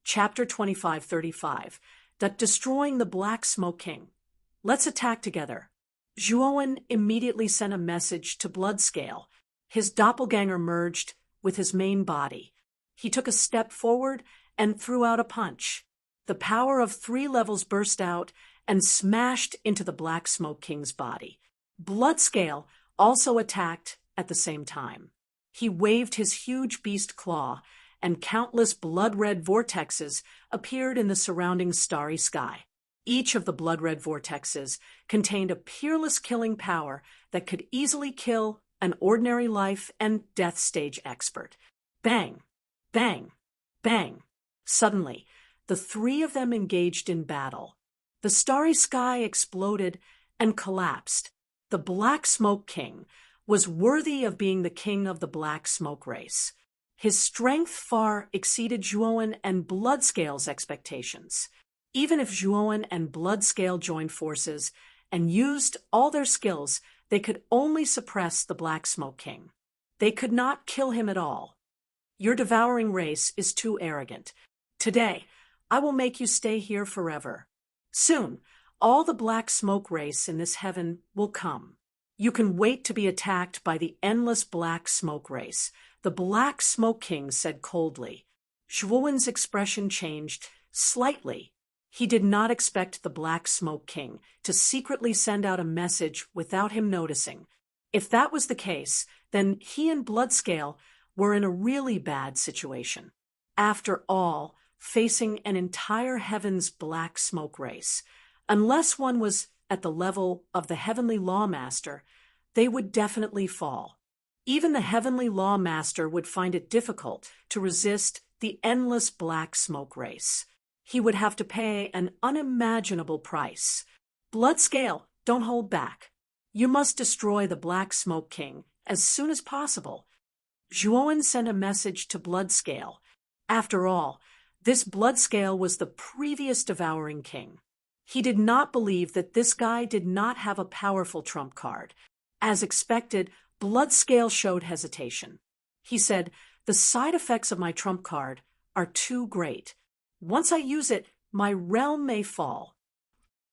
Chapter 25:35, Destroying the Black Smoke King. Let's attack together. Zhuowen immediately sent a message to Bloodscale. His doppelganger merged with his main body. He took a step forward and threw out a punch. The power of 3 levels burst out and smashed into the Black Smoke King's body. Bloodscale also attacked at the same time. He waved his huge beast claw, and countless blood-red vortexes appeared in the surrounding starry sky. Each of the blood-red vortexes contained a peerless killing power that could easily kill an ordinary life and death stage expert. Bang! Bang! Bang! Suddenly, the 3 of them engaged in battle. The starry sky exploded and collapsed. The Black Smoke King was worthy of being the king of the Black Smoke race. His strength far exceeded Zhuowen and Bloodscale's expectations. Even if Zhuowen and Bloodscale joined forces and used all their skills, they could only suppress the Black Smoke King. They could not kill him at all. Your devouring race is too arrogant. Today, I will make you stay here forever. Soon, all the Black Smoke race in this heaven will come. You can wait to be attacked by the endless Black Smoke race. The Black Smoke King said coldly. Zhuowen's expression changed slightly. He did not expect the Black Smoke King to secretly send out a message without him noticing. If that was the case, then he and Bloodscale were in a really bad situation. After all, facing an entire heaven's Black Smoke race, unless one was at the level of the Heavenly Lawmaster, they would definitely fall. Even the Heavenly Lawmaster would find it difficult to resist the endless Black Smoke race. He would have to pay an unimaginable price. Bloodscale, don't hold back. You must destroy the Black Smoke King as soon as possible. Zhuowen sent a message to Bloodscale. After all, this Bloodscale was the previous devouring king. He did not believe that this guy did not have a powerful trump card. As expected, Bloodscale showed hesitation. He said, "The side effects of my trump card are too great. Once I use it, my realm may fall.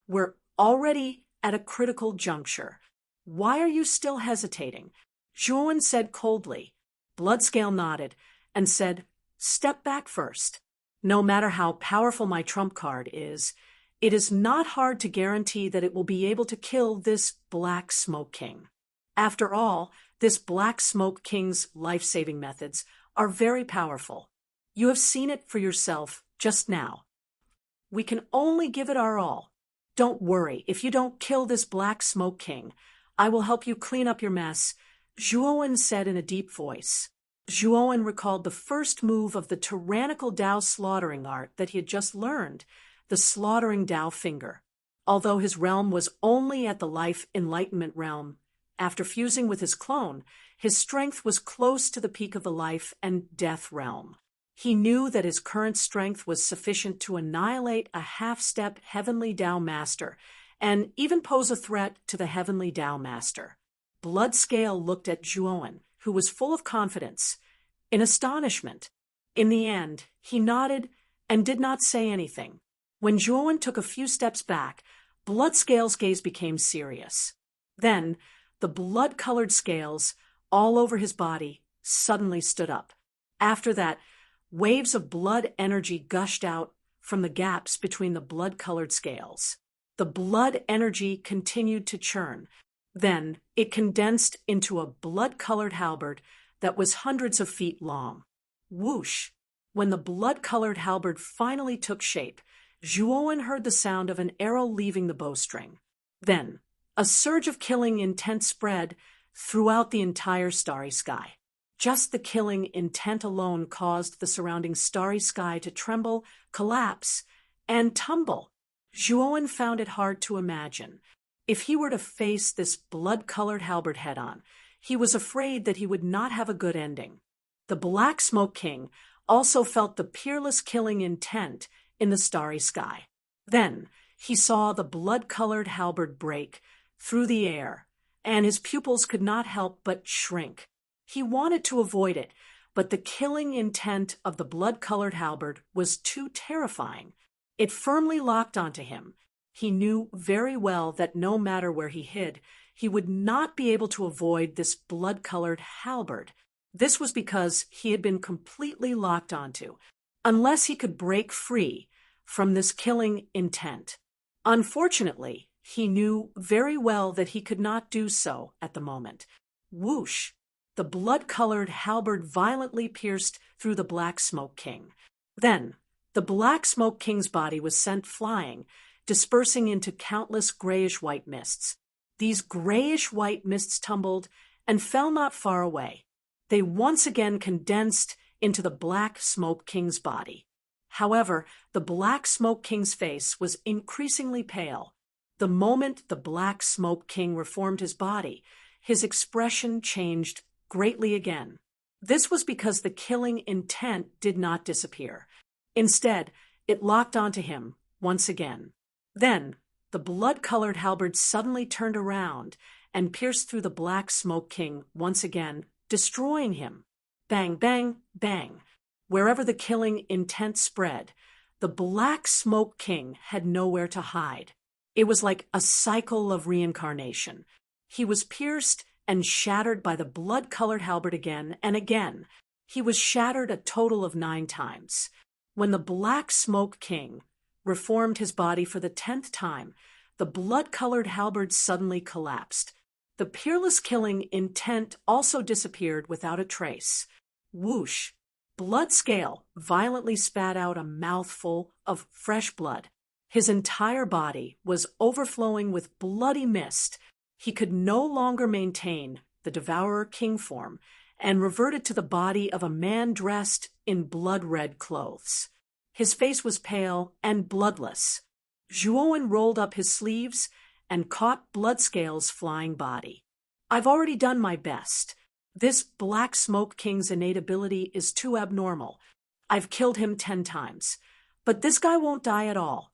We're already at a critical juncture. Why are you still hesitating?" Zhuowen said coldly. Bloodscale nodded and said, "Step back first. No matter how powerful my trump card is, it is not hard to guarantee that it will be able to kill this Black Smoke King. After all, this Black Smoke King's life-saving methods are very powerful. You have seen it for yourself just now. We can only give it our all. Don't worry, if you don't kill this Black Smoke King, I will help you clean up your mess," Zhuowen said in a deep voice. Zhuowen recalled the first move of the tyrannical Dao slaughtering art that he had just learned, the slaughtering Dao finger. Although his realm was only at the life enlightenment realm, after fusing with his clone, his strength was close to the peak of the life and death realm. He knew that his current strength was sufficient to annihilate a half-step Heavenly Dao Master, and even pose a threat to the Heavenly Dao Master. Bloodscale looked at Zhuowen, who was full of confidence, in astonishment. In the end, he nodded and did not say anything. When Zhuowen took a few steps back, Bloodscale's gaze became serious. Then, the blood-colored scales all over his body suddenly stood up. After that, waves of blood energy gushed out from the gaps between the blood-colored scales. The blood energy continued to churn. Then, it condensed into a blood-colored halberd that was hundreds of feet long. Whoosh! When the blood-colored halberd finally took shape, Zhuowen heard the sound of an arrow leaving the bowstring. Then, a surge of killing intent spread throughout the entire starry sky. Just the killing intent alone caused the surrounding starry sky to tremble, collapse, and tumble. Zhuowen found it hard to imagine. If he were to face this blood-colored halberd head-on, he was afraid that he would not have a good ending. The Black Smoke King also felt the peerless killing intent in the starry sky. Then he saw the blood-colored halberd break through the air, and his pupils could not help but shrink. He wanted to avoid it, but the killing intent of the blood-colored halberd was too terrifying. It firmly locked onto him. He knew very well that no matter where he hid, he would not be able to avoid this blood-colored halberd. This was because he had been completely locked onto, unless he could break free from this killing intent. Unfortunately, he knew very well that he could not do so at the moment. Whoosh! The blood-colored halberd violently pierced through the Black Smoke King. Then, the Black Smoke King's body was sent flying, dispersing into countless grayish-white mists. These grayish-white mists tumbled and fell not far away. They once again condensed into the Black Smoke King's body. However, the Black Smoke King's face was increasingly pale. The moment the Black Smoke King reformed his body, his expression changed greatly again. This was because the killing intent did not disappear. Instead, it locked onto him once again. Then, the blood-colored halberd suddenly turned around and pierced through the Black Smoke King once again, destroying him. Bang, bang, bang. Wherever the killing intent spread, the Black Smoke King had nowhere to hide. It was like a cycle of reincarnation. He was pierced and shattered by the blood-colored halberd again and again. He was shattered a total of 9 times. When the Black Smoke King reformed his body for the 10th time, the blood-colored halberd suddenly collapsed. The peerless killing intent also disappeared without a trace. Whoosh! Bloodscale violently spat out a mouthful of fresh blood. His entire body was overflowing with bloody mist. He could no longer maintain the Devourer King form and reverted to the body of a man dressed in blood-red clothes. His face was pale and bloodless. Zhuowen rolled up his sleeves and caught Bloodscale's flying body. "I've already done my best. This Black Smoke King's innate ability is too abnormal. I've killed him 10 times. But this guy won't die at all."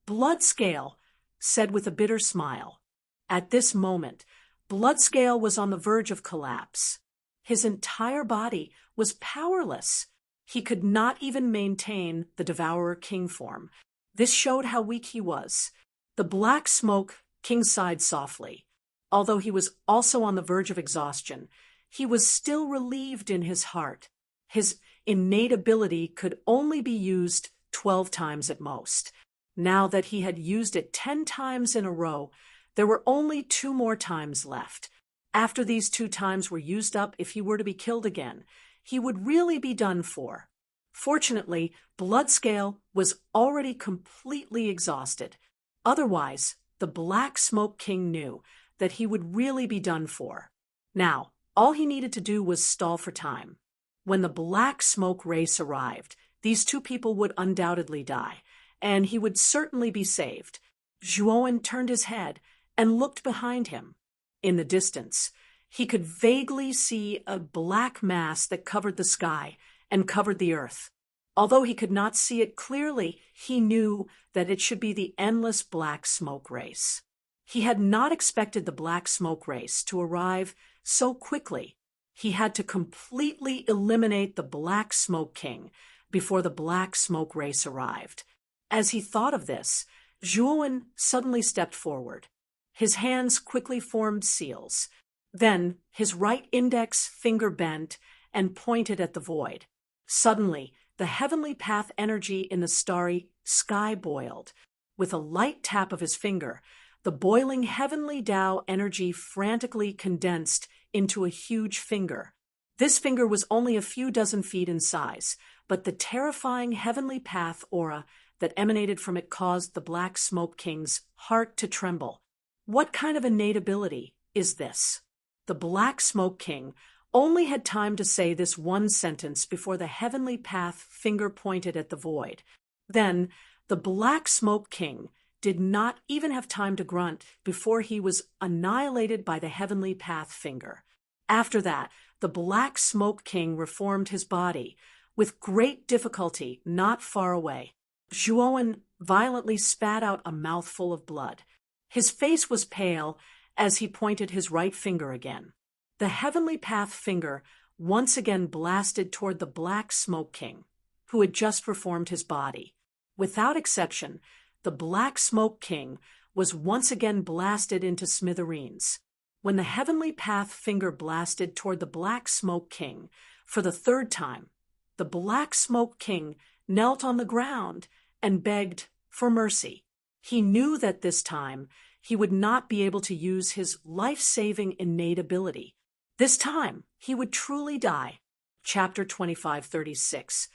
Bloodscale said with a bitter smile. At this moment, Bloodscale was on the verge of collapse. His entire body was powerless. He could not even maintain the Devourer King form. This showed how weak he was. The Black Smoke King sighed softly. Although he was also on the verge of exhaustion, he was still relieved in his heart. His innate ability could only be used 12 times at most. Now that he had used it 10 times in a row, there were only 2 more times left. After these 2 times were used up, if he were to be killed again, he would really be done for. Fortunately, Bloodscale was already completely exhausted. Otherwise, the Black Smoke King knew that he would really be done for. Now, all he needed to do was stall for time. When the Black Smoke race arrived, these 2 people would undoubtedly die, and he would certainly be saved. Zhuowen turned his head and looked behind him. In the distance, he could vaguely see a black mass that covered the sky and covered the earth. Although he could not see it clearly, he knew that it should be the endless Black Smoke race. He had not expected the Black Smoke race to arrive so quickly. He had to completely eliminate the Black Smoke King before the Black Smoke race arrived. As he thought of this, Zhuowen suddenly stepped forward. His hands quickly formed seals. Then his right index finger bent and pointed at the void. Suddenly, the heavenly path energy in the starry sky boiled. With a light tap of his finger, the boiling heavenly Tao energy frantically condensed into a huge finger. This finger was only a few dozen feet in size, but the terrifying heavenly path aura that emanated from it caused the Black Smoke King's heart to tremble. What kind of innate ability is this? The Black Smoke King only had time to say this one sentence before the heavenly path finger pointed at the void. Then, the Black Smoke King did not even have time to grunt before he was annihilated by the heavenly path finger. After that, the Black Smoke King reformed his body, with great difficulty not far away. Zhuowen violently spat out a mouthful of blood. His face was pale as he pointed his right finger again. The heavenly path finger once again blasted toward the Black Smoke King, who had just reformed his body. Without exception, the Black Smoke King was once again blasted into smithereens. When the Heavenly Path finger blasted toward the Black Smoke King for the third time, the Black Smoke King knelt on the ground and begged for mercy. He knew that this time he would not be able to use his life-saving innate ability. This time he would truly die. Chapter 25:36.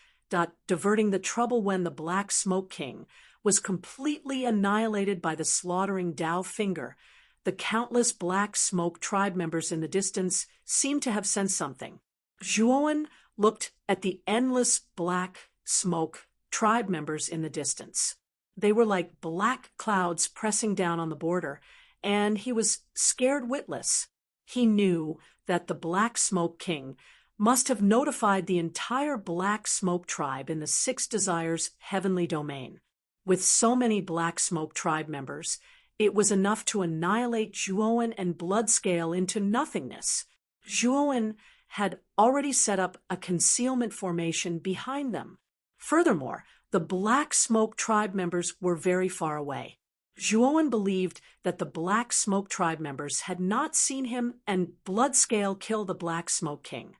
Diverting the trouble when the Black Smoke King was completely annihilated by the slaughtering Dao finger. The countless Black Smoke tribe members in the distance seemed to have sensed something. Zhuowen looked at the endless Black Smoke tribe members in the distance. They were like black clouds pressing down on the border, and he was scared witless. He knew that the Black Smoke King must have notified the entire Black Smoke tribe in the Six Desires heavenly domain. With so many Black Smoke tribe members, it was enough to annihilate Zhuowen and Bloodscale into nothingness. Zhuowen had already set up a concealment formation behind them. Furthermore, the Black Smoke tribe members were very far away. Zhuowen believed that the Black Smoke tribe members had not seen him and Bloodscale kill the Black Smoke King.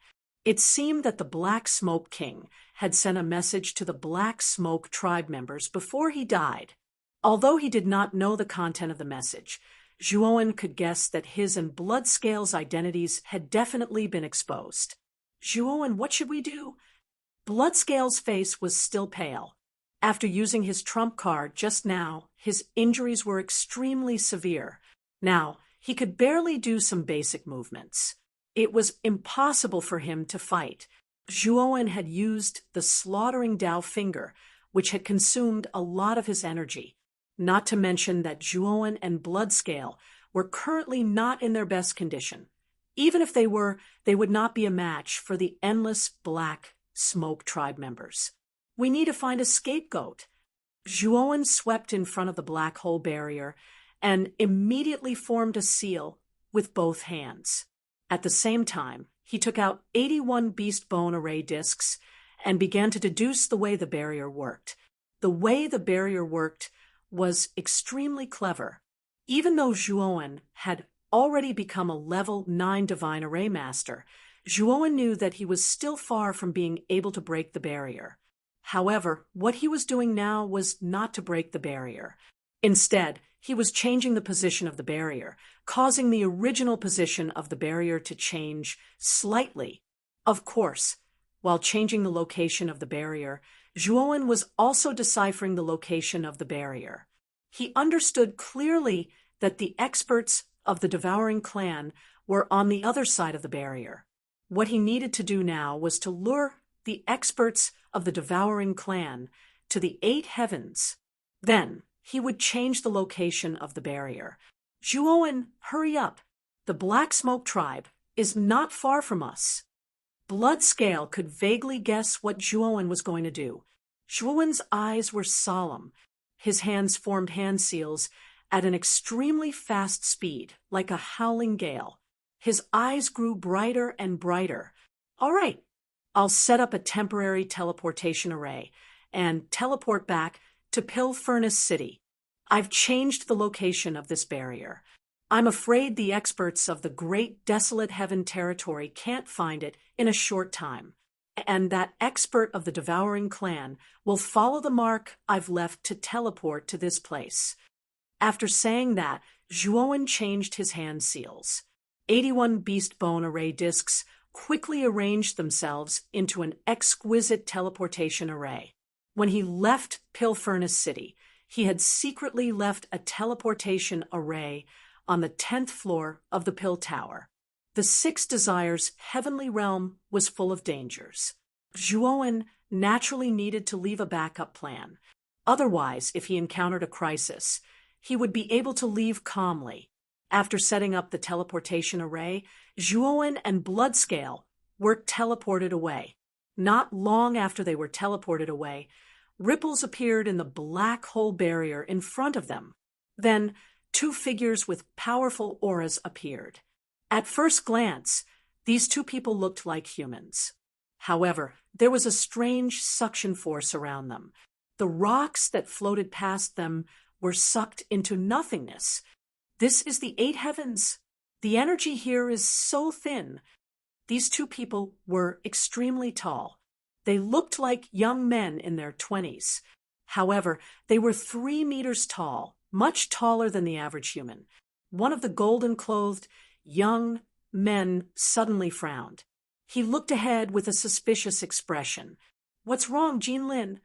It seemed that the Black Smoke King had sent a message to the Black Smoke tribe members before he died. Although he did not know the content of the message, Zhuowen could guess that his and Bloodscale's identities had definitely been exposed. "Zhuowen, what should we do?" Bloodscale's face was still pale. After using his trump card just now, his injuries were extremely severe. Now, he could barely do some basic movements. It was impossible for him to fight. Zhuowen had used the slaughtering Dao finger, which had consumed a lot of his energy. Not to mention that Zhuowen and Bloodscale were currently not in their best condition. Even if they were, they would not be a match for the endless Black Smoke tribe members. "We need to find a scapegoat." Zhuowen swept in front of the black hole barrier and immediately formed a seal with both hands. At the same time, he took out 81 beast bone array discs and began to deduce the way the barrier worked. The way the barrier worked was extremely clever. Even though Zhuowen had already become a level 9 divine array master, Zhuowen knew that he was still far from being able to break the barrier. However, what he was doing now was not to break the barrier. Instead, he was changing the position of the barrier, causing the original position of the barrier to change slightly. Of course, while changing the location of the barrier, Zhuowen was also deciphering the location of the barrier. He understood clearly that the experts of the Devouring Clan were on the other side of the barrier. What he needed to do now was to lure the experts of the Devouring Clan to the 8 heavens. Then he would change the location of the barrier. "Zhuowen, hurry up. The Black Smoke tribe is not far from us." Bloodscale could vaguely guess what Zhuowen was going to do. Zhuowen's eyes were solemn. His hands formed hand seals at an extremely fast speed, like a howling gale. His eyes grew brighter and brighter. "All right, I'll set up a temporary teleportation array and teleport back to Pill Furnace City. I've changed the location of this barrier. I'm afraid the experts of the Great Desolate Heaven territory can't find it in a short time, and that expert of the Devouring Clan will follow the mark I've left to teleport to this place." After saying that, Zhuowen changed his hand seals. 81 beast bone array discs quickly arranged themselves into an exquisite teleportation array. When he left Pill Furnace City, he had secretly left a teleportation array on the 10th floor of the Pill Tower. The Six Desires heavenly realm was full of dangers. Zhuowen naturally needed to leave a backup plan. Otherwise, if he encountered a crisis, he would be able to leave calmly. After setting up the teleportation array, Zhuowen and Bloodscale were teleported away. Not long after they were teleported away, ripples appeared in the black hole barrier in front of them. Then, 2 figures with powerful auras appeared. At first glance, These two people looked like humans. However, there was a strange suction force around them. The rocks that floated past them were sucked into nothingness. This is the eight heavens. The energy here is so thin. These two people were extremely tall. They looked like young men in their 20s. However, they were 3 meters tall, much taller than the average human. One of the golden-clothed young men suddenly frowned. He looked ahead with a suspicious expression. "What's wrong, Jinlin?"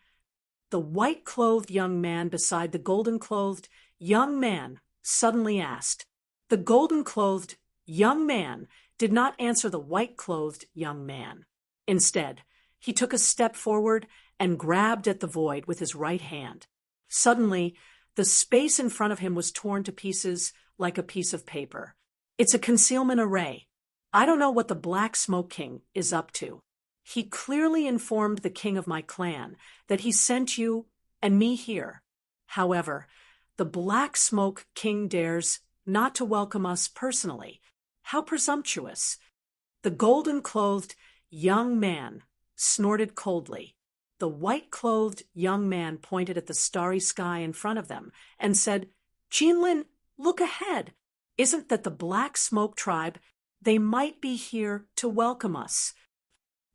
The white-clothed young man beside the golden-clothed young man suddenly asked. The golden-clothed young man did not answer the white-clothed young man. Instead, he took a step forward and grabbed at the void with his right hand. Suddenly, the space in front of him was torn to pieces like a piece of paper. "It's a concealment array. I don't know what the Black Smoke King is up to. He clearly informed the king of my clan that he sent you and me here. However, the Black Smoke King dares not to welcome us personally. How presumptuous!" The golden-clothed young man snorted coldly. The white-clothed young man pointed at the starry sky in front of them and said, "Jinlin, look ahead. Isn't that the Black Smoke tribe? They might be here to welcome us."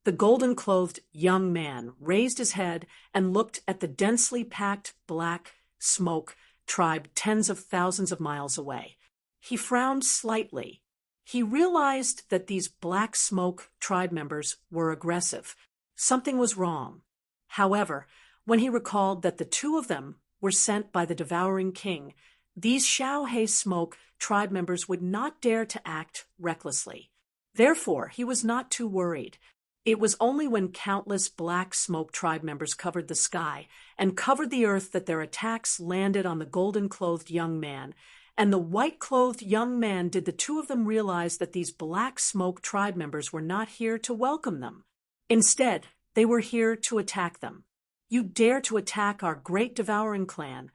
The golden-clothed young man raised his head and looked at the densely packed Black Smoke tribe tens of thousands of miles away. He frowned slightly. He realized that these Black Smoke tribe members were aggressive. Something was wrong. However, when he recalled that the two of them were sent by the Devouring King, these Xiaohe Smoke tribe members would not dare to act recklessly. Therefore, he was not too worried. It was only when countless Black Smoke tribe members covered the sky and covered the earth that their attacks landed on the golden-clothed young man and the white-clothed young man did the two of them realize that these Black Smoke tribe members were not here to welcome them. Instead, they were here to attack them. "You dare to attack our great devouring clan?"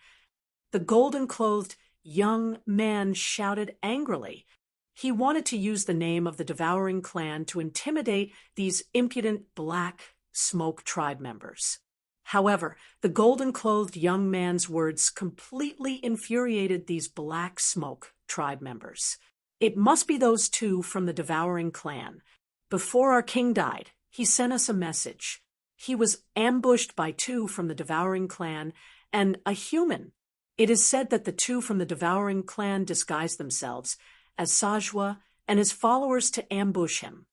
The golden-clothed young man shouted angrily. He wanted to use the name of the devouring clan to intimidate these impudent Black Smoke tribe members. However, the golden-clothed young man's words completely infuriated these Black Smoke tribe members. "It must be those two from the devouring clan. Before our king died, he sent us a message. He was ambushed by two from the devouring clan and a human. It is said that the two from the devouring clan disguised themselves as Sajwa and his followers to ambush him.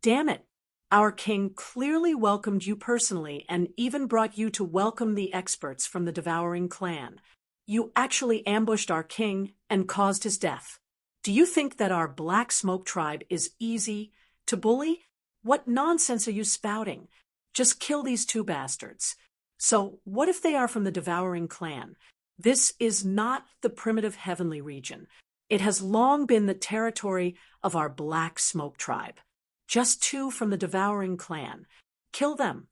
Damn it! Our king clearly welcomed you personally and even brought you to welcome the experts from the devouring clan. You actually ambushed our king and caused his death. Do you think that our Black Smoke tribe is easy to bully? What nonsense are you spouting? Just kill these two bastards." So, what if they are from the devouring clan? This is not the primitive heavenly region. It has long been the territory of our Black Smoke tribe. Just two from the devouring clan. Kill them.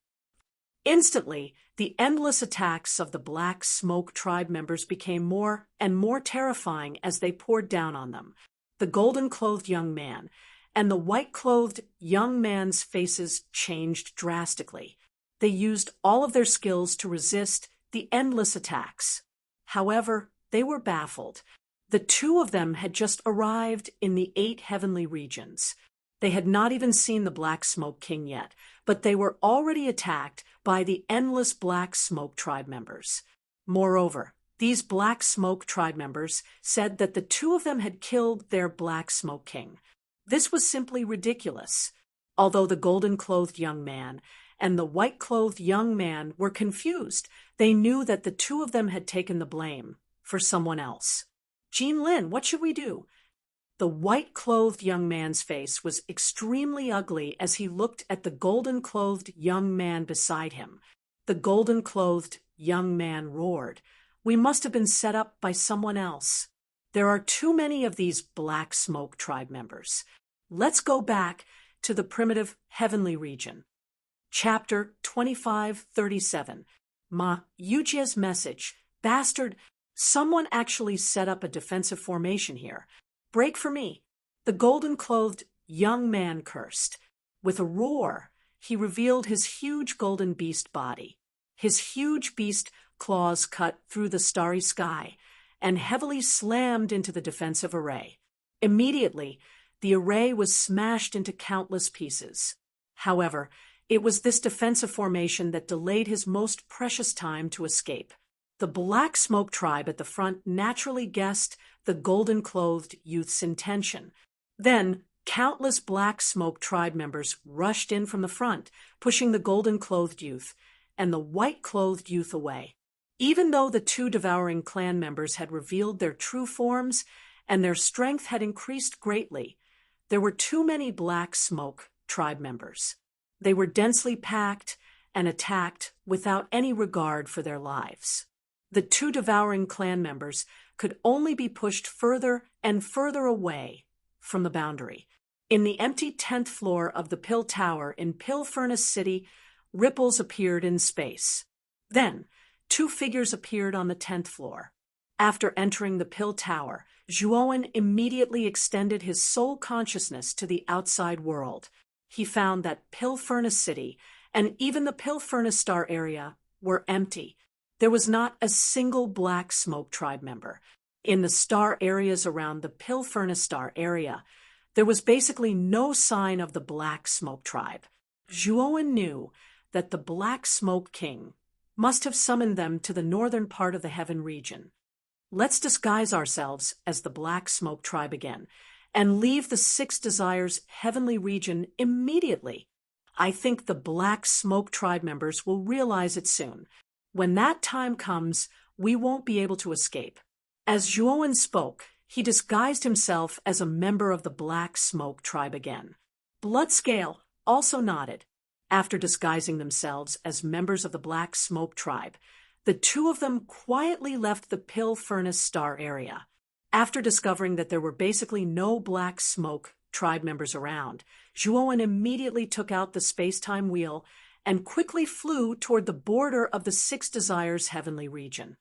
Instantly, the endless attacks of the Black Smoke tribe members became more and more terrifying as they poured down on them. The golden-clothed young man and the white-clothed young man's faces changed drastically. They used all of their skills to resist the endless attacks. However, they were baffled. The two of them had just arrived in the 8 heavenly regions. They had not even seen the Black Smoke King yet, but they were already attacked by the endless Black Smoke tribe members. Moreover, these Black Smoke tribe members said that the two of them had killed their Black Smoke King. This was simply ridiculous. Although the golden-clothed young man and the white-clothed young man were confused, they knew that the two of them had taken the blame for someone else. "Jinlin, what should we do?" The white-clothed young man's face was extremely ugly as he looked at the golden-clothed young man beside him. The golden-clothed young man roared, "We must have been set up by someone else. There are too many of these Black Smoke tribe members. Let's go back to the primitive heavenly region." Chapter 2537. Ma Yujia's message. Bastard! Someone actually set up a defensive formation here. Break for me. The golden-clothed young man cursed. With a roar, he revealed his huge golden beast body. His huge beast claws cut through the starry sky and heavily slammed into the defensive array. Immediately, the array was smashed into countless pieces. However, it was this defensive formation that delayed his most precious time to escape. The Black Smoke tribe at the front naturally guessed the golden-clothed youth's intention. Then, countless Black Smoke tribe members rushed in from the front, pushing the golden-clothed youth and the white-clothed youth away. Even though the two devouring clan members had revealed their true forms and their strength had increased greatly, there were too many Black Smoke tribe members. They were densely packed and attacked without any regard for their lives. The two devouring clan members could only be pushed further and further away from the boundary. In the empty 10th floor of the Pill Tower in Pill Furnace City, ripples appeared in space. Then, two figures appeared on the 10th floor. After entering the Pill Tower, Zhuowen immediately extended his soul consciousness to the outside world. He found that Pill Furnace City and even the Pill Furnace Star area were empty. There was not a single Black Smoke tribe member. In the star areas around the Pill Furnace Star area, there was basically no sign of the Black Smoke tribe. Zhuowen knew that the Black Smoke King must have summoned them to the northern part of the Heaven region. Let's disguise ourselves as the Black Smoke tribe again and leave the Six Desires Heavenly region immediately. I think the Black Smoke tribe members will realize it soon. When that time comes, we won't be able to escape. As Zhuowen spoke, he disguised himself as a member of the Black Smoke tribe again. Bloodscale also nodded. After disguising themselves as members of the Black Smoke tribe, the two of them quietly left the Pill Furnace Star area. After discovering that there were basically no Black Smoke tribe members around, Zhuowen immediately took out the space-time wheel and quickly flew toward the border of the Six Desires Heavenly region.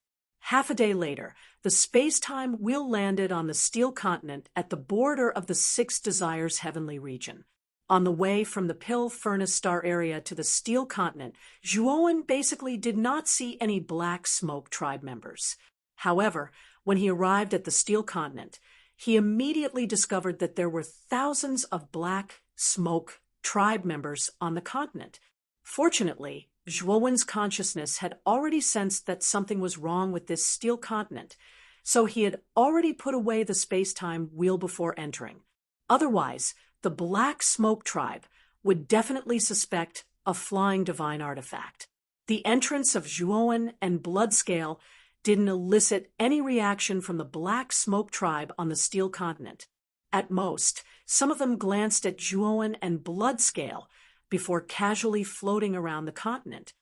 Half a day later, the space-time wheel landed on the Steel Continent at the border of the Six Desires Heavenly region. On the way from the Pill Furnace Star area to the Steel Continent, Zhuowen basically did not see any Black Smoke tribe members. However, when he arrived at the Steel Continent, he immediately discovered that there were thousands of Black Smoke tribe members on the continent. Fortunately, Zhuowen's consciousness had already sensed that something was wrong with this Steel Continent, so he had already put away the space-time wheel before entering. Otherwise, the Black Smoke tribe would definitely suspect a flying divine artifact. The entrance of Zhuowen and Bloodscale didn't elicit any reaction from the Black Smoke tribe on the Steel Continent. At most, some of them glanced at Zhuowen and Bloodscale before casually floating around the continent.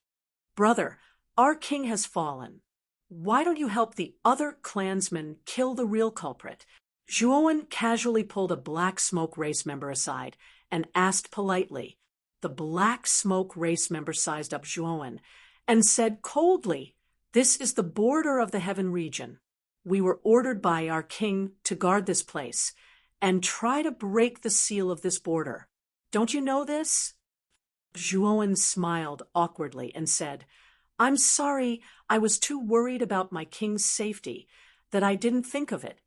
"Brother, our king has fallen. Why don't you help the other clansmen kill the real culprit?" Zhuowen casually pulled a Black Smoke race member aside and asked politely. The Black Smoke race member sized up Zhuowen and said coldly, "This is the border of the Heaven region. We were ordered by our king to guard this place and try to break the seal of this border. Don't you know this?" Zhuowen smiled awkwardly and said, "I'm sorry, I was too worried about my king's safety that I didn't think of it."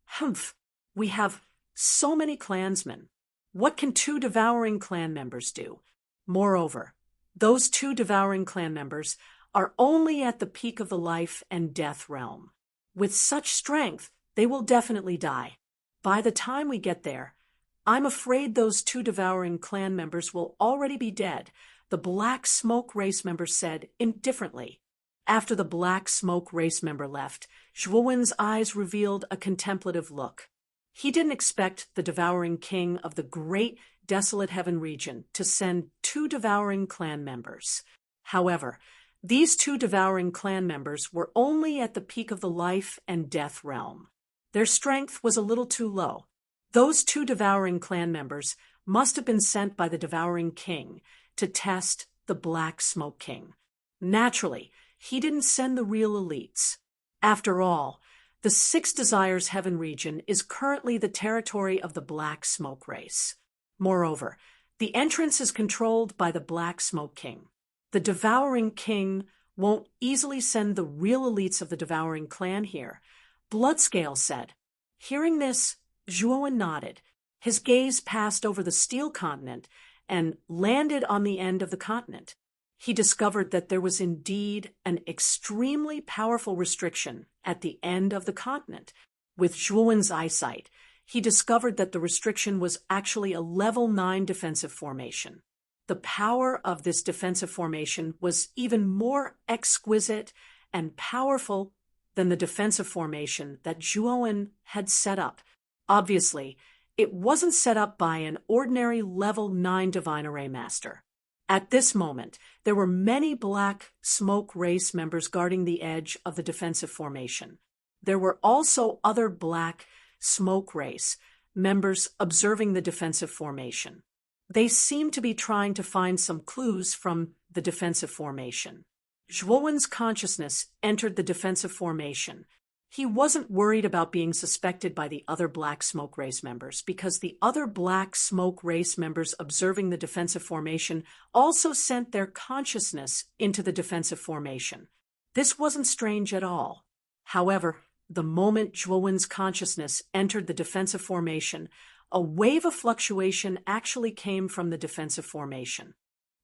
"Humph, we have so many clansmen. What can two devouring clan members do? Moreover, those two devouring clan members are only at the peak of the life and death realm. With such strength, they will definitely die. By the time we get there, I'm afraid those two devouring clan members will already be dead," the Black Smoke race member said indifferently. After the Black Smoke race member left, Zhuowen's eyes revealed a contemplative look. He didn't expect the devouring king of the great desolate Heaven region to send two devouring clan members. However, these two devouring clan members were only at the peak of the life and death realm. Their strength was a little too low. Those two devouring clan members must have been sent by the devouring king to test the Black Smoke King. Naturally, he didn't send the real elites. After all, the Six Desires Heaven region is currently the territory of the Black Smoke race. Moreover, the entrance is controlled by the Black Smoke King. The Devouring King won't easily send the real elites of the Devouring clan here, Bloodscale said. Hearing this, Zhuowen nodded. His gaze passed over the Steel Continent and landed on the end of the continent. He discovered that there was indeed an extremely powerful restriction at the end of the continent. With Zhuowen's eyesight, he discovered that the restriction was actually a level 9 defensive formation. The power of this defensive formation was even more exquisite and powerful than the defensive formation that Zhuowen had set up. Obviously, it wasn't set up by an ordinary level 9 Divine Array Master. At this moment, there were many Black Smoke race members guarding the edge of the defensive formation. There were also other Black Smoke race members observing the defensive formation. They seemed to be trying to find some clues from the defensive formation. Zhuowen's consciousness entered the defensive formation. He wasn't worried about being suspected by the other Black Smoke race members because the other Black Smoke race members observing the defensive formation also sent their consciousness into the defensive formation. This wasn't strange at all. However, the moment Zhuowen's consciousness entered the defensive formation, a wave of fluctuation actually came from the defensive formation.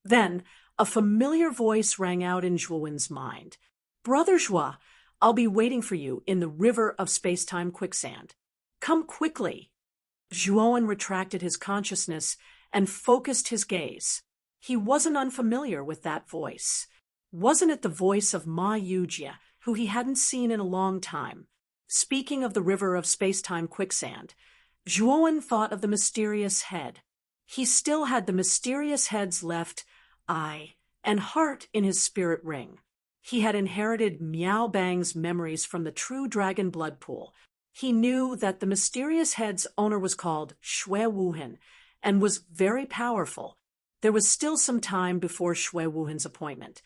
Then, a familiar voice rang out in Zhuowen's mind. "Brother Zhuo, I'll be waiting for you in the river of space-time quicksand. Come quickly." Zhuowen retracted his consciousness and focused his gaze. He wasn't unfamiliar with that voice. Wasn't it the voice of Ma Yujie, who he hadn't seen in a long time? Speaking of the river of space-time quicksand, Zhuowen thought of the mysterious head. He still had the mysterious head's left eye and heart in his spirit ring. He had inherited Miao Bang's memories from the true dragon blood pool. He knew that the mysterious head's owner was called Shui Wuhan and was very powerful. There was still some time before Shui Wuhan's appointment,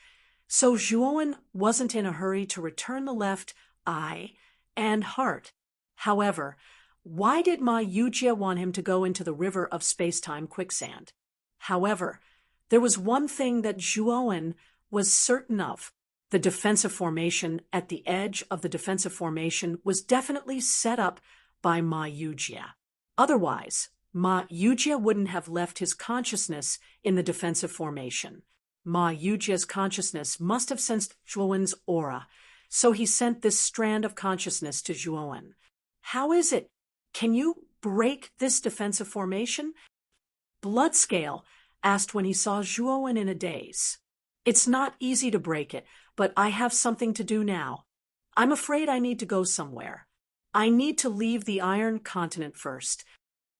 so Zhuowen wasn't in a hurry to return the left eye and heart. However, why did Ma Yujie want him to go into the river of space-time quicksand? However, there was one thing that Zhuowen was certain of. The defensive formation at the edge of the defensive formation was definitely set up by Ma Yujie. Otherwise, Ma Yujie wouldn't have left his consciousness in the defensive formation. Ma Yujie's consciousness must have sensed Zhuowen's aura, so he sent this strand of consciousness to Zhuowen. "How is it? Can you break this defensive formation?" Bloodscale asked when he saw Zhuowen in a daze. "It's not easy to break it, but I have something to do now. I'm afraid I need to go somewhere. I need to leave the Iron Continent first."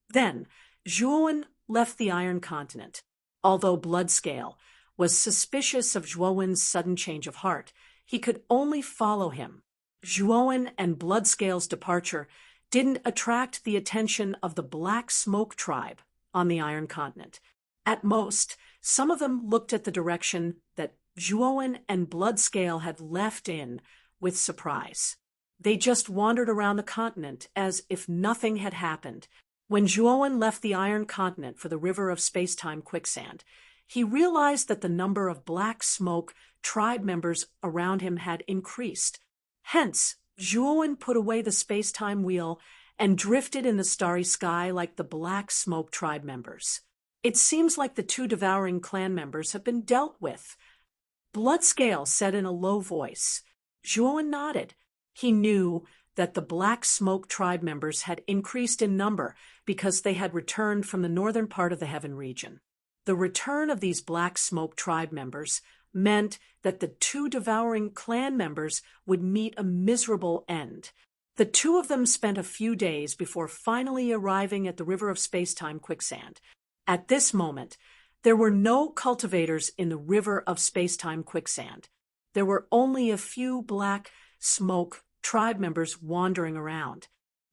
Then, Zhuowen left the Iron Continent. Although Bloodscale was suspicious of Zhuowen's sudden change of heart, he could only follow him. Zhuowen and Bloodscale's departure didn't attract the attention of the Black Smoke tribe on the Iron Continent. At most, some of them looked at the direction that Zhuowen and Bloodscale had left in with surprise. They just wandered around the continent as if nothing had happened. When Zhuowen left the Iron Continent for the river of space-time quicksand, he realized that the number of Black Smoke tribe members around him had increased. Hence, Zhuowen put away the space-time wheel and drifted in the starry sky like the Black Smoke tribe members. It seems like the two Devouring clan members have been dealt with. Bloodscale said in a low voice. Zhuowen nodded. He knew that the Black Smoke tribe members had increased in number because they had returned from the northern part of the Heaven region. The return of these Black Smoke tribe members meant that the two Devouring clan members would meet a miserable end. The two of them spent a few days before finally arriving at the river of space-time quicksand. At this moment, there were no cultivators in the river of space-time quicksand. There were only a few Black Smoke tribe members wandering around.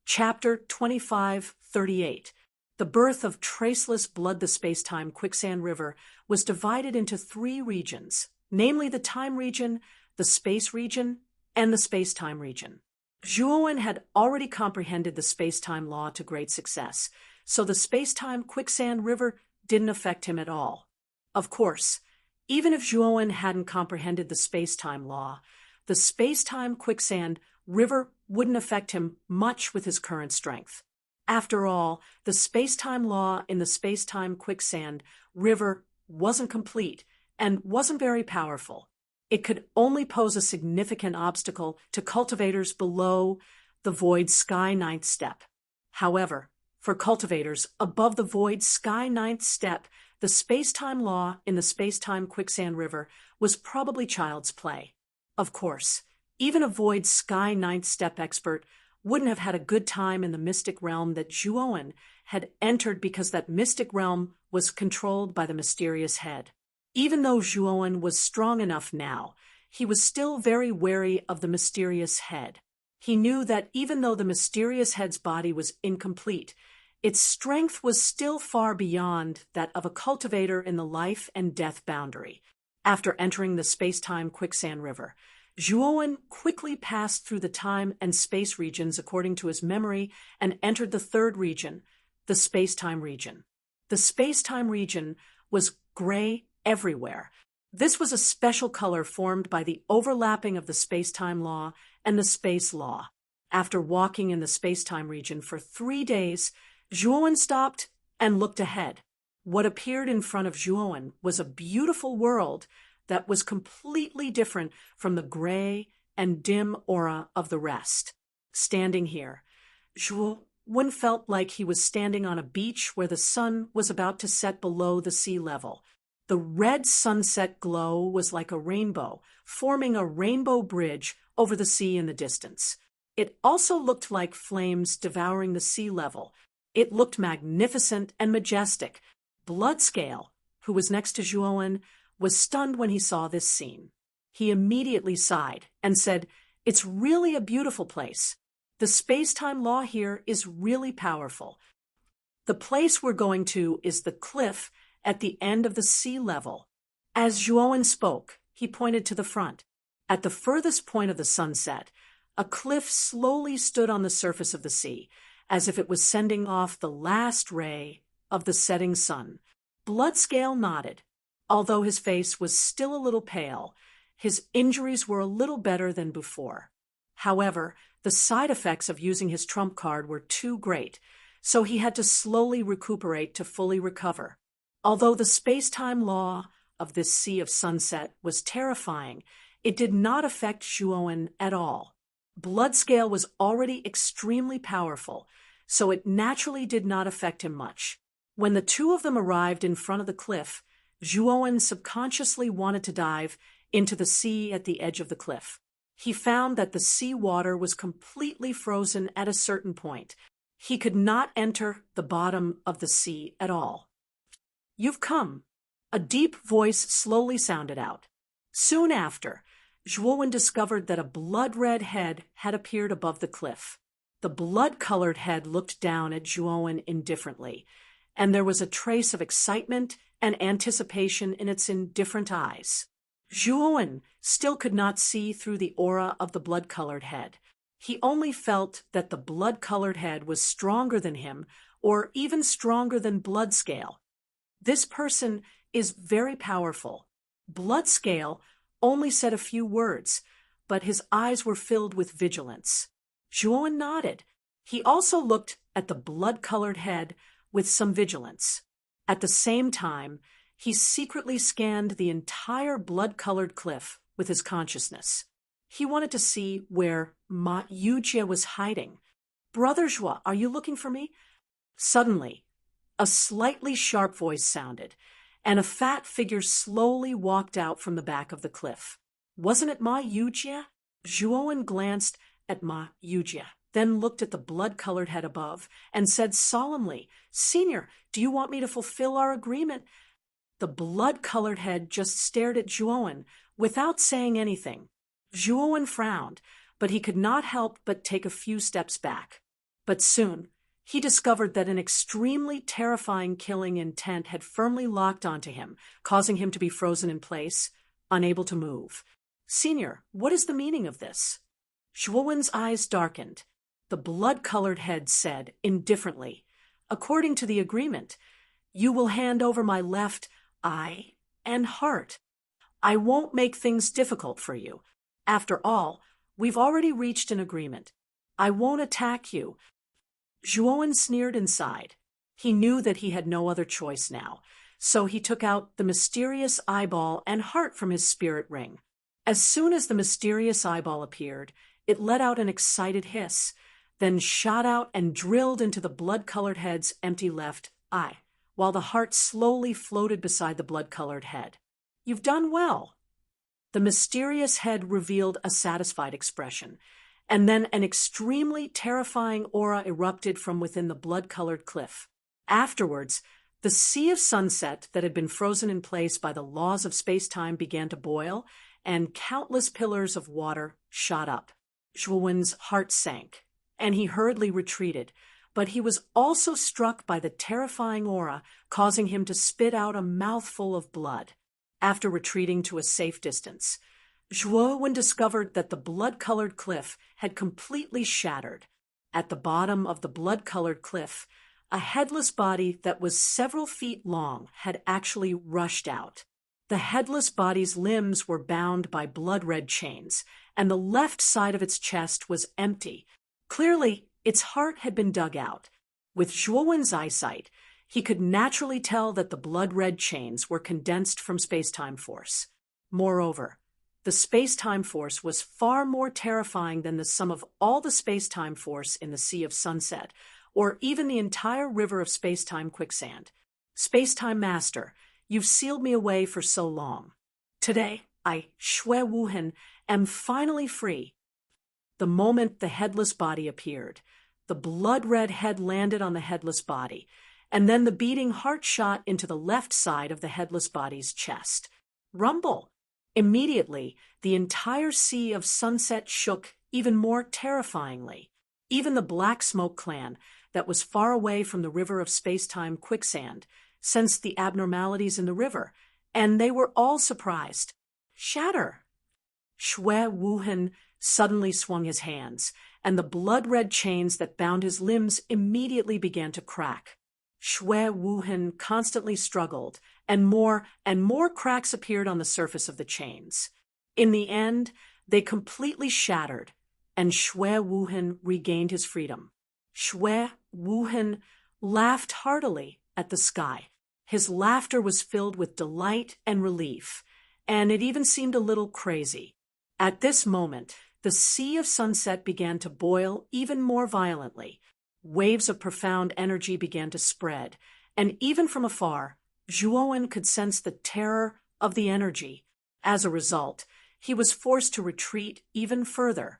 Chapter 2538. The birth of Traceless Blood. The space-time quicksand river was divided into 3 regions, namely the time region, the space region, and the space-time region. Zhuowen had already comprehended the space-time law to great success, so the space-time quicksand river didn't affect him at all. Of course, even if Zhuowen hadn't comprehended the space-time law, the space-time quicksand river wouldn't affect him much with his current strength. After all, the space-time law in the space-time quicksand river wasn't complete and wasn't very powerful. It could only pose a significant obstacle to cultivators below the void sky ninth step. However, for cultivators above the void sky ninth step, the space-time law in the space-time quicksand river was probably child's play. Of course, even a void sky ninth step expert wouldn't have had a good time in the mystic realm that Zhuowen had entered because that mystic realm was controlled by the mysterious head. Even though Zhuowen was strong enough now, he was still very wary of the mysterious head. He knew that even though the mysterious head's body was incomplete, its strength was still far beyond that of a cultivator in the life and death boundary. After entering the space-time quicksand river, Zhuowen quickly passed through the time and space regions according to his memory and entered the third region, the space-time region. The space-time region was gray everywhere. This was a special color formed by the overlapping of the space-time law and the space law. After walking in the space-time region for 3 days, Zhuowen stopped and looked ahead. What appeared in front of Zhuowen was a beautiful world that was completely different from the gray and dim aura of the rest. Standing here, Zhuowen felt like he was standing on a beach where the sun was about to set below the sea level. The red sunset glow was like a rainbow, forming a rainbow bridge over the sea in the distance. It also looked like flames devouring the sea level. It looked magnificent and majestic. Bloodscale, who was next to Zhuowen, was stunned when he saw this scene. He immediately sighed and said, "It's really a beautiful place. The space-time law here is really powerful. The place we're going to is the cliff at the end of the sea level." As Zhuowen spoke, he pointed to the front. At the furthest point of the sunset, a cliff slowly stood on the surface of the sea, as if it was sending off the last ray of the setting sun. Bloodscale nodded. Although his face was still a little pale, his injuries were a little better than before. However, the side effects of using his trump card were too great, so he had to slowly recuperate to fully recover. Although the space-time law of this sea of sunset was terrifying, it did not affect Zhuowen at all. Bloodscale was already extremely powerful, so it naturally did not affect him much. When the two of them arrived in front of the cliff, Zhuowen subconsciously wanted to dive into the sea at the edge of the cliff. He found that the sea water was completely frozen at a certain point. He could not enter the bottom of the sea at all. "You've come," a deep voice slowly sounded out. Soon after, Zhuowen discovered that a blood-red head had appeared above the cliff. The blood-colored head looked down at Zhuowen indifferently, and there was a trace of excitement and anticipation in its indifferent eyes. Zhuowen still could not see through the aura of the blood-colored head. He only felt that the blood-colored head was stronger than him, or even stronger than Bloodscale. This person is very powerful. Bloodscale only said a few words, but his eyes were filled with vigilance. Zhuowen nodded. He also looked at the blood-colored head with some vigilance. At the same time, he secretly scanned the entire blood-colored cliff with his consciousness. He wanted to see where Ma Yujie was hiding. "Brother Zhuo, are you looking for me?" Suddenly, a slightly sharp voice sounded, and a fat figure slowly walked out from the back of the cliff. Wasn't it Ma Yujie? Zhuowen glanced at Ma Yujie, then looked at the blood-colored head above, and said solemnly, "Senior, do you want me to fulfill our agreement?" The blood-colored head just stared at Zhuowen without saying anything. Zhuowen frowned, but he could not help but take a few steps back. But soon, he discovered that an extremely terrifying killing intent had firmly locked onto him, causing him to be frozen in place, unable to move. "Senior, what is the meaning of this?" Zhuowen's eyes darkened. The blood-colored head said, indifferently, According to the agreement, you will hand over my left eye and heart. I won't make things difficult for you. After all, we've already reached an agreement. I won't attack you." Zhuowen sneered inside. He knew that he had no other choice now, so he took out the mysterious eyeball and heart from his spirit ring. As soon as the mysterious eyeball appeared, it let out an excited hiss, then shot out and drilled into the blood-colored head's empty left eye, while the heart slowly floated beside the blood-colored head. "You've done well." The mysterious head revealed a satisfied expression, and then an extremely terrifying aura erupted from within the blood-colored cliff. Afterwards, the sea of sunset that had been frozen in place by the laws of space-time began to boil, and countless pillars of water shot up. Zhuowen's heart sank, and he hurriedly retreated, but he was also struck by the terrifying aura, causing him to spit out a mouthful of blood. After retreating to a safe distance, Zhuowen discovered that the blood-colored cliff had completely shattered. At the bottom of the blood-colored cliff, a headless body that was several feet long had actually rushed out. The headless body's limbs were bound by blood-red chains, and the left side of its chest was empty. Clearly, its heart had been dug out. With Zhuowen's eyesight, he could naturally tell that the blood-red chains were condensed from space-time force. Moreover, the space-time force was far more terrifying than the sum of all the space-time force in the Sea of Sunset, or even the entire river of space-time quicksand. "Space-time Master, you've sealed me away for so long. Today, I, Shui Wuhan, am finally free." The moment the headless body appeared, the blood-red head landed on the headless body, and then the beating heart shot into the left side of the headless body's chest. Rumble! Immediately, the entire Sea of Sunset shook even more terrifyingly. Even the Black Smoke clan, that was far away from the river of space-time quicksand, sensed the abnormalities in the river, and they were all surprised. "Shatter!" Shui Wuhan suddenly swung his hands, and the blood-red chains that bound his limbs immediately began to crack. Shui Wuhan constantly struggled, and more cracks appeared on the surface of the chains. In the end, they completely shattered, and Shui Wuhan regained his freedom. Shui Wuhan laughed heartily at the sky. His laughter was filled with delight and relief, and it even seemed a little crazy. At this moment, the Sea of Sunset began to boil even more violently. Waves of profound energy began to spread, and even from afar, Zhuowen could sense the terror of the energy. As a result, he was forced to retreat even further.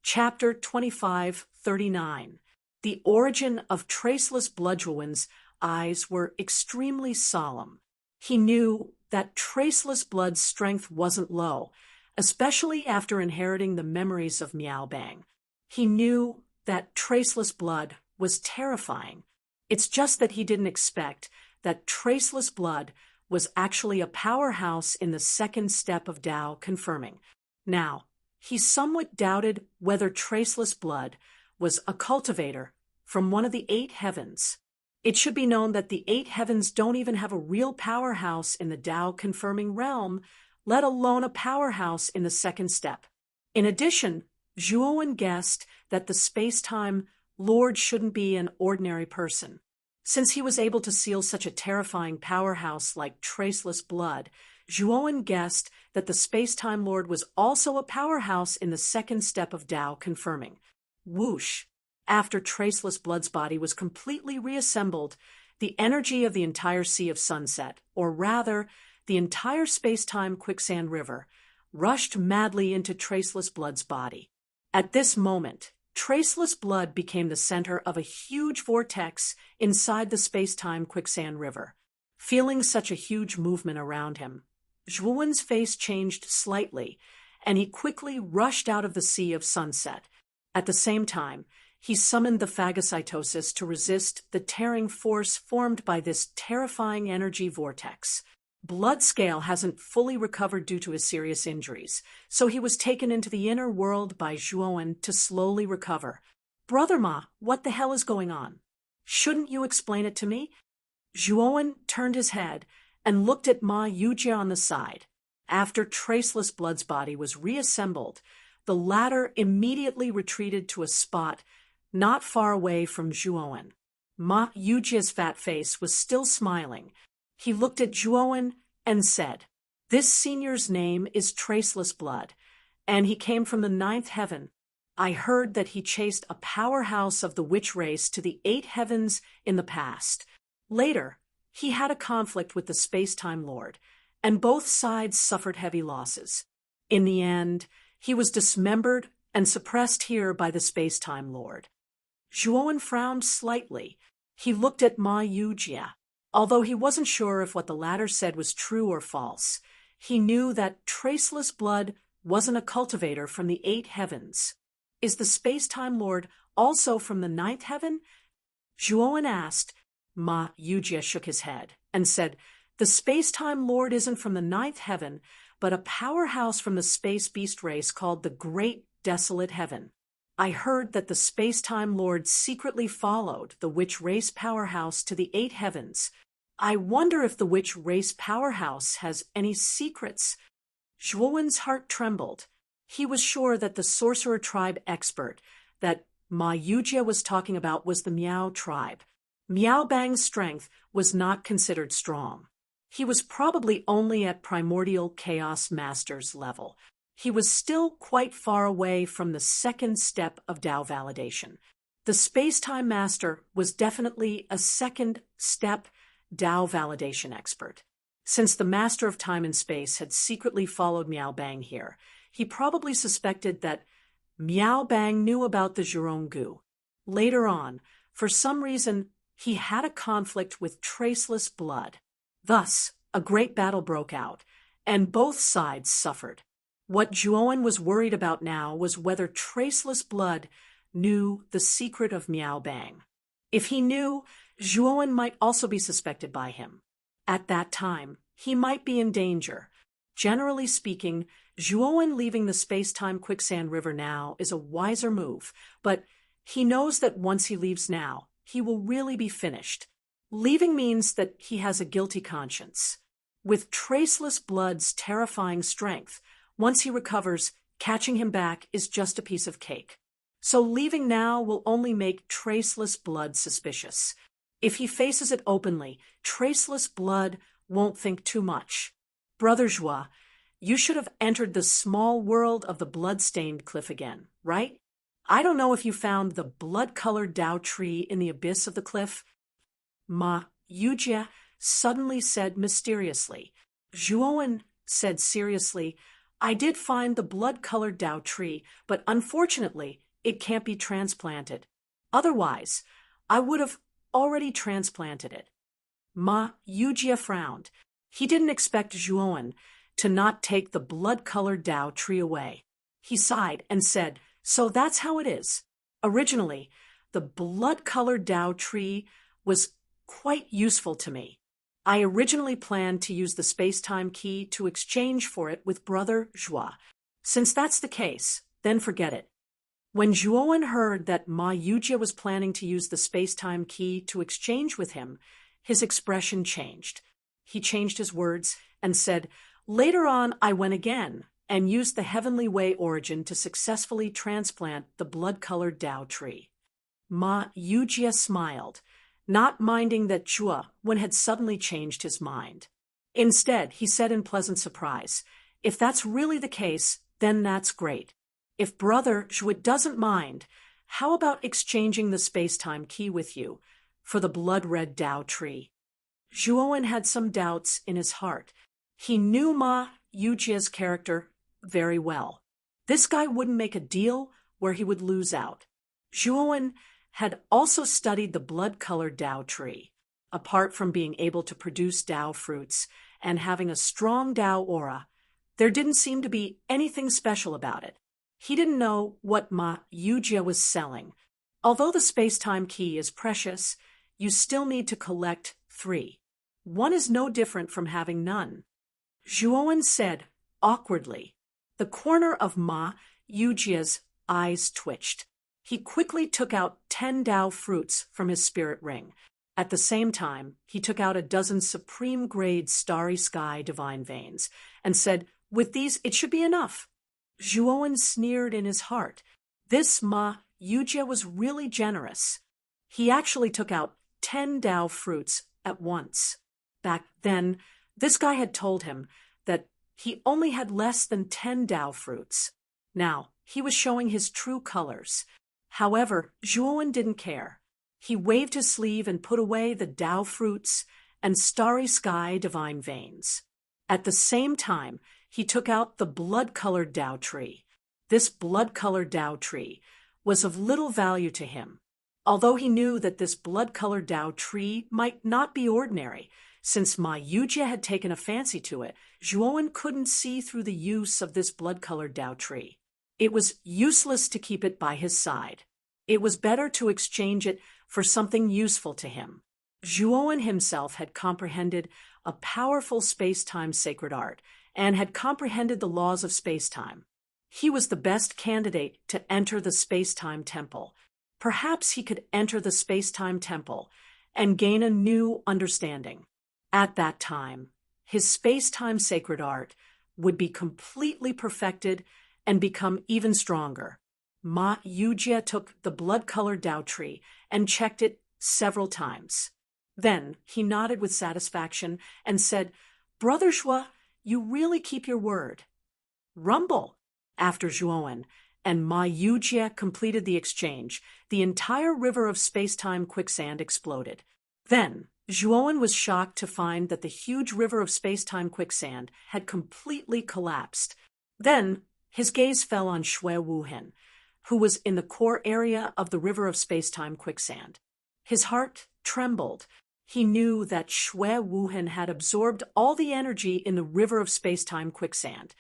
Chapter 2539. The origin of Traceless Blood. Zhuowen's eyes were extremely solemn. He knew that Traceless Blood's strength wasn't low, especially after inheriting the memories of Miaobang. He knew that Traceless Blood was terrifying. It's just that he didn't expect that Traceless Blood was actually a powerhouse in the second step of Tao confirming. Now, he somewhat doubted whether Traceless Blood was a cultivator from one of the 8 heavens. It should be known that the 8 heavens don't even have a real powerhouse in the Tao confirming realm, let alone a powerhouse in the second step. In addition, Zhuowen guessed that the space-time Lord shouldn't be an ordinary person. Since he was able to seal such a terrifying powerhouse like Traceless Blood, Zhuowen guessed that the space-time Lord was also a powerhouse in the second step of Tao confirming. Whoosh! After Traceless Blood's body was completely reassembled, the energy of the entire Sea of Sunset, or rather, the entire space-time quicksand river, rushed madly into Traceless Blood's body. At this moment, Traceless Blood became the center of a huge vortex inside the space-time quicksand river. Feeling such a huge movement around him, Zhuowen's face changed slightly, and he quickly rushed out of the Sea of Sunset. At the same time, he summoned the phagocytosis to resist the tearing force formed by this terrifying energy vortex. Bloodscale hasn't fully recovered due to his serious injuries, so he was taken into the inner world by Zhuowen to slowly recover. "Brother Ma, what the hell is going on?" Shouldn't you explain it to me? Zhuowen turned his head and looked at Ma Yujie on the side. After Traceless Blood's body was reassembled, the latter immediately retreated to a spot not far away from Zhuowen. Ma Yujie's fat face was still smiling. He looked at Zhuowen and said, "This senior's name is Traceless Blood, and he came from the 9th heaven. I heard that he chased a powerhouse of the witch race to the 8 heavens in the past. Later, he had a conflict with the Space-Time Lord, and both sides suffered heavy losses. In the end, he was dismembered and suppressed here by the Space-Time Lord." Zhuowen frowned slightly. He looked at Ma Yujie. Although he wasn't sure if what the latter said was true or false, he knew that Traceless Blood wasn't a cultivator from the 8 heavens. "Is the Space-Time Lord also from the 9th heaven?" Zhuowen asked. Ma Yujie shook his head and said, "The Space-Time Lord isn't from the 9th heaven, but a powerhouse from the Space Beast race called the Great Desolate Heaven. I heard that the Space-Time Lord secretly followed the Witch Race powerhouse to the 8 heavens. I wonder if the Witch Race powerhouse has any secrets." Zhuowen's heart trembled. He was sure that the Sorcerer Tribe expert that Ma Yujie was talking about was the Miao tribe. Miao Bang's strength was not considered strong. He was probably only at Primordial Chaos Master's level. He was still quite far away from the second step of Tao validation. The Space-Time Master was definitely a second step Tao validation expert. Since the Master of Time and Space had secretly followed Miao Bang here, he probably suspected that Miao Bang knew about the Zhuoronggu. Later on, for some reason, he had a conflict with Traceless Blood. Thus, a great battle broke out, and both sides suffered. What Zhuowen was worried about now was whether Traceless Blood knew the secret of Miao Bang. If he knew, Zhuowen might also be suspected by him. At that time, he might be in danger. Generally speaking, Zhuowen leaving the space-time quicksand river now is a wiser move, but he knows that once he leaves now, he will really be finished. Leaving means that he has a guilty conscience. With Traceless Blood's terrifying strength, once he recovers, catching him back is just a piece of cake. So leaving now will only make Traceless Blood suspicious. If he faces it openly, Traceless Blood won't think too much. Brother Zhua, you should have entered the small world of the blood-stained cliff again, right? I don't know if you found the blood-colored Tao tree in the abyss of the cliff. Ma Yujie suddenly said mysteriously. Zhuowen said seriously, "I did find the blood-colored Tao tree, but unfortunately, it can't be transplanted. Otherwise, I would have already transplanted it." Ma Yujie frowned. He didn't expect Zhuowen to not take the blood-colored Tao tree away. He sighed and said, "So that's how it is. Originally, the blood-colored Tao tree was quite useful to me. I originally planned to use the space-time key to exchange for it with Brother Zhua. Since that's the case, then forget it." When Zhuowen heard that Ma Yujie was planning to use the space-time key to exchange with him, his expression changed. He changed his words and said, "Later on, I went again and used the Heavenly Way origin to successfully transplant the blood-colored Tao tree." Ma Yujie smiled, not minding that Zhuowen had suddenly changed his mind. Instead, he said in pleasant surprise, "If that's really the case, then that's great. If Brother Zhua doesn't mind, how about exchanging the space-time key with you for the blood-red Tao tree?" Zhuowen had some doubts in his heart. He knew Ma Yujie's character very well. This guy wouldn't make a deal where he would lose out. Zhuowen had also studied the blood-colored Tao tree. Apart from being able to produce Tao fruits and having a strong Tao aura, there didn't seem to be anything special about it. He didn't know what Ma Yujie was selling. Although the space-time key is precious, you still need to collect 3. One is no different from having none. Zhuowen said awkwardly. The corner of Ma Yujie's eyes twitched. He quickly took out 10 Tao fruits from his spirit ring. At the same time, he took out a dozen supreme-grade starry sky divine veins and said, "With these, it should be enough." Zhuowen sneered in his heart. This Ma Yujie was really generous. He actually took out 10 Tao fruits at once. Back then, this guy had told him that he only had less than 10 Tao fruits. Now, he was showing his true colors. However, Zhuowen didn't care. He waved his sleeve and put away the Tao fruits and starry sky divine veins. At the same time, he took out the blood-colored Tao tree. This blood-colored Tao tree was of little value to him. Although he knew that this blood-colored Tao tree might not be ordinary, since Ma Yujie had taken a fancy to it, Zhuowen couldn't see through the use of this blood-colored Tao tree. It was useless to keep it by his side. It was better to exchange it for something useful to him. Zhuowen himself had comprehended a powerful space-time sacred art and had comprehended the laws of space-time. He was the best candidate to enter the space-time temple. Perhaps he could enter the space-time temple and gain a new understanding. At that time, his space-time sacred art would be completely perfected and become even stronger. Ma Yujie took the blood-colored Tao tree and checked it several times. Then he nodded with satisfaction and said, "Brother Zhuo, you really keep your word." Rumble! After Zhuowen and Ma Yujie completed the exchange, the entire river of space-time quicksand exploded. Then, Zhuowen was shocked to find that the huge river of space-time quicksand had completely collapsed. Then, his gaze fell on Shui Wuhen, who was in the core area of the river of space-time quicksand. His heart trembled. He knew that Shui Wuhen had absorbed all the energy in the river of space-time quicksand.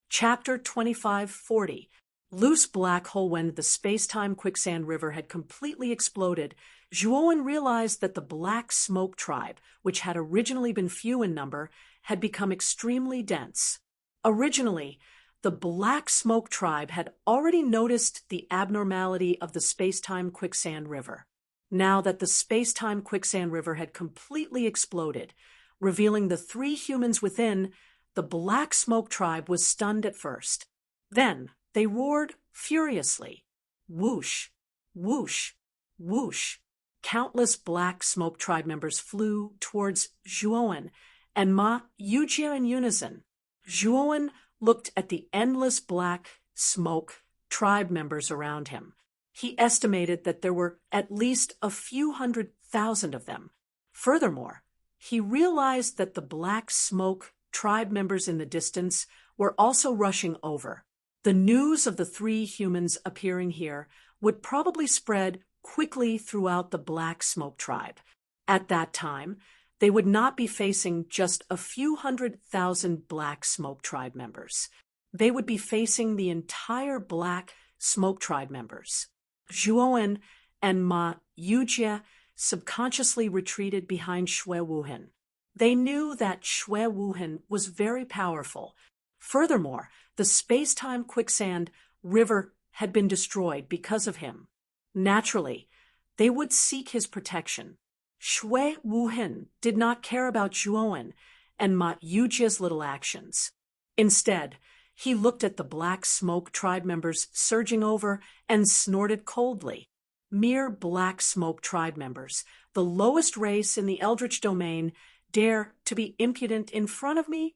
Chapter 2540. Loose black hole. When the space-time quicksand river had completely exploded, Zhuowen realized that the Black Smoke tribe, which had originally been few in number, had become extremely dense. Originally, the Black Smoke tribe had already noticed the abnormality of the space-time quicksand river. Now that the space-time quicksand river had completely exploded, revealing the 3 humans within, the Black Smoke tribe was stunned at first. Then they roared furiously. Whoosh, whoosh, whoosh. Countless Black Smoke tribe members flew towards Zhuowen and Ma Yujie in unison. Zhuowen looked at the endless Black Smoke tribe members around him. He estimated that there were at least a few 100,000 of them. Furthermore, he realized that the Black Smoke tribe members in the distance were also rushing over. The news of the 3 humans appearing here would probably spread quickly throughout the Black Smoke tribe. At that time, they would not be facing just a few 100,000 Black Smoke tribe members. They would be facing the entire Black Smoke tribe members. Zhuowen and Ma Yujie subconsciously retreated behind Shui Wuhen. They knew that Shui Wuhen was very powerful. Furthermore, the space-time quicksand river had been destroyed because of him. Naturally, they would seek his protection. Shui Wuhen did not care about Zhuowen and Ma Yujie's little actions. Instead, he looked at the Black Smoke tribe members surging over and snorted coldly. Mere Black Smoke tribe members, the lowest race in the Eldritch domain, dare to be impudent in front of me?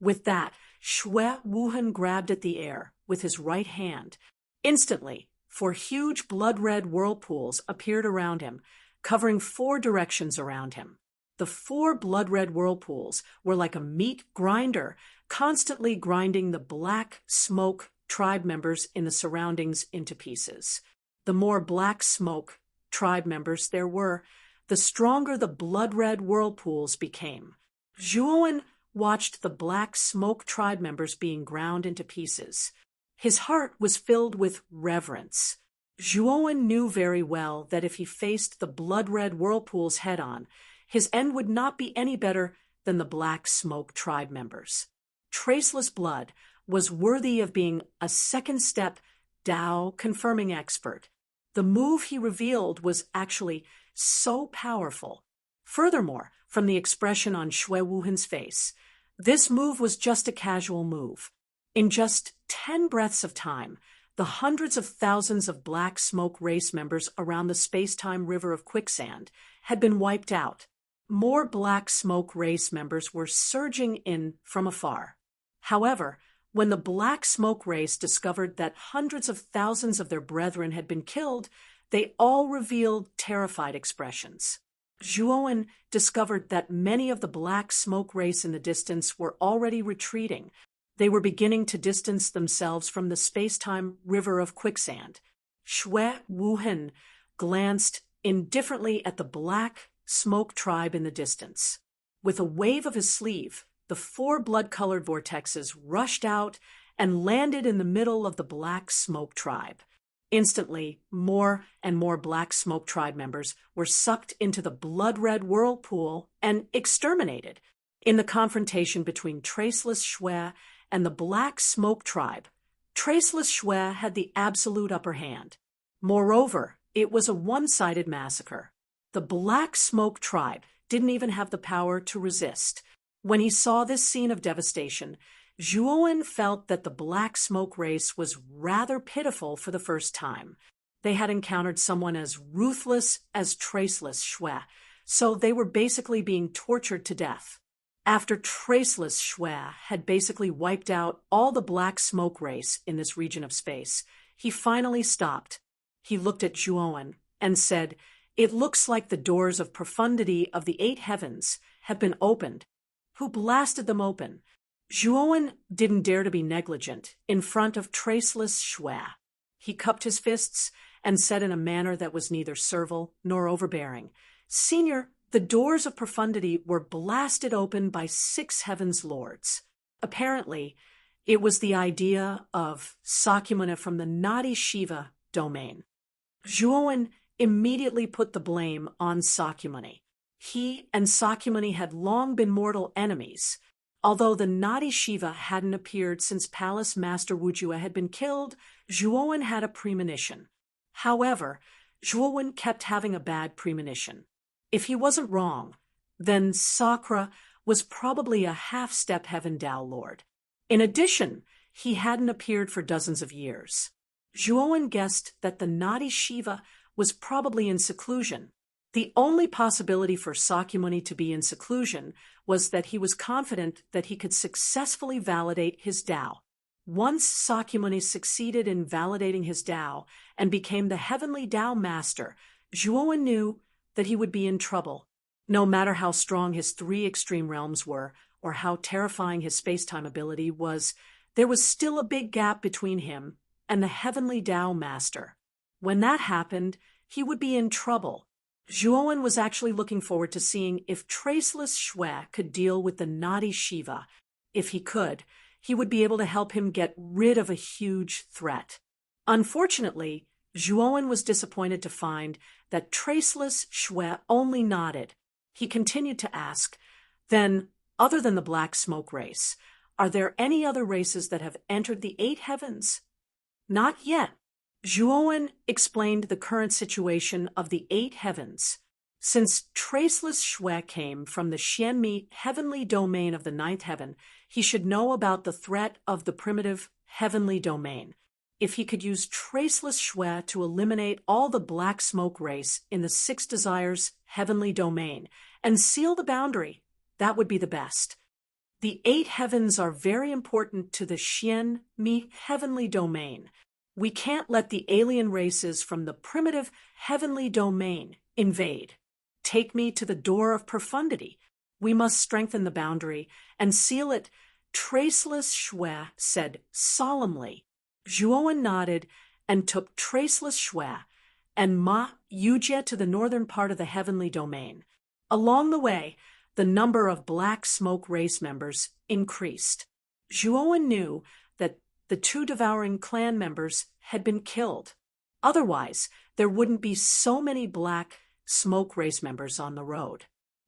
With that, Shui Wuhen grabbed at the air with his right hand. Instantly, 4 huge blood-red whirlpools appeared around him, covering 4 directions around him. The 4 blood-red whirlpools were like a meat grinder, constantly grinding the Black Smoke tribe members in the surroundings into pieces. The more Black Smoke tribe members there were, the stronger the blood-red whirlpools became. Zhuowen watched the Black Smoke tribe members being ground into pieces. His heart was filled with reverence. Zhuowen knew very well that if he faced the blood-red whirlpools head-on, his end would not be any better than the Black Smoke tribe members. Traceless blood was worthy of being a second-step Tao confirming expert. The move he revealed was actually so powerful. Furthermore, from the expression on Shui Wuhan's face, this move was just a casual move. In just 10 breaths of time, the hundreds of thousands of Black Smoke race members around the space-time river of quicksand had been wiped out. More Black Smoke race members were surging in from afar. However, when the Black Smoke race discovered that hundreds of thousands of their brethren had been killed, they all revealed terrified expressions. Zhuowen discovered that many of the Black Smoke race in the distance were already retreating. They were beginning to distance themselves from the space-time river of quicksand. Shui Wuhan glanced indifferently at the Black Smoke tribe in the distance. With a wave of his sleeve, the 4 blood-colored vortexes rushed out and landed in the middle of the Black Smoke tribe. Instantly, more and more Black Smoke tribe members were sucked into the blood-red whirlpool and exterminated. In the confrontation between Traceless Shui and the Black Smoke tribe, Traceless Shui had the absolute upper hand. Moreover, it was a one-sided massacre. The Black Smoke tribe didn't even have the power to resist. When he saw this scene of devastation, Zhuowen felt that the Black Smoke race was rather pitiful for the first time. They had encountered someone as ruthless as Traceless Shui, so they were basically being tortured to death. After Traceless Shui had basically wiped out all the Black Smoke race in this region of space, he finally stopped. He looked at Zhuowen and said, "It looks like the doors of profundity of the 8 heavens have been opened." Who blasted them open? Zhuowen didn't dare to be negligent in front of Traceless Shui. He cupped his fists and said in a manner that was neither servile nor overbearing, "Senior, the doors of profundity were blasted open by 6 heavens lords." Apparently, it was the idea of Sakyamuni from the Nadi Shiva domain. Zhuowen immediately put the blame on Sakyamuni. He and Sakyamuni had long been mortal enemies. Although the Nadi Shiva hadn't appeared since Palace Master Wujue had been killed, Zhuowen had a premonition. However, Zhuowen kept having a bad premonition. If he wasn't wrong, then Sakra was probably a half-step Heaven Dao Lord. In addition, he hadn't appeared for dozens of years. Zhuowen guessed that the Nadi Shiva was probably in seclusion. The only possibility for Sakyamuni to be in seclusion was that he was confident that he could successfully validate his Tao. Once Sakyamuni succeeded in validating his Tao and became the heavenly Tao master, Zhuowen knew that he would be in trouble. No matter how strong his 3 extreme realms were, or how terrifying his space-time ability was, there was still a big gap between him and the heavenly Tao master. When that happened, he would be in trouble. Zhuowen was actually looking forward to seeing if Traceless Shui could deal with the Nadi Shiva. If he could, he would be able to help him get rid of a huge threat. Unfortunately, Zhuowen was disappointed to find that Traceless Shui only nodded. He continued to ask, "Then, other than the Black Smoke race, are there any other races that have entered the 8 heavens?" "Not yet." Zhuowen explained the current situation of the 8 heavens. Since Traceless Shui came from the Xianmi heavenly domain of the 9th heaven, he should know about the threat of the primitive heavenly domain. If he could use Traceless Shui to eliminate all the Black Smoke race in the 6 Desires heavenly domain and seal the boundary, that would be the best. The 8 heavens are very important to the Xianmi heavenly domain. We can't let the alien races from the primitive heavenly domain invade. Take me to the door of profundity. We must strengthen the boundary and seal it. Traceless Shui said solemnly. Zhuowen nodded and took Traceless Shui and Ma Yujie to the northern part of the heavenly domain. Along the way, the number of Black Smoke race members increased. Zhuowen knew that the 2 devouring clan members had been killed. Otherwise, there wouldn't be so many Black Smoke race members on the road.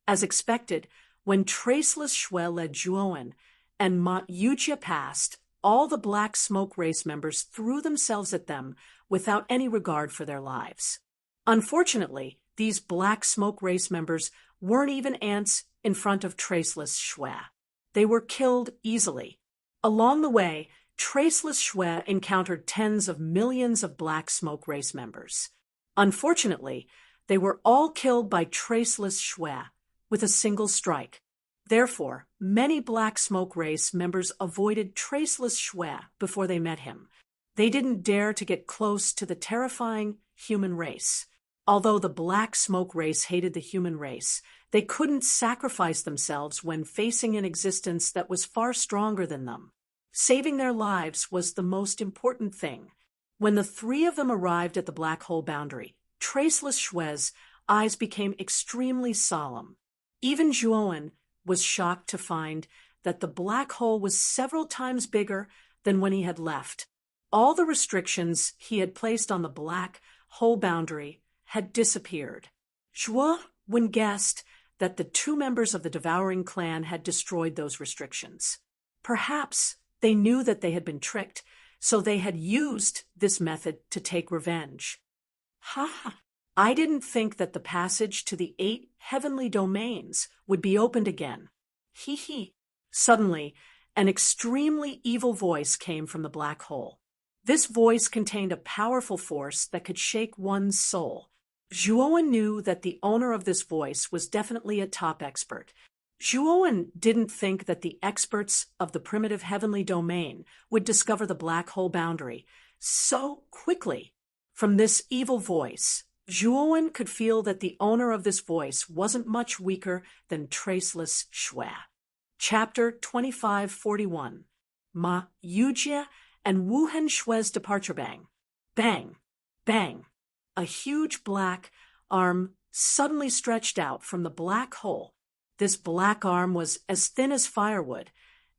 As expected, when Traceless Shui led Zhuowen and Ma Yujie passed, all the Black Smoke race members threw themselves at them without any regard for their lives. Unfortunately, these black smoke race members weren't even ants in front of Traceless Shwe. They were killed easily. Along the way, Traceless Shwe encountered tens of millions of black smoke race members. Unfortunately, they were all killed by Traceless Shwe with a single strike. Therefore, many black smoke race members avoided Traceless Shwe before they met him. They didn't dare to get close to the terrifying human race. Although the black smoke race hated the human race, they couldn't sacrifice themselves when facing an existence that was far stronger than them. Saving their lives was the most important thing. When the three of them arrived at the black hole boundary, Traceless Shwe's eyes became extremely solemn. Even Zhuowen was shocked to find that the black hole was several times bigger than when he had left. All the restrictions he had placed on the black hole boundary had disappeared. Zhuowen guessed that the two members of the devouring clan had destroyed those restrictions. Perhaps they knew that they had been tricked, so they had used this method to take revenge. Ha! I didn't think that the passage to the 8 heavenly domains would be opened again. Hee hee. Suddenly, an extremely evil voice came from the black hole. This voice contained a powerful force that could shake one's soul. Zhuowen knew that the owner of this voice was definitely a top expert. Zhuowen didn't think that the experts of the primitive heavenly domain would discover the black hole boundary so quickly. From this evil voice, Zhuowen could feel that the owner of this voice wasn't much weaker than Traceless Shwe. Chapter 2541. Ma Yujie and Wuhen Shwe's departure. Bang, bang, bang. A huge black arm suddenly stretched out from the black hole. This black arm was as thin as firewood,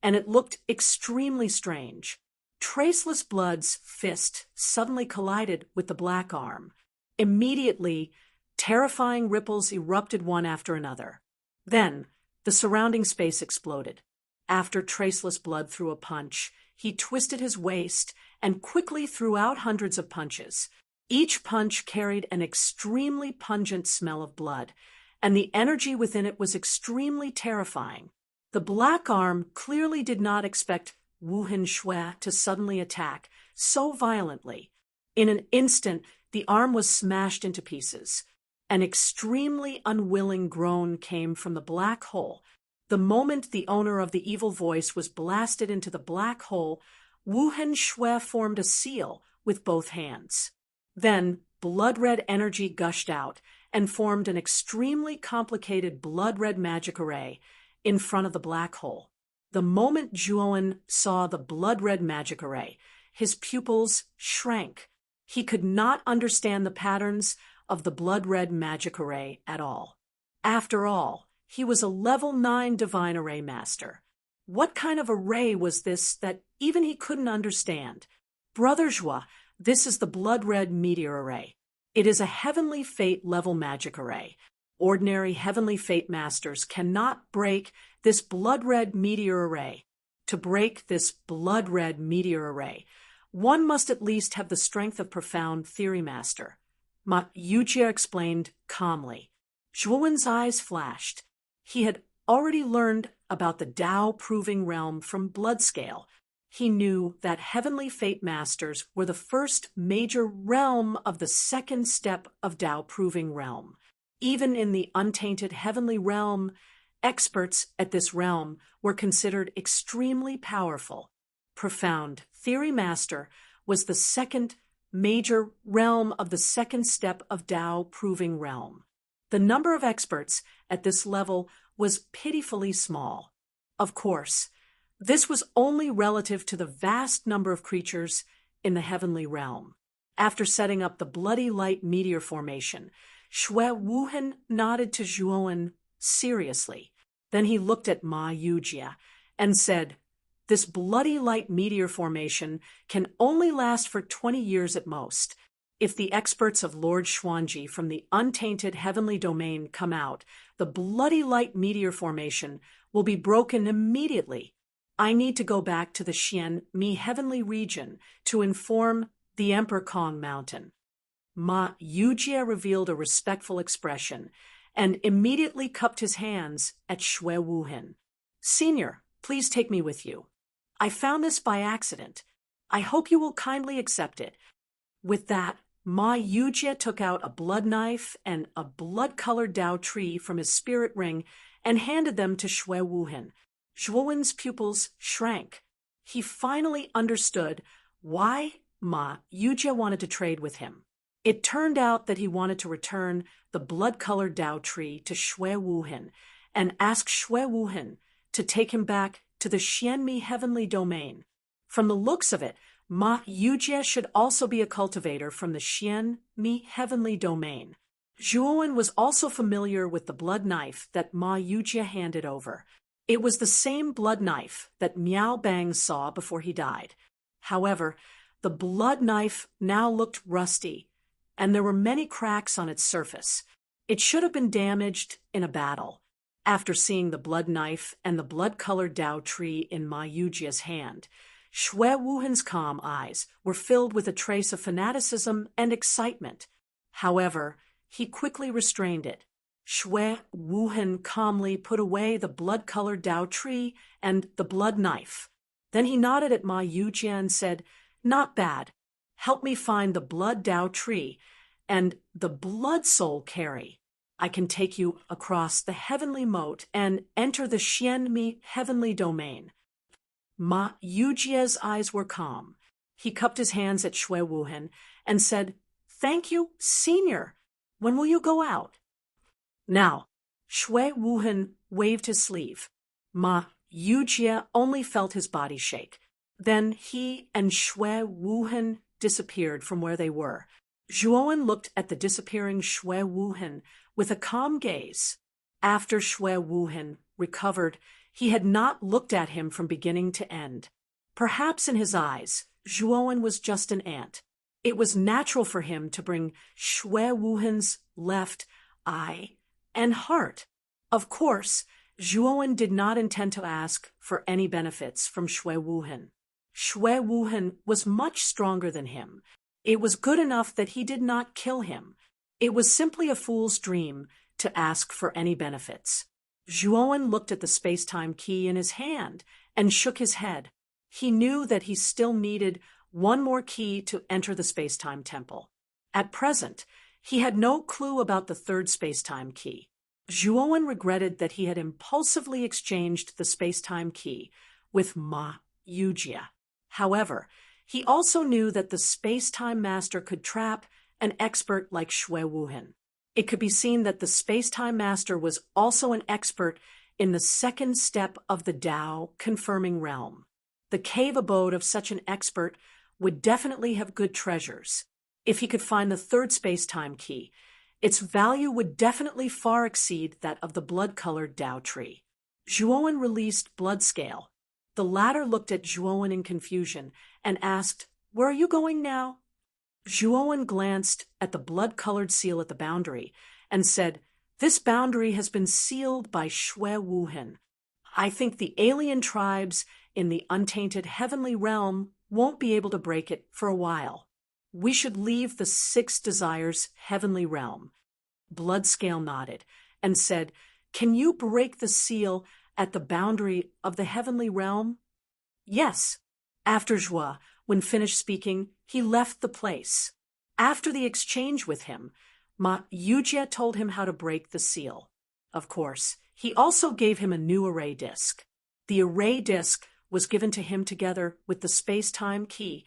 and it looked extremely strange. Traceless Blood's fist suddenly collided with the black arm. Immediately, terrifying ripples erupted one after another. Then, the surrounding space exploded. After Traceless Blood threw a punch, he twisted his waist and quickly threw out hundreds of punches. Each punch carried an extremely pungent smell of blood, and the energy within it was extremely terrifying. The black arm clearly did not expect Wuhen Shwe to suddenly attack so violently. In an instant, the arm was smashed into pieces. An extremely unwilling groan came from the black hole. The moment the owner of the evil voice was blasted into the black hole, Wuhen Shwe formed a seal with both hands. Then, blood-red energy gushed out and formed an extremely complicated blood-red magic array in front of the black hole. The moment Zhuowen saw the blood-red magic array, his pupils shrank. He could not understand the patterns of the blood-red magic array at all. After all, he was a level 9 divine array master. What kind of array was this that even he couldn't understand? Brother Zhua, this is the blood-red meteor array. It is a heavenly fate level magic array. Ordinary heavenly fate masters cannot break this blood-red meteor array. To break this blood-red meteor array, one must at least have the strength of profound theory master. Ma Yujie explained calmly. Zhuowen's eyes flashed. He had already learned about the Tao proving realm from Bloodscale. He knew that heavenly fate masters were the first major realm of the second step of Tao proving realm. Even in the untainted heavenly realm, experts at this realm were considered extremely powerful. Profound theory master was the second major realm of the second step of Tao proving realm. The number of experts at this level was pitifully small. Of course, this was only relative to the vast number of creatures in the heavenly realm. After setting up the bloody light meteor formation, Shwe Wuhen nodded to Zhuowen seriously. Then he looked at Ma Yujie and said, "This bloody light meteor formation can only last for 20 years at most. If the experts of Lord Xuanji from the untainted heavenly domain come out, the bloody light meteor formation will be broken immediately. I need to go back to the Xian Mi heavenly region to inform the Emperor Kong Mountain. Ma Yujie revealed a respectful expression and immediately cupped his hands at Shui Wuhan. Senior, please take me with you. I found this by accident. I hope you will kindly accept it. With that, Ma Yujie took out a blood knife and a blood-colored Dao tree from his spirit ring and handed them to Shui Wuhan. Zhuowen's pupils shrank. He finally understood why Ma Yujie wanted to trade with him. It turned out that he wanted to return the blood-colored Dao tree to Shui Wuhan and ask Shui Wuhan to take him back to the Xianmi heavenly domain. From the looks of it, Ma Yujie should also be a cultivator from the Xianmi heavenly domain. Zhuowen was also familiar with the blood knife that Ma Yujie handed over. It was the same blood knife that Miao Bang saw before he died. However, the blood knife now looked rusty, and there were many cracks on its surface. It should have been damaged in a battle. After seeing the blood knife and the blood-colored Dao tree in Ma Yujie's hand, Shui Wuhan's calm eyes were filled with a trace of fanaticism and excitement. However, he quickly restrained it. Shui Wuhan calmly put away the blood-colored Dao tree and the blood knife. Then he nodded at Ma Yujie and said, "Not bad. Help me find the blood Dao tree and the blood soul carry. I can take you across the heavenly moat and enter the Xianmi heavenly domain." Ma Yujie's eyes were calm. He cupped his hands at Shui Wuhan and said, "Thank you, Senior. When will you go out?" Now, Shui Wuhan waved his sleeve. Ma Yujie only felt his body shake. Then he and Shui Wuhan disappeared from where they were. Zhuowen looked at the disappearing Shui Wuhan with a calm gaze. After Shui Wuhan recovered, he had not looked at him from beginning to end. Perhaps in his eyes, Zhuowen was just an ant. It was natural for him to bring Shui Wuhan's left eye and heart. Of course, Zhuowen did not intend to ask for any benefits from Shui Wuhan. Shui Wuhan was much stronger than him. It was good enough that he did not kill him. It was simply a fool's dream to ask for any benefits. Zhuowen looked at the space-time key in his hand and shook his head. He knew that he still needed one more key to enter the space-time temple. At present, he had no clue about the third space-time key. Zhuowen regretted that he had impulsively exchanged the space-time key with Ma Yujie. However, he also knew that the space-time master could trap an expert like Shui Wuhan. It could be seen that the space-time master was also an expert in the second step of the Dao confirming realm. The cave abode of such an expert would definitely have good treasures. If he could find the third space-time key, its value would definitely far exceed that of the blood-colored Dao tree. Zhuowen released Blood Scale. The latter looked at Zhuowen in confusion and asked, "Where are you going now?" Zhuowen glanced at the blood-colored seal at the boundary and said, "This boundary has been sealed by Shui Wuhan. I think the alien tribes in the untainted heavenly realm won't be able to break it for a while. We should leave the Six Desires heavenly realm." Bloodscale nodded and said, "Can you break the seal at the boundary of the heavenly realm?" "Yes." After Zhua, when finished speaking, he left the place. After the exchange with him, Ma Yujie told him how to break the seal. Of course, he also gave him a new array disk. The array disk was given to him together with the space-time key.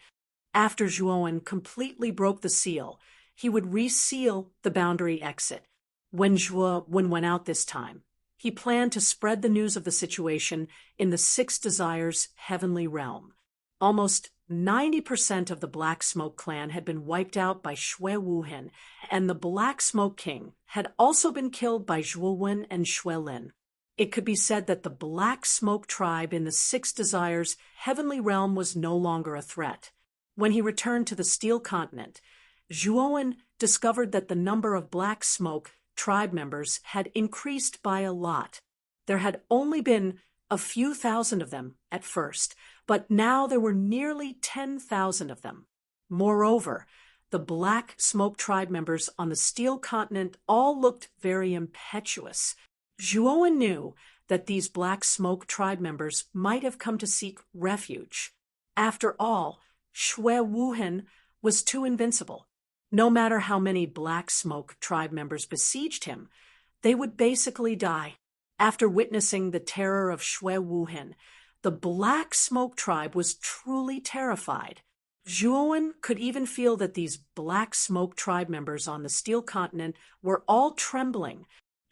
After Zhuowen completely broke the seal, he would reseal the boundary exit. When Zhuowen went out this time, he planned to spread the news of the situation in the Six Desires heavenly realm. Almost 90% of the Black Smoke clan had been wiped out by Shui Wuhan, and the Black Smoke King had also been killed by Zhuowen and Shui Lin. It could be said that the Black Smoke tribe in the Six Desires heavenly realm was no longer a threat. When he returned to the Steel Continent, Zhuowen discovered that the number of Black Smoke tribe members had increased by a lot. There had only been a few thousand of them at first, but now there were nearly 10,000 of them. Moreover, the Black Smoke tribe members on the Steel Continent all looked very impetuous. Zhuowen knew that these Black Smoke tribe members might have come to seek refuge. After all, Shui Wuhan was too invincible. No matter how many Black Smoke tribe members besieged him, they would basically die. After witnessing the terror of Shui Wuhan, the Black Smoke tribe was truly terrified. Zhuowen could even feel that these Black Smoke tribe members on the Steel Continent were all trembling.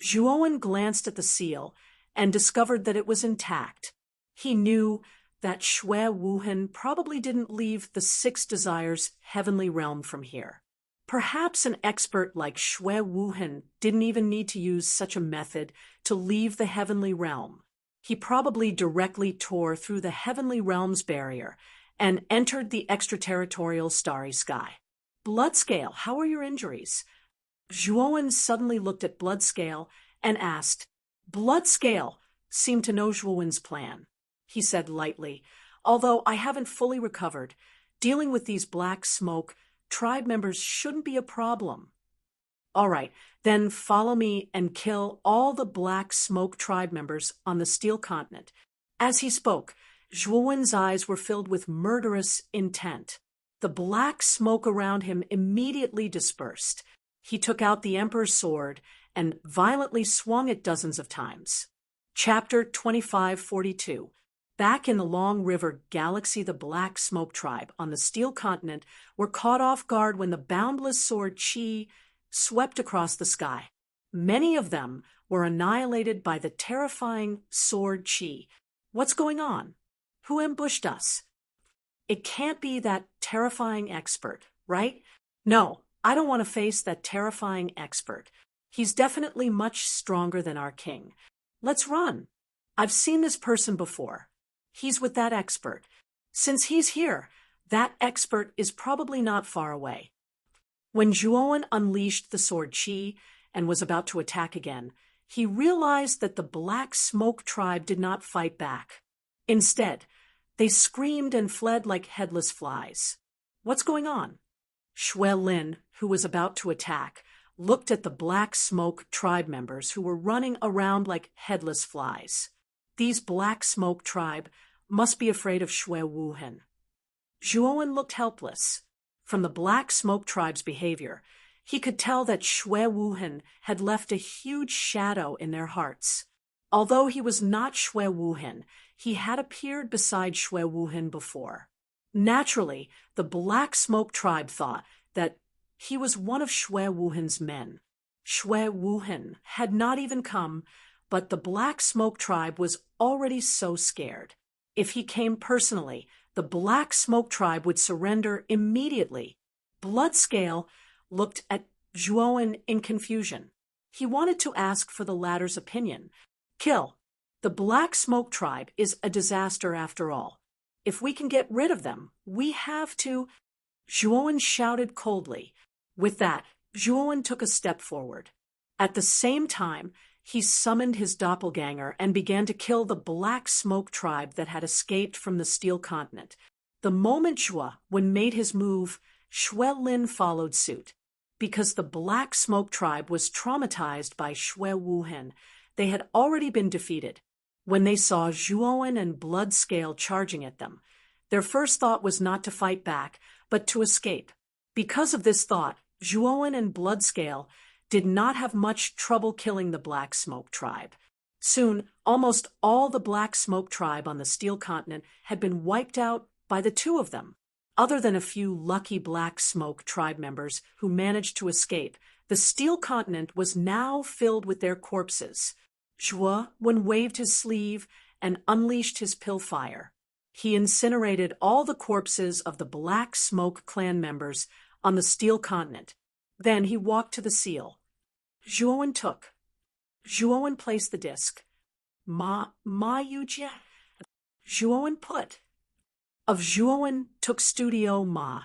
Zhuowen glanced at the seal and discovered that it was intact. He knew that Shui Wuhan probably didn't leave the Six Desires heavenly realm from here. Perhaps an expert like Shui Wuhan didn't even need to use such a method to leave the heavenly realm. He probably directly tore through the heavenly realm's barrier and entered the extraterritorial starry sky. Bloodscale, how are your injuries? Zhuowen suddenly looked at Bloodscale and asked. Bloodscale seemed to know Zhuowen's plan. He said lightly, although I haven't fully recovered, dealing with these Black Smoke tribe members shouldn't be a problem. All right, then follow me and kill all the Black Smoke tribe members on the Steel Continent. As he spoke, Zhuowen's eyes were filled with murderous intent. The black smoke around him immediately dispersed. He took out the Emperor's sword and violently swung it dozens of times. Chapter 2542. Back in the Long River Galaxy, the Black Smoke tribe on the Steel Continent were caught off guard when the boundless sword Qi swept across the sky. Many of them were annihilated by the terrifying sword Qi. What's going on? Who ambushed us? It can't be that terrifying expert, right? No, I don't want to face that terrifying expert. He's definitely much stronger than our king. Let's run. I've seen this person before. He's with that expert. Since he's here, that expert is probably not far away. When Zhuowen unleashed the sword Qi and was about to attack again, he realized that the Black Smoke tribe did not fight back. Instead, they screamed and fled like headless flies. What's going on? Shui Lin, who was about to attack, looked at the Black Smoke tribe members who were running around like headless flies. These Black Smoke tribe must be afraid of Shui Wuhan. Zhuowen looked helpless. From the Black Smoke tribe's behavior, he could tell that Shui Wuhan had left a huge shadow in their hearts. Although he was not Shui Wuhan, he had appeared beside Shui Wuhan before. Naturally, the Black Smoke tribe thought that he was one of Shui Wuhan's men. Shui Wuhan had not even come, but the Black Smoke tribe was already so scared. If he came personally, the Black Smoke tribe would surrender immediately. Bloodscale looked at Zhuowen in confusion. He wanted to ask for the latter's opinion. Kill. The Black Smoke tribe is a disaster after all. If we can get rid of them, we have to. Zhuowen shouted coldly. With that, Zhuowen took a step forward. At the same time, he summoned his doppelganger and began to kill the Black Smoke tribe that had escaped from the Steel Continent. The moment Zhuowen made his move, Shui Lin followed suit. Because the Black Smoke tribe was traumatized by Shui Wuhan, they had already been defeated. When they saw Zhuowen and Bloodscale charging at them, their first thought was not to fight back, but to escape. Because of this thought, Zhuowen and Bloodscale did not have much trouble killing the Black Smoke tribe. Soon, almost all the Black Smoke tribe on the Steel Continent had been wiped out by the two of them. Other than a few lucky Black Smoke tribe members who managed to escape, the Steel Continent was now filled with their corpses. Zhuowen waved his sleeve and unleashed his pillfire. He incinerated all the corpses of the Black Smoke clan members on the Steel Continent. Then he walked to the seal. Zhuowen placed the disc. Yujia. Zhuowen put. Of Zhuowen took Studio Ma.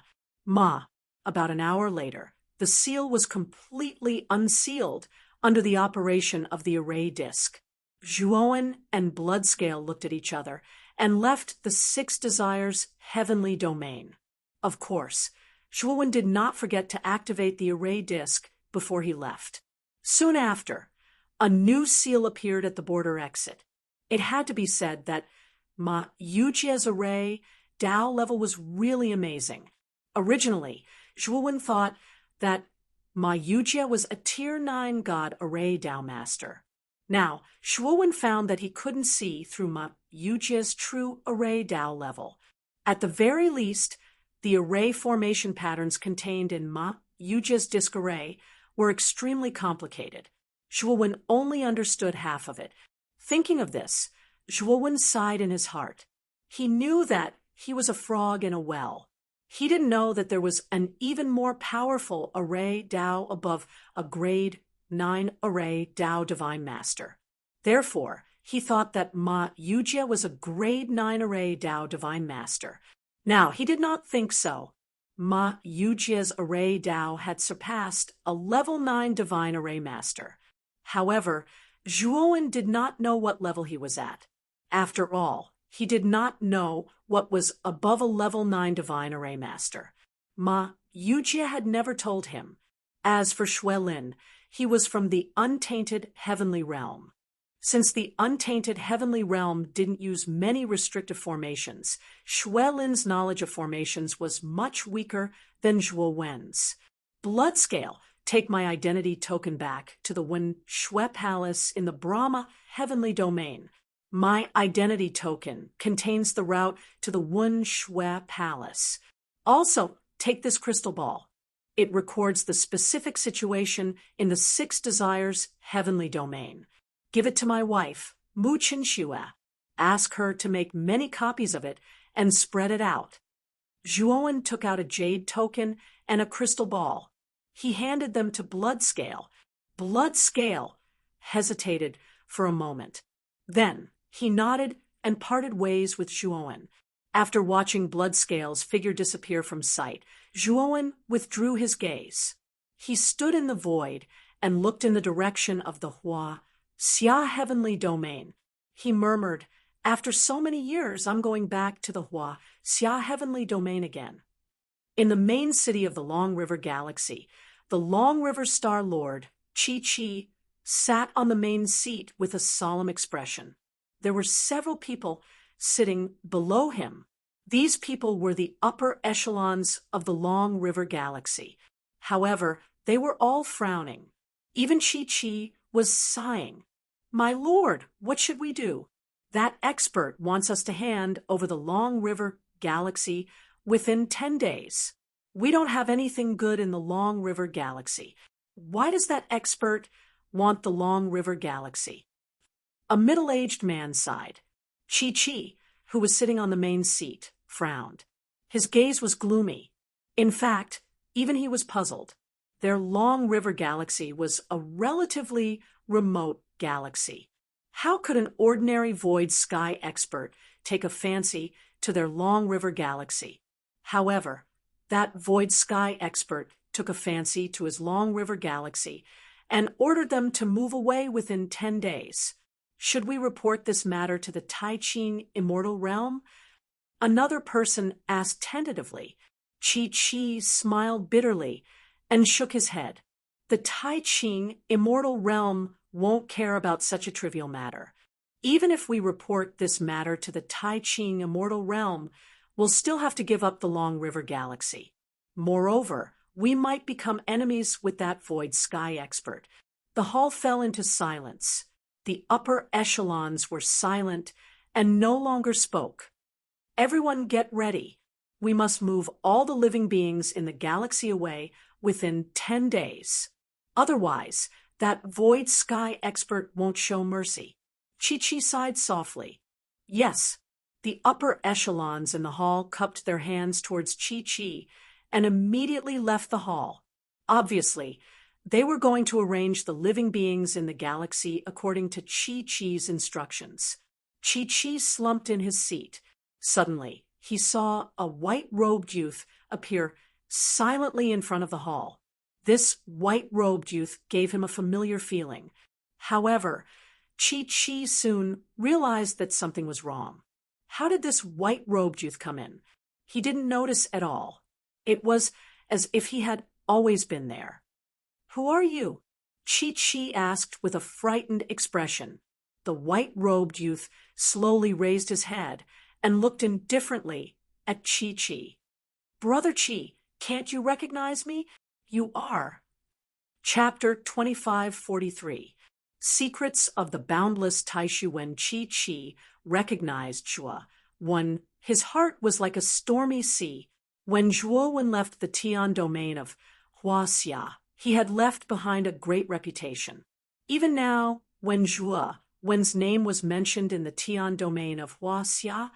About an hour later, the seal was completely unsealed under the operation of the array disc. Zhuowen and Bloodscale looked at each other and left the Six Desires' heavenly domain. Of course, Zhuowen did not forget to activate the array disk before he left. Soon after, a new seal appeared at the border exit. It had to be said that Ma Yujie's array Dao level was really amazing. Originally, Zhuowen thought that Ma Yujie was a Tier 9 God array Dao master. Now, Zhuowen found that he couldn't see through Ma Yujie's true array Dao level. At the very least, the array formation patterns contained in Ma Yujie's disk array were extremely complicated. Zhuowen only understood half of it. Thinking of this, Zhuowen sighed in his heart. He knew that he was a frog in a well. He didn't know that there was an even more powerful array Dao above a grade 9 array Dao Divine Master. Therefore, he thought that Ma Yujie was a grade 9 array Dao Divine Master. Now, he did not think so. Ma Yujie's array Dao had surpassed a level 9 Divine Array Master. However, Zhuowen did not know what level he was at. After all, he did not know what was above a level 9 Divine Array Master. Ma Yujie had never told him. As for Xuelin, he was from the untainted heavenly realm. Since the untainted heavenly realm didn't use many restrictive formations, Xuelin's knowledge of formations was much weaker than Zhuowen's. Bloodscale, take my identity token back to the Wen Shui Palace in the Brahma heavenly domain. My identity token contains the route to the Wen Shui Palace. Also, take this crystal ball. It records the specific situation in the 6 desires heavenly domain. Give it to my wife, Mu Qinxue. Ask her to make many copies of it and spread it out. Zhuowen took out a jade token and a crystal ball. He handed them to Bloodscale. Bloodscale hesitated for a moment. Then he nodded and parted ways with Zhuowen. After watching Bloodscale's figure disappear from sight, Zhuowen withdrew his gaze. He stood in the void and looked in the direction of the Hua Xia heavenly domain. He murmured, "After so many years, I'm going back to the Hua Xia heavenly domain again." In the main city of the Long River Galaxy, the Long River Star Lord, Qi, sat on the main seat with a solemn expression. There were several people sitting below him. These people were the upper echelons of the Long River Galaxy. However, they were all frowning. Even Qi was sighing. "My lord, what should we do? That expert wants us to hand over the Long River Galaxy within 10 days. We don't have anything good in the Long River Galaxy. Why does that expert want the Long River Galaxy?" A middle-aged man sighed. Qi, who was sitting on the main seat, frowned. His gaze was gloomy. In fact, even he was puzzled. Their Long River Galaxy was a relatively remote galaxy. How could an ordinary void sky expert take a fancy to their Long River Galaxy? However, that void sky expert took a fancy to his Long River Galaxy and ordered them to move away within 10 days. Should we report this matter to the Tai Qing Immortal Realm? Another person asked tentatively. Qi smiled bitterly and shook his head. The Tai Qing Immortal Realm won't care about such a trivial matter. Even if we report this matter to the Tai Qing Immortal Realm, we'll still have to give up the Long River Galaxy. Moreover, we might become enemies with that void sky expert. The hall fell into silence. The upper echelons were silent and no longer spoke. "Everyone get ready. We must move all the living beings in the galaxy away within 10 days. Otherwise, that void sky expert won't show mercy." Qi sighed softly. Yes, the upper echelons in the hall cupped their hands towards Qi and immediately left the hall. Obviously, they were going to arrange the living beings in the galaxy according to Qi's instructions. Qi slumped in his seat. Suddenly, he saw a white-robed youth appear silently in front of the hall. This white-robed youth gave him a familiar feeling. However, Qi soon realized that something was wrong. How did this white-robed youth come in? He didn't notice at all. It was as if he had always been there. "Who are you?" Chi asked with a frightened expression. The white-robed youth slowly raised his head and looked indifferently at Chi. "Brother Chi, can't you recognize me? You are." Chapter 2543. Secrets of the Boundless Taishu. When Chi recognized Zhuo Wen, his heart was like a stormy sea. When Zhuo Wen left the Tian domain of Huaxia, he had left behind a great reputation. Even now, when Zhuo Wen's name was mentioned in the Tian domain of Huaxia,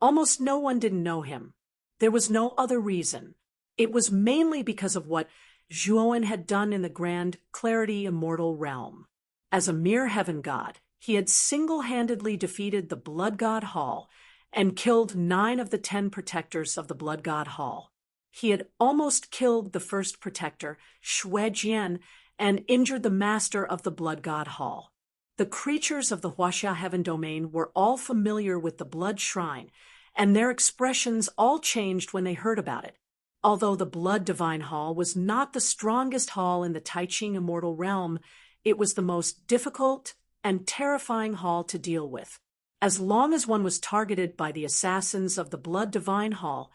almost no one didn't know him. There was no other reason. It was mainly because of what Zhuo Wen had done in the Grand Clarity Immortal Realm. As a mere heaven god, he had single-handedly defeated the Blood God Hall and killed 9 of the 10 protectors of the Blood God Hall. He had almost killed the first protector, Shuejian, and injured the master of the Blood God Hall. The creatures of the Huaxia Heaven Domain were all familiar with the Blood Shrine, and their expressions all changed when they heard about it. Although the Blood Divine Hall was not the strongest hall in the Taiching Immortal Realm, it was the most difficult and terrifying hall to deal with. As long as one was targeted by the assassins of the Blood Divine Hall,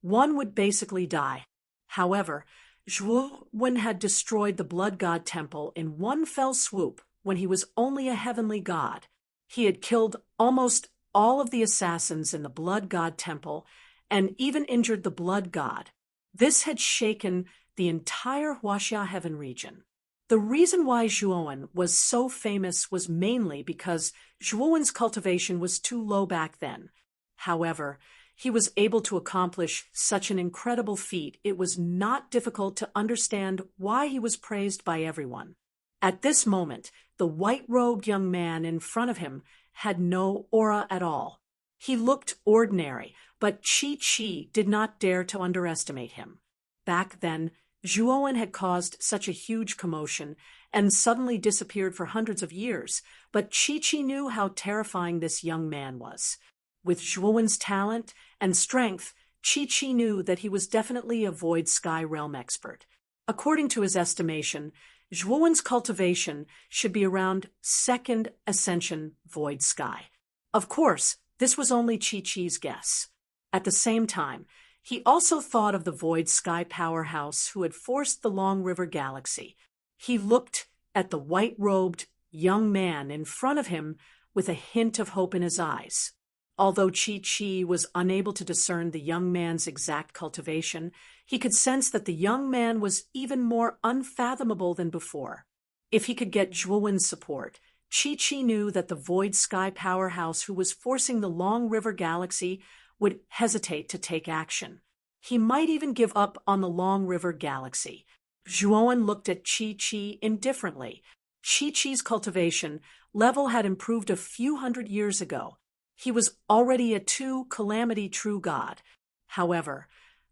one would basically die. However, Zhuo Wen had destroyed the Blood God Temple in one fell swoop when he was only a heavenly god. He had killed almost all of the assassins in the Blood God Temple and even injured the Blood God. This had shaken the entire Huaxia Heaven region. The reason why Zhuo Wen was so famous was mainly because Zhuo Wen's cultivation was too low back then. However, he was able to accomplish such an incredible feat, it was not difficult to understand why he was praised by everyone. At this moment, the white-robed young man in front of him had no aura at all. He looked ordinary, but Chi did not dare to underestimate him. Back then, Zhuo Wen had caused such a huge commotion and suddenly disappeared for hundreds of years, but Chi knew how terrifying this young man was. With Zhuo Wen's talent and strength, Chi knew that he was definitely a Void Sky Realm expert. According to his estimation, Zhuo Wen's cultivation should be around 2nd Ascension Void Sky. Of course, this was only Chi-Chi's guess. At the same time, he also thought of the Void Sky powerhouse who had forced the Long River Galaxy. He looked at the white-robed young man in front of him with a hint of hope in his eyes. Although Chi was unable to discern the young man's exact cultivation, he could sense that the young man was even more unfathomable than before. If he could get Zhuo Wen's support, Chi knew that the Void Sky powerhouse who was forcing the Long River Galaxy would hesitate to take action. He might even give up on the Long River Galaxy. Zhuo Wen looked at Chi indifferently. Chi-Chi's cultivation level had improved a few hundred years ago. He was already a 2 Calamity True God. However,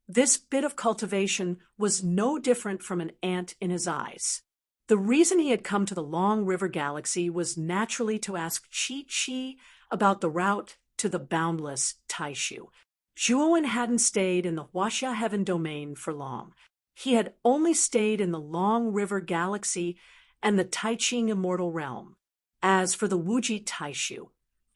this bit of cultivation was no different from an ant in his eyes. The reason he had come to the Long River Galaxy was naturally to ask Chi about the route to the boundless Taishu. Zhuo Wen hadn't stayed in the Huaxia Heaven Domain for long. He had only stayed in the Long River Galaxy and the Taiching Immortal Realm. As for the Wuji Taishu,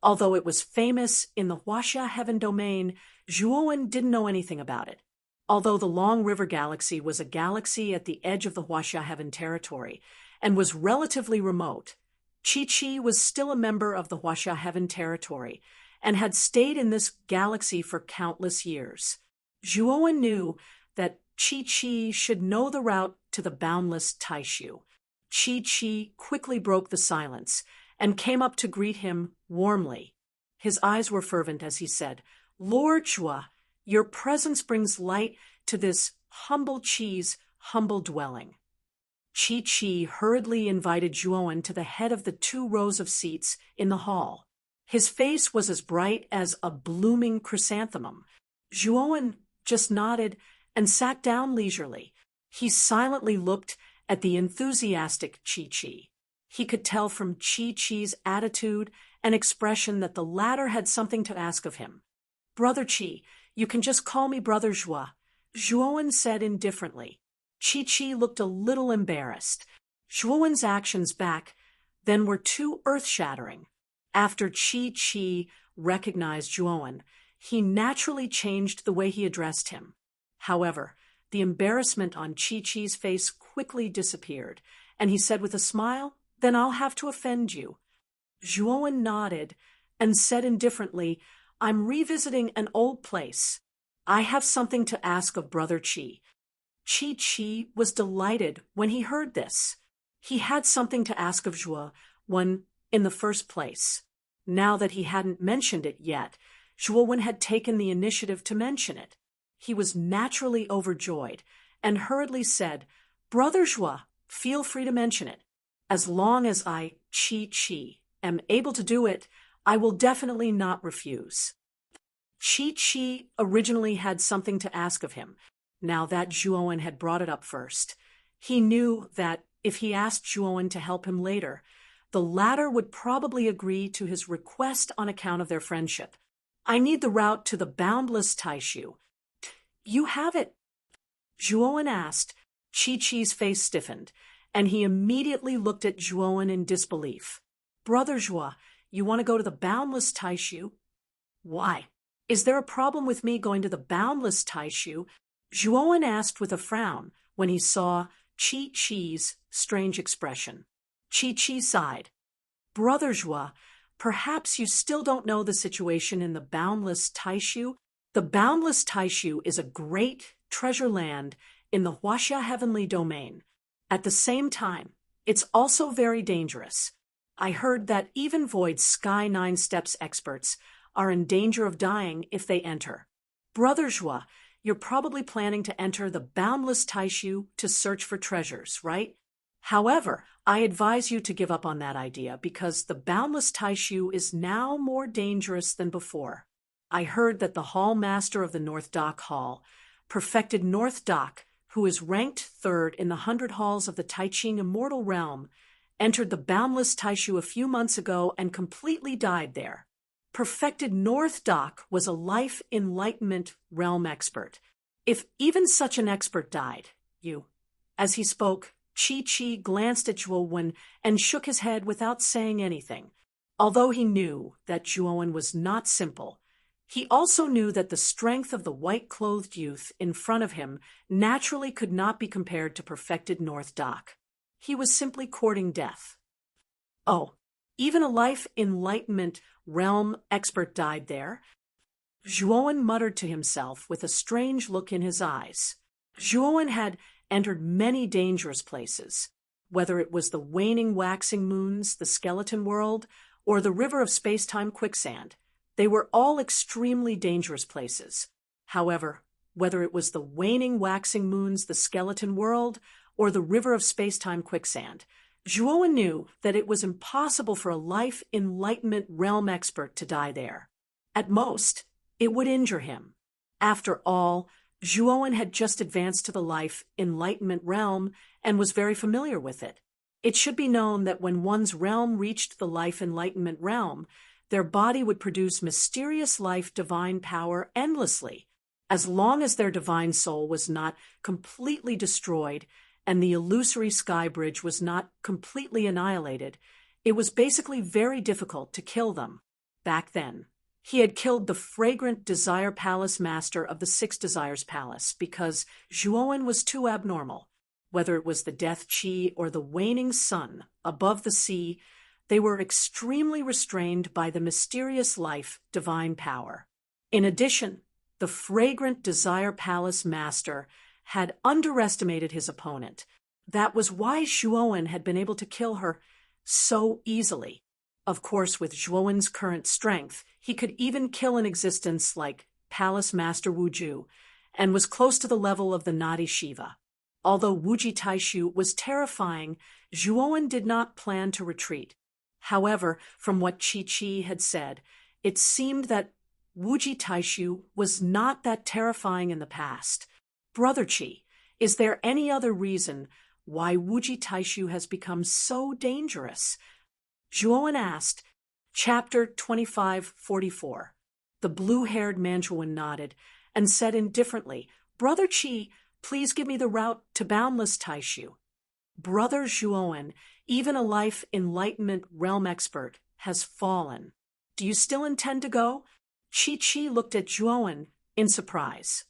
although it was famous in the Huaxia Heaven Domain, Zhuo Wen didn't know anything about it. Although the Long River Galaxy was a galaxy at the edge of the Huaxia Heaven territory and was relatively remote, Chi was still a member of the Huaxia Heaven territory and had stayed in this galaxy for countless years. Zhuo Wen knew that Chi should know the route to the boundless Taishu. Chi quickly broke the silence and came up to greet him warmly. His eyes were fervent as he said, "Lord Zhuo, your presence brings light to this humble Chi's humble dwelling." Chi hurriedly invited Zhuo Wen to the head of the 2 rows of seats in the hall. His face was as bright as a blooming chrysanthemum. Zhuo Wen just nodded and sat down leisurely. He silently looked at the enthusiastic Chi. He could tell from Chi-Chi's attitude and expression that the latter had something to ask of him. "Brother Chi, you can just call me Brother Zhuo. Zhuowen said indifferently. Chi-Chi looked a little embarrassed. Zhuowen's actions back then were too earth-shattering. After Chi-Chi recognized Zhuowen, he naturally changed the way he addressed him. However, the embarrassment on Chi-Chi's face quickly disappeared, and he said with a smile, "Then I'll have to offend you." Zhuowen nodded and said indifferently, "I'm revisiting an old place. I have something to ask of Brother Chi." Chi-Chi was delighted when he heard this. He had something to ask of Zhuowen in the first place. Now that he hadn't mentioned it yet, Zhuowen had taken the initiative to mention it. He was naturally overjoyed and hurriedly said, "Brother Zhuo, feel free to mention it. As long as I, Chi-Chi, am able to do it, I will definitely not refuse." Chi-Chi originally had something to ask of him, now that Zhuowen had brought it up first. He knew that if he asked Zhuowen to help him later, the latter would probably agree to his request on account of their friendship. "I need the route to the boundless Taishu." "You have it?" Zhuowen asked. Chi-Chi's face stiffened, and he immediately looked at Zhuowen in disbelief. "Brother Zhuo, you want to go to the boundless Taishu?" "Why? Is there a problem with me going to the boundless Taishu?" Zhuowen asked with a frown when he saw Chi-Chi's strange expression. Chi-Chi sighed. "Brother Zhuo, perhaps you still don't know the situation in the boundless Taishu. The boundless Taishu is a great treasure land in the Huaxia Heavenly Domain. At the same time, it's also very dangerous. I heard that even Void Sky 9 Steps experts are in danger of dying if they enter. Brother Zhuo, you're probably planning to enter the boundless Taishu to search for treasures, right? However, I advise you to give up on that idea because the boundless Taishu is now more dangerous than before. I heard that the Hall Master of the North Dock Hall, perfected North Dock, who is ranked third in the 100 halls of the Taiching Immortal Realm, entered the boundless Taishu a few months ago and completely died there. Perfected North Dock was a life enlightenment realm expert. If even such an expert died, you..." As he spoke, Chi-Chi glanced at Zhuowen and shook his head without saying anything. Although he knew that Zhuowen was not simple, he also knew that the strength of the white-clothed youth in front of him naturally could not be compared to perfected North Dock. He was simply courting death. "Oh, even a life enlightenment realm expert died there?" Zhuowen muttered to himself with a strange look in his eyes. Zhuowen had entered many dangerous places, whether it was the waning waxing moons, the skeleton world, or the river of space-time quicksand. They were all extremely dangerous places. However, whether it was the waning waxing moons, the skeleton world, or the river of space-time quicksand, Zhuowen knew that it was impossible for a life enlightenment realm expert to die there. At most, it would injure him. After all, Zhuowen had just advanced to the life enlightenment realm and was very familiar with it. It should be known that when one's realm reached the life enlightenment realm, their body would produce mysterious life divine power endlessly, as long as their divine soul was not completely destroyed and the illusory sky bridge was not completely annihilated. It was basically very difficult to kill them. Back then, he had killed the fragrant Desire Palace master of the Six Desires Palace because Zhuowen was too abnormal. Whether it was the death chi or the waning sun above the sea, they were extremely restrained by the mysterious life divine power. In addition, the fragrant Desire Palace master had underestimated his opponent. That was why Zhuowen had been able to kill her so easily. Of course, with Zhuowen's current strength, he could even kill an existence like Palace Master Wuju, and was close to the level of the Nadi Shiva. Although Wuji Taishu was terrifying, Zhuowen did not plan to retreat. However, from what Chi-Chi had said, it seemed that Wuji Taishu was not that terrifying in the past. Brother Chi, is there any other reason why Wuji Taishu has become so dangerous? Zhuowen asked. Chapter 2544. The blue-haired Mandarin nodded and said indifferently, Brother Chi, please give me the route to boundless Taishu. Brother Zhuowen, even a life enlightenment realm expert, has fallen. Do you still intend to go? Chi looked at Zhuowen in surprise.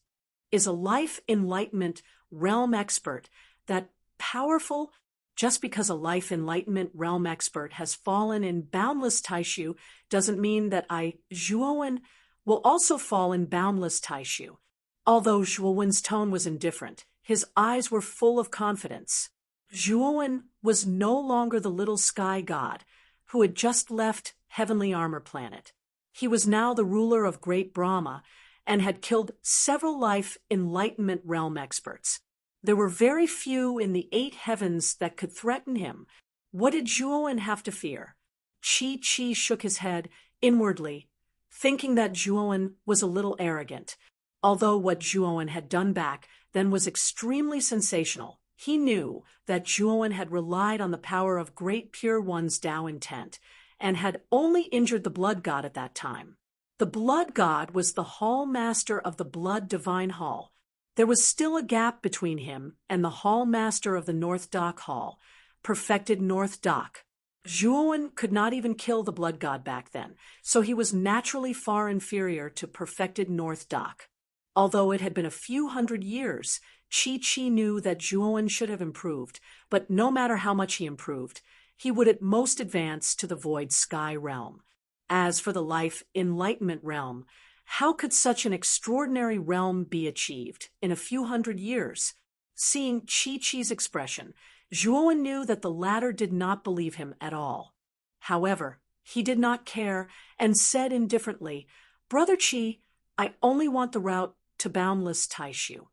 Is a life enlightenment realm expert that powerful? Just because a life enlightenment realm expert has fallen in boundless Taishu doesn't mean that Zhuowen, will also fall in boundless Taishu. Although Zhuowen's tone was indifferent, his eyes were full of confidence. Zhuowen was no longer the little sky god who had just left Heavenly Armor Planet. He was now the ruler of Great Brahma and had killed several life enlightenment realm experts. There were very few in the 8 heavens that could threaten him. What did Zhuowen have to fear? Chi shook his head inwardly, thinking that Zhuowen was a little arrogant. Although what Zhuowen had done back then was extremely sensational, he knew that Zhuowen had relied on the power of Great Pure One's Tao intent and had only injured the Blood God at that time. The Blood God was the Hall Master of the Blood Divine Hall. There was still a gap between him and the Hall Master of the North Dock Hall, perfected North Dock. Zhuowen could not even kill the Blood God back then, so he was naturally far inferior to perfected North Dock. Although it had been a few hundred years, Chi knew that Zhuowen should have improved, but no matter how much he improved, he would at most advance to the Void Sky realm. As for the Life Enlightenment realm, how could such an extraordinary realm be achieved in a few hundred years? Seeing Chi-Chi's expression, Zhuowen knew that the latter did not believe him at all. However, he did not care and said indifferently, "Brother Chi, I only want the route to boundless Taishu."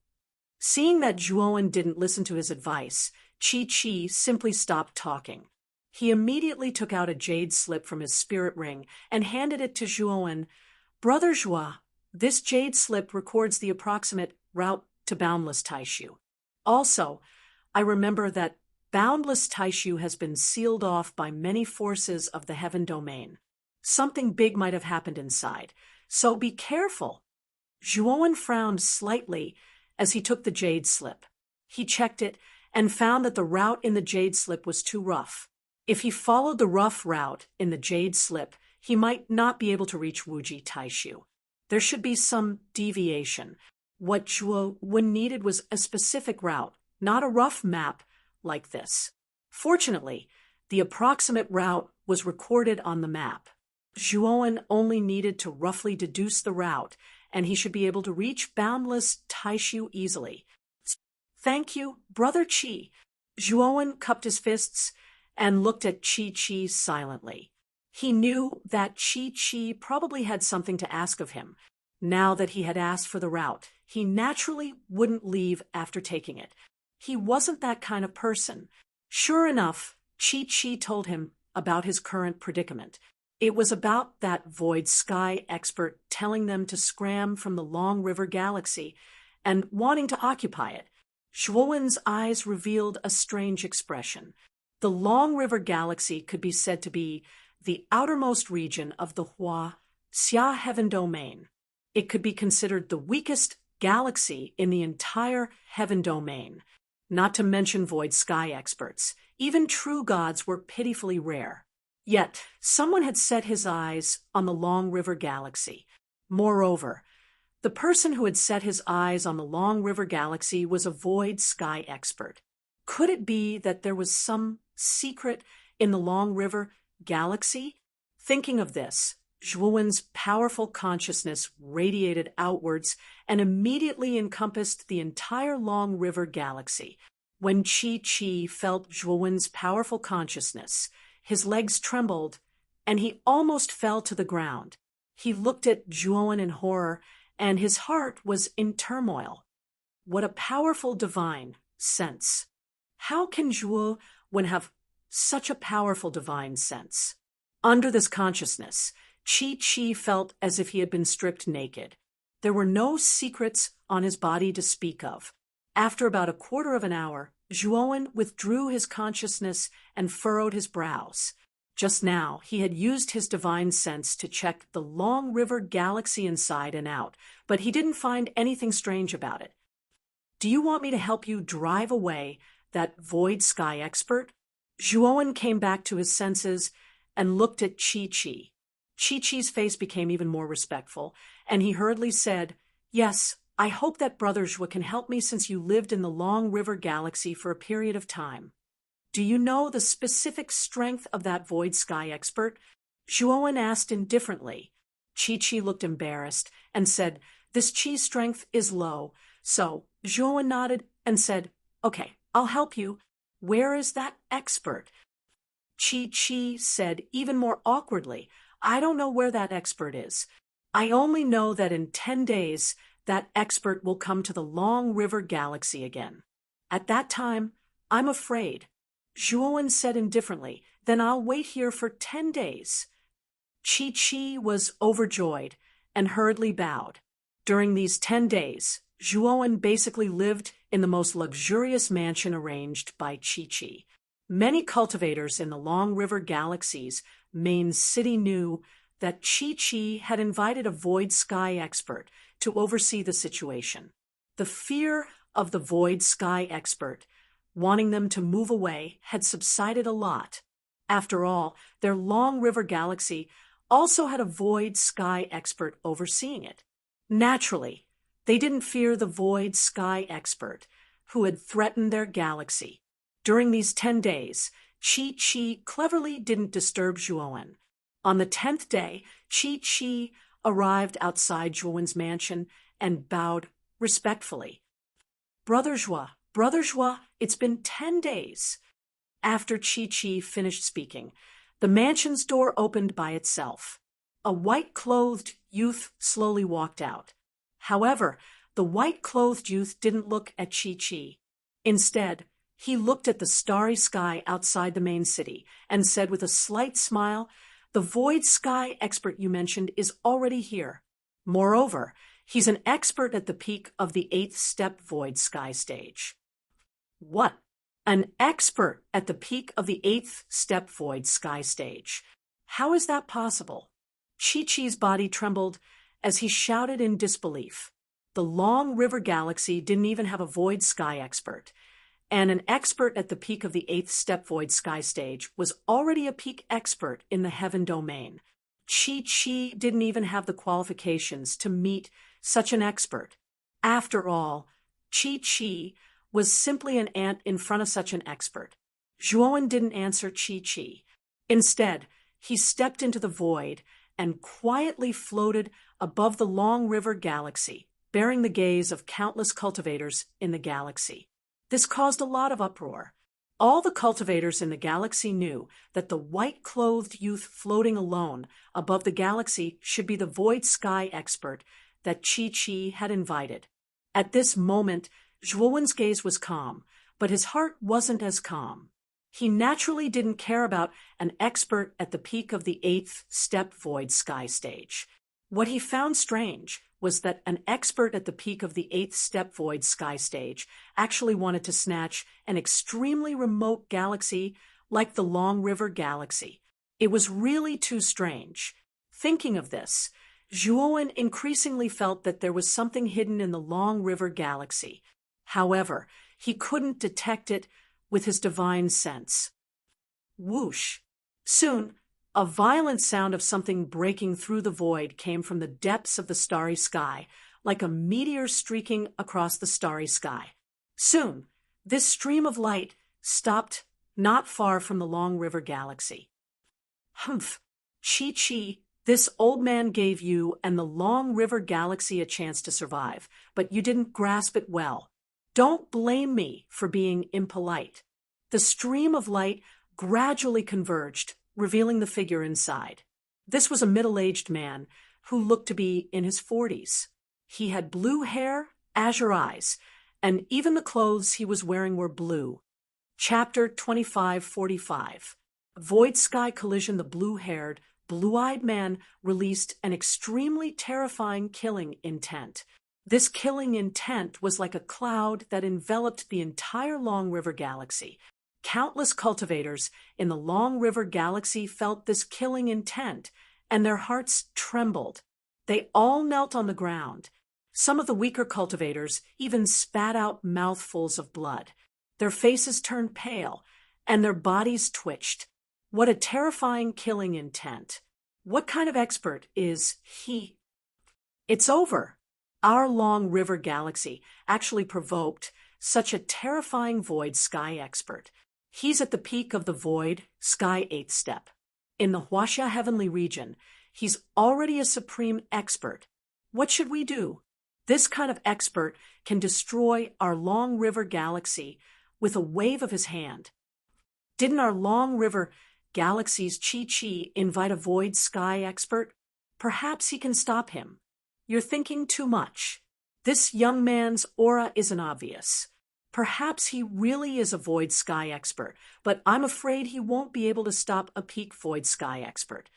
Seeing that Zhuowen didn't listen to his advice, Chi simply stopped talking. He immediately took out a jade slip from his spirit ring and handed it to Zhuowen. "Brother Zhua, this jade slip records the approximate route to boundless Taishu. Also, I remember that boundless Taishu has been sealed off by many forces of the heaven domain. Something big might have happened inside, so be careful." Zhuowen frowned slightly as he took the jade slip. He checked it and found that the route in the jade slip was too rough. If he followed the rough route in the jade slip, he might not be able to reach Wuji Taishu. There should be some deviation. What Zhuowen needed was a specific route, not a rough map like this. Fortunately, the approximate route was recorded on the map. Zhuowen only needed to roughly deduce the route, and he should be able to reach boundless Taishu easily. "Thank you, Brother Chi." Zhuowen cupped his fists and looked at Chi silently. He knew that Chi probably had something to ask of him. Now that he had asked for the route, he naturally wouldn't leave after taking it. He wasn't that kind of person. Sure enough, Chi told him about his current predicament. It was about that Void Sky expert telling them to scram from the Long River Galaxy and wanting to occupy it. Zhuowen's eyes revealed a strange expression. The Long River Galaxy could be said to be the outermost region of the Xia Heaven Domain. It could be considered the weakest galaxy in the entire Heaven Domain. Not to mention Void Sky experts. Even true gods were pitifully rare. Yet, someone had set his eyes on the Long River Galaxy. Moreover, the person who had set his eyes on the Long River Galaxy was a Void Sky expert. Could it be that there was some secret in the Long River Galaxy? Thinking of this, Zhuowen's powerful consciousness radiated outwards and immediately encompassed the entire Long River Galaxy. When Chi felt Zhuowen's powerful consciousness, his legs trembled, and he almost fell to the ground. He looked at Zhuowen in horror, and his heart was in turmoil. What a powerful divine sense! How can Zhuowen have such a powerful divine sense? Under this consciousness, Chi felt as if he had been stripped naked. There were no secrets on his body to speak of. After about a quarter of an hour, Zhuowen withdrew his consciousness and furrowed his brows. Just now, he had used his divine sense to check the Long River Galaxy inside and out, but he didn't find anything strange about it. Do you want me to help you drive away that void sky expert? Zhuowen came back to his senses and looked at Chi-Chi. Chi-Chi's face became even more respectful, and he hurriedly said, "Yes, I hope that Brother Zhua can help me since you lived in the Long River Galaxy for a period of time. Do you know the specific strength of that void sky expert?" Zhuowen asked indifferently. Chi-Chi looked embarrassed and said, "This Chi's strength is low." So Zhuowen nodded and said, "Okay, I'll help you. Where is that expert?" Chi-Chi said even more awkwardly, "I don't know where that expert is. I only know that in 10 days, that expert will come to the Long River Galaxy again. At that time, I'm afraid." Zhuowen said indifferently, "Then I'll wait here for 10 days. Chi-Chi was overjoyed and hurriedly bowed. During these 10 days, Zhuowen basically lived in the most luxurious mansion arranged by Chi-Chi. Many cultivators in the Long River Galaxy's main city knew that Chi-Chi had invited a void sky expert to oversee the situation. The fear of the void sky expert wanting them to move away had subsided a lot. After all, their Long River Galaxy also had a void sky expert overseeing it. Naturally, they didn't fear the void sky expert who had threatened their galaxy. During these 10 days, Chi-Chi cleverly didn't disturb Zhuowen. On the 10th day, Chi-Chi arrived outside Zhuowen's mansion and bowed respectfully. Brother Zhua, it's been 10 days. After Chi-Chi finished speaking, the mansion's door opened by itself. A white-clothed youth slowly walked out. However, the white-clothed youth didn't look at Chi-Chi. Instead, he looked at the starry sky outside the main city and said with a slight smile, "The void sky expert you mentioned is already here. Moreover, he's an expert at the peak of the 8th step void sky stage." What? An expert at the peak of the 8th step void sky stage. How is that possible? Chi-Chi's body trembled as he shouted in disbelief. The Long River Galaxy didn't even have a void sky expert, and an expert at the peak of the 8th step void sky stage was already a peak expert in the heaven domain. Chi-Chi didn't even have the qualifications to meet such an expert. After all, Chi-Chi was simply an ant in front of such an expert. Zhuowen didn't answer Chi-Chi. Instead, he stepped into the void and quietly floated above the Long River Galaxy, bearing the gaze of countless cultivators in the galaxy. This caused a lot of uproar. All the cultivators in the galaxy knew that the white-clothed youth floating alone above the galaxy should be the void sky expert that Chi-Chi had invited. At this moment, Zhuowen's gaze was calm, but his heart wasn't as calm. He naturally didn't care about an expert at the peak of the 8th step void sky stage. What he found strange was that an expert at the peak of the 8th step void sky stage actually wanted to snatch an extremely remote galaxy like the Long River Galaxy. It was really too strange. Thinking of this, Zhuowen increasingly felt that there was something hidden in the Long River Galaxy. However, he couldn't detect it with his divine sense. Whoosh! Soon, a violent sound of something breaking through the void came from the depths of the starry sky, like a meteor streaking across the starry sky. Soon, this stream of light stopped not far from the Long River Galaxy. Humph! Chi-Chi, this old man gave you and the Long River Galaxy a chance to survive, but you didn't grasp it well. Don't blame me for being impolite. The stream of light gradually converged, revealing the figure inside. This was a middle-aged man who looked to be in his 40s. He had blue hair, azure eyes, and even the clothes he was wearing were blue. Chapter 2545. Void Sky Collision. The blue-haired, blue-eyed man released an extremely terrifying killing intent. This killing intent was like a cloud that enveloped the entire Long River Galaxy. Countless cultivators in the Long River Galaxy felt this killing intent, and their hearts trembled. They all knelt on the ground, Some of the weaker cultivators even spat out mouthfuls of blood. Their faces turned pale, and their bodies twitched. What a terrifying killing intent. What kind of expert is he? It's over. Our long river galaxy actually provoked such a terrifying void sky expert. He's at the peak of the void sky 8th step. In the Huaxia heavenly region, he's already a supreme expert. What should we do? This kind of expert can destroy our long river galaxy with a wave of his hand. Didn't our long river galaxy's Chi invite a void sky expert? Perhaps he can stop him. You're thinking too much. This young man's aura isn't obvious. Perhaps he really is a void sky expert, but I'm afraid he won't be able to stop a peak void sky expert.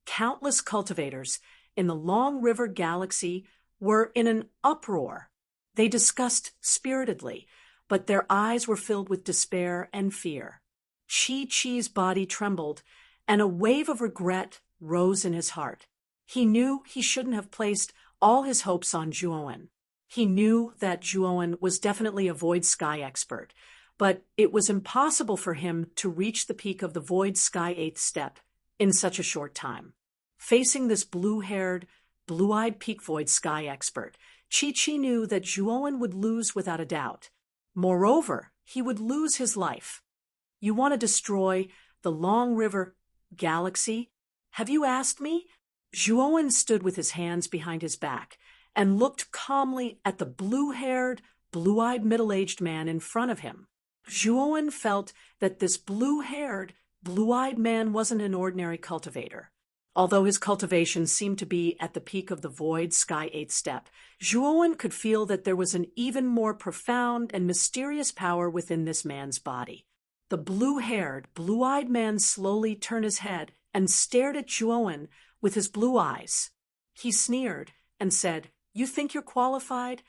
Countless cultivators in the Long River Galaxy were in an uproar. They discussed spiritedly, but their eyes were filled with despair and fear. Chi-Chi's body trembled, and a wave of regret rose in his heart. He knew he shouldn't have placed all his hopes on Zhuowen. He knew that Zhuowen was definitely a void sky expert, but it was impossible for him to reach the peak of the void sky 8th step in such a short time. Facing this blue-haired, blue-eyed peak void sky expert, Chi-Chi knew that Zhuowen would lose without a doubt. Moreover, he would lose his life. You want to destroy the Long River Galaxy? Have you asked me? Zhuowen stood with his hands behind his back and looked calmly at the blue-haired, blue-eyed middle-aged man in front of him. Zhuowen felt that this blue-haired, blue-eyed man wasn't an ordinary cultivator. Although his cultivation seemed to be at the peak of the void sky 8th step, Zhuowen could feel that there was an even more profound and mysterious power within this man's body. The blue-haired, blue-eyed man slowly turned his head and stared at Zhuowen with his blue eyes. He sneered and said, "You think you're qualified?"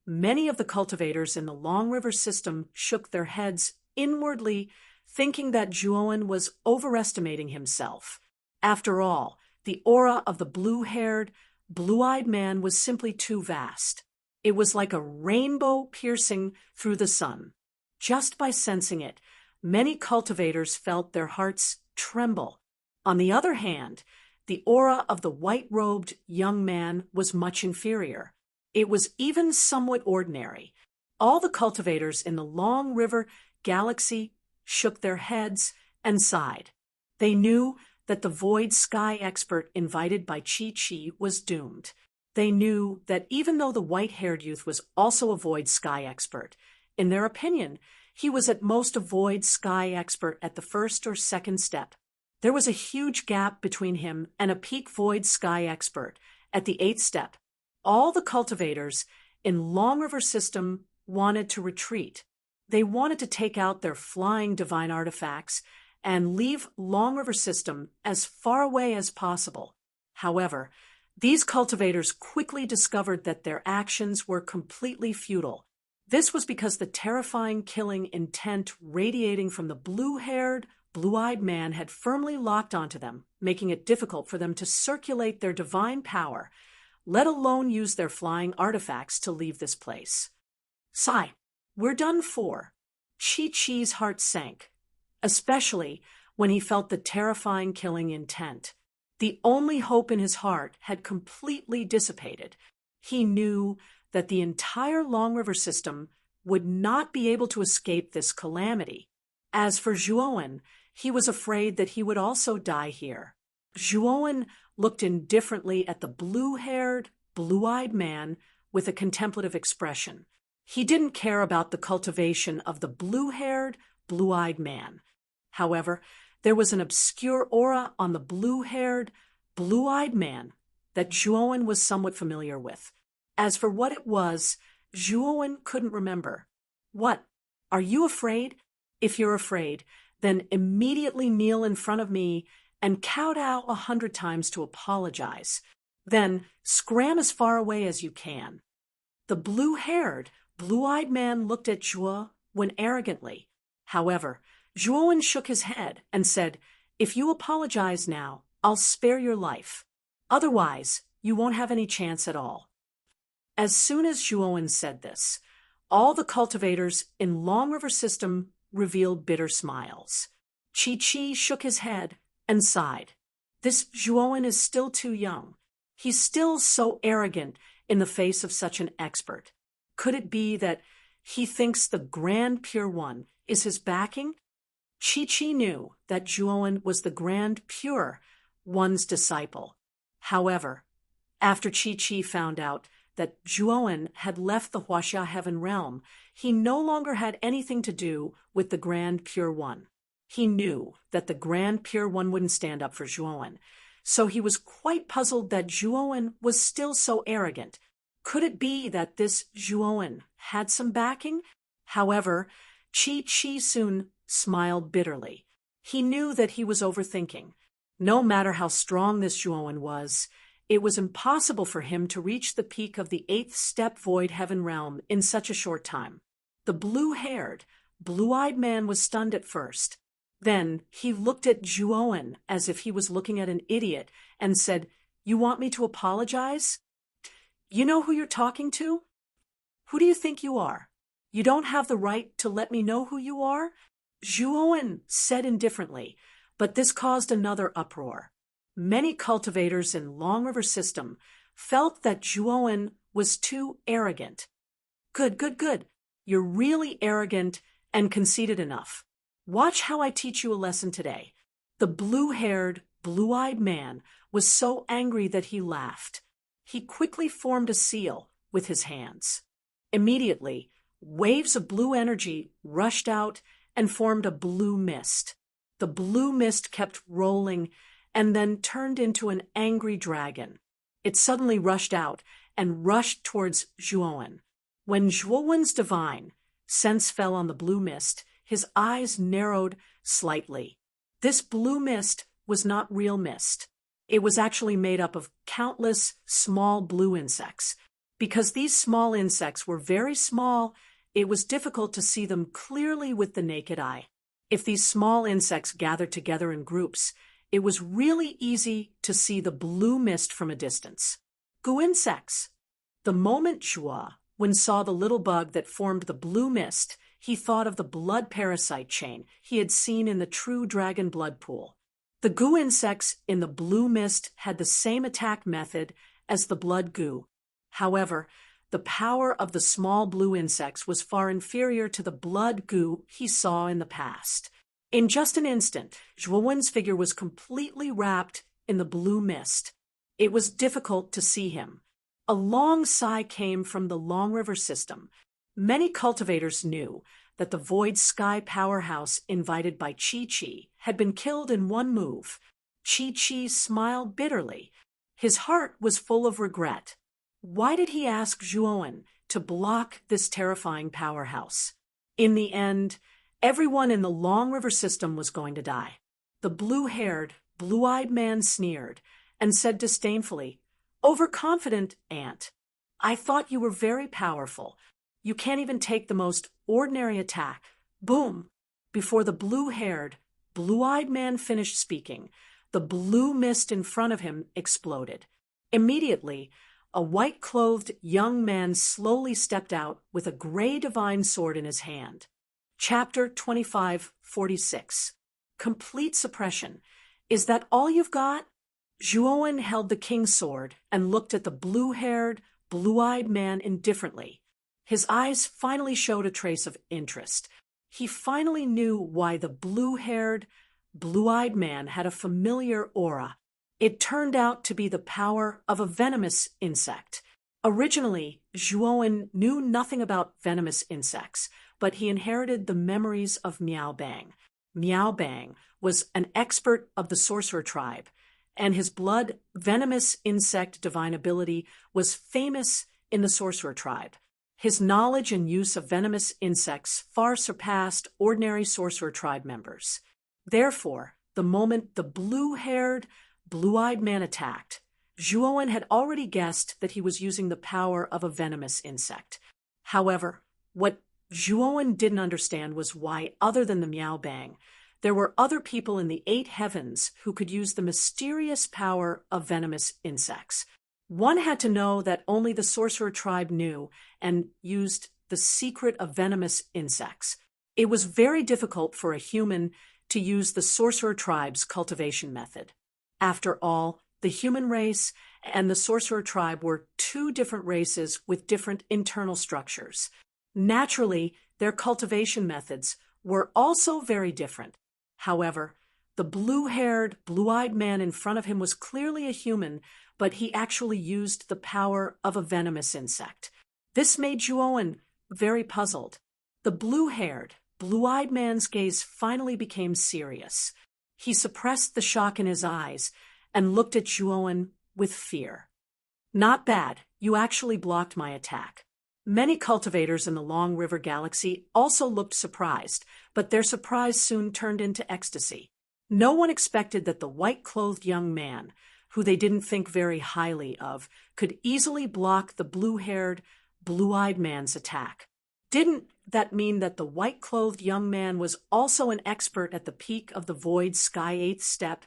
Many of the cultivators in the Long River system shook their heads inwardly, thinking that Zhuowen was overestimating himself. After all, the aura of the blue-haired, blue-eyed man was simply too vast. It was like a rainbow piercing through the sun. Just by sensing it, many cultivators felt their hearts tremble. On the other hand, the aura of the white-robed young man was much inferior. It was even somewhat ordinary. All the cultivators in the Long River Galaxy shook their heads and sighed. They knew that the void sky expert invited by Chi-Chi was doomed. They knew that even though the white-haired youth was also a void sky expert, in their opinion, he was at most a void sky expert at the 1st or 2nd step. There was a huge gap between him and a peak void sky expert at the 8th step. All the cultivators in Long River System wanted to retreat. They wanted to take out their flying divine artifacts and leave Long River System as far away as possible. However, these cultivators quickly discovered that their actions were completely futile. This was because the terrifying killing intent radiating from the blue-haired, blue-eyed man had firmly locked onto them, making it difficult for them to circulate their divine power, let alone use their flying artifacts to leave this place. Sigh, we're done for. Chi-Chi's heart sank, especially when he felt the terrifying killing intent. The only hope in his heart had completely dissipated. He knew that the entire Long River System would not be able to escape this calamity. As for Zhuowen, he was afraid that he would also die here. Zhuowen looked indifferently at the blue-haired, blue-eyed man with a contemplative expression. He didn't care about the cultivation of the blue-haired, blue-eyed man. However, there was an obscure aura on the blue-haired, blue-eyed man that Zhuowen was somewhat familiar with. As for what it was, Zhuowen couldn't remember. What? Are you afraid? If you're afraid, then immediately kneel in front of me and kowtow 100 times to apologize. Then scram as far away as you can. The blue-haired, blue-eyed man looked at Zhuowen arrogantly. However, Zhuowen shook his head and said, "If you apologize now, I'll spare your life. Otherwise, you won't have any chance at all." As soon as Zhuowen said this, all the cultivators in Long River System revealed bitter smiles. Chi shook his head and sighed. This Zhuowen is still too young. He's still so arrogant in the face of such an expert. Could it be that he thinks the Grand Pure One is his backing? Chi knew that Zhuowen was the Grand Pure One's disciple. However, after Chi found out that Zhuowen had left the Huaxia Heaven realm, he no longer had anything to do with the Grand Pure One. He knew that the Grand Pure One wouldn't stand up for Zhuowen, so he was quite puzzled that Zhuowen was still so arrogant. Could it be that this Zhuowen had some backing? However, Chi soon smiled bitterly. He knew that he was overthinking. No matter how strong this Zhuowen was, it was impossible for him to reach the peak of the 8th step Void Heaven realm in such a short time. The blue-haired, blue-eyed man was stunned at first. Then he looked at Zhuowen as if he was looking at an idiot and said, "You want me to apologize? You know who you're talking to? Who do you think you are? You don't have the right to let me know who you are?" Zhuowen said indifferently, but this caused another uproar. Many cultivators in Long River System felt that Zhuowen was too arrogant. Good. You're really arrogant and conceited enough. Watch how I teach you a lesson today. The blue-haired, blue-eyed man was so angry that he laughed. He quickly formed a seal with his hands. Immediately, waves of blue energy rushed out and formed a blue mist. The blue mist kept rolling and then turned into an angry dragon. It suddenly rushed out and rushed towards Zhuowen. When Zhuowen's divine sense fell on the blue mist, his eyes narrowed slightly. This blue mist was not real mist. It was actually made up of countless small blue insects. Because these small insects were very small, it was difficult to see them clearly with the naked eye. If these small insects gathered together in groups, it was really easy to see the blue mist from a distance. Goo insects! The moment Zhuowen saw the little bug that formed the blue mist, he thought of the blood parasite chain he had seen in the true dragon blood pool. The goo insects in the blue mist had the same attack method as the blood goo. However, the power of the small blue insects was far inferior to the blood goo he saw in the past. In just an instant, Zhuowen's figure was completely wrapped in the blue mist. It was difficult to see him. A long sigh came from the Long River System. Many cultivators knew that the Void Sky powerhouse invited by Chi had been killed in one move. Chi smiled bitterly. His heart was full of regret. Why did he ask Zhuowen to block this terrifying powerhouse? In the end, everyone in the Long River System was going to die. The blue-haired, blue-eyed man sneered and said disdainfully, "Overconfident ant. I thought you were very powerful. You can't even take the most ordinary attack." Boom! Before the blue-haired, blue-eyed man finished speaking, the blue mist in front of him exploded. Immediately, a white-clothed young man slowly stepped out with a gray divine sword in his hand. Chapter 2546. Complete suppression. Is that all you've got? Zhuowen held the king's sword and looked at the blue-haired, blue-eyed man indifferently. His eyes finally showed a trace of interest. He finally knew why the blue-haired, blue-eyed man had a familiar aura. It turned out to be the power of a venomous insect. Originally, Zhuowen knew nothing about venomous insects, but he inherited the memories of Miao Bang. Miao Bang was an expert of the sorcerer tribe, and his blood venomous insect divine ability was famous in the sorcerer tribe. His knowledge and use of venomous insects far surpassed ordinary sorcerer tribe members. Therefore, the moment the blue-haired, blue-eyed man attacked, Zhuowen had already guessed that he was using the power of a venomous insect. However, what Zhuowen didn't understand was why, other than the Miao Bang, there were other people in the 8 heavens who could use the mysterious power of venomous insects. One had to know that only the sorcerer tribe knew and used the secret of venomous insects. It was very difficult for a human to use the sorcerer tribe's cultivation method. After all, the human race and the sorcerer tribe were two different races with different internal structures. Naturally, their cultivation methods were also very different. However, the blue-haired, blue-eyed man in front of him was clearly a human, but he actually used the power of a venomous insect. This made Zhuowen very puzzled. The blue-haired, blue-eyed man's gaze finally became serious. He suppressed the shock in his eyes and looked at Zhuowen with fear. Not bad, you actually blocked my attack. Many cultivators in the Long River Galaxy also looked surprised, but their surprise soon turned into ecstasy. No one expected that the white-clothed young man, who they didn't think very highly of, could easily block the blue-haired, blue-eyed man's attack. Didn't that mean that the white-clothed young man was also an expert at the peak of the Void Sky 8th step?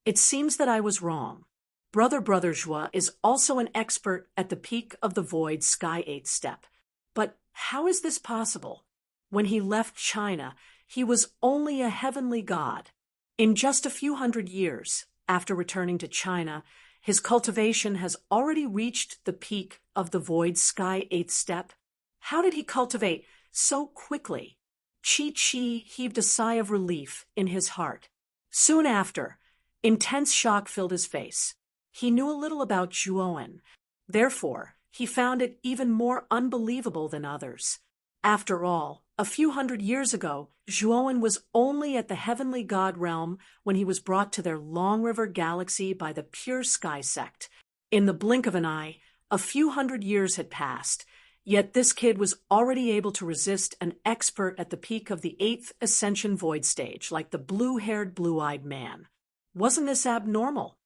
It seems that I was wrong. Brother Zhua is also an expert at the peak of the Void Sky 8th step. But how is this possible? When he left China, he was only a heavenly god. In just a few hundred years, after returning to China, his cultivation has already reached the peak of the Void Sky 8th step. How did he cultivate so quickly? Chi heaved a sigh of relief in his heart. Soon after, intense shock filled his face. He knew a little about Zhuowen. Therefore, he found it even more unbelievable than others. After all, a few hundred years ago, Zhuowen was only at the heavenly god realm when he was brought to their Long River Galaxy by the Pure Sky sect. In the blink of an eye, a few hundred years had passed, yet this kid was already able to resist an expert at the peak of the 8th Ascension Void stage, like the blue-haired, blue-eyed man. Wasn't this abnormal?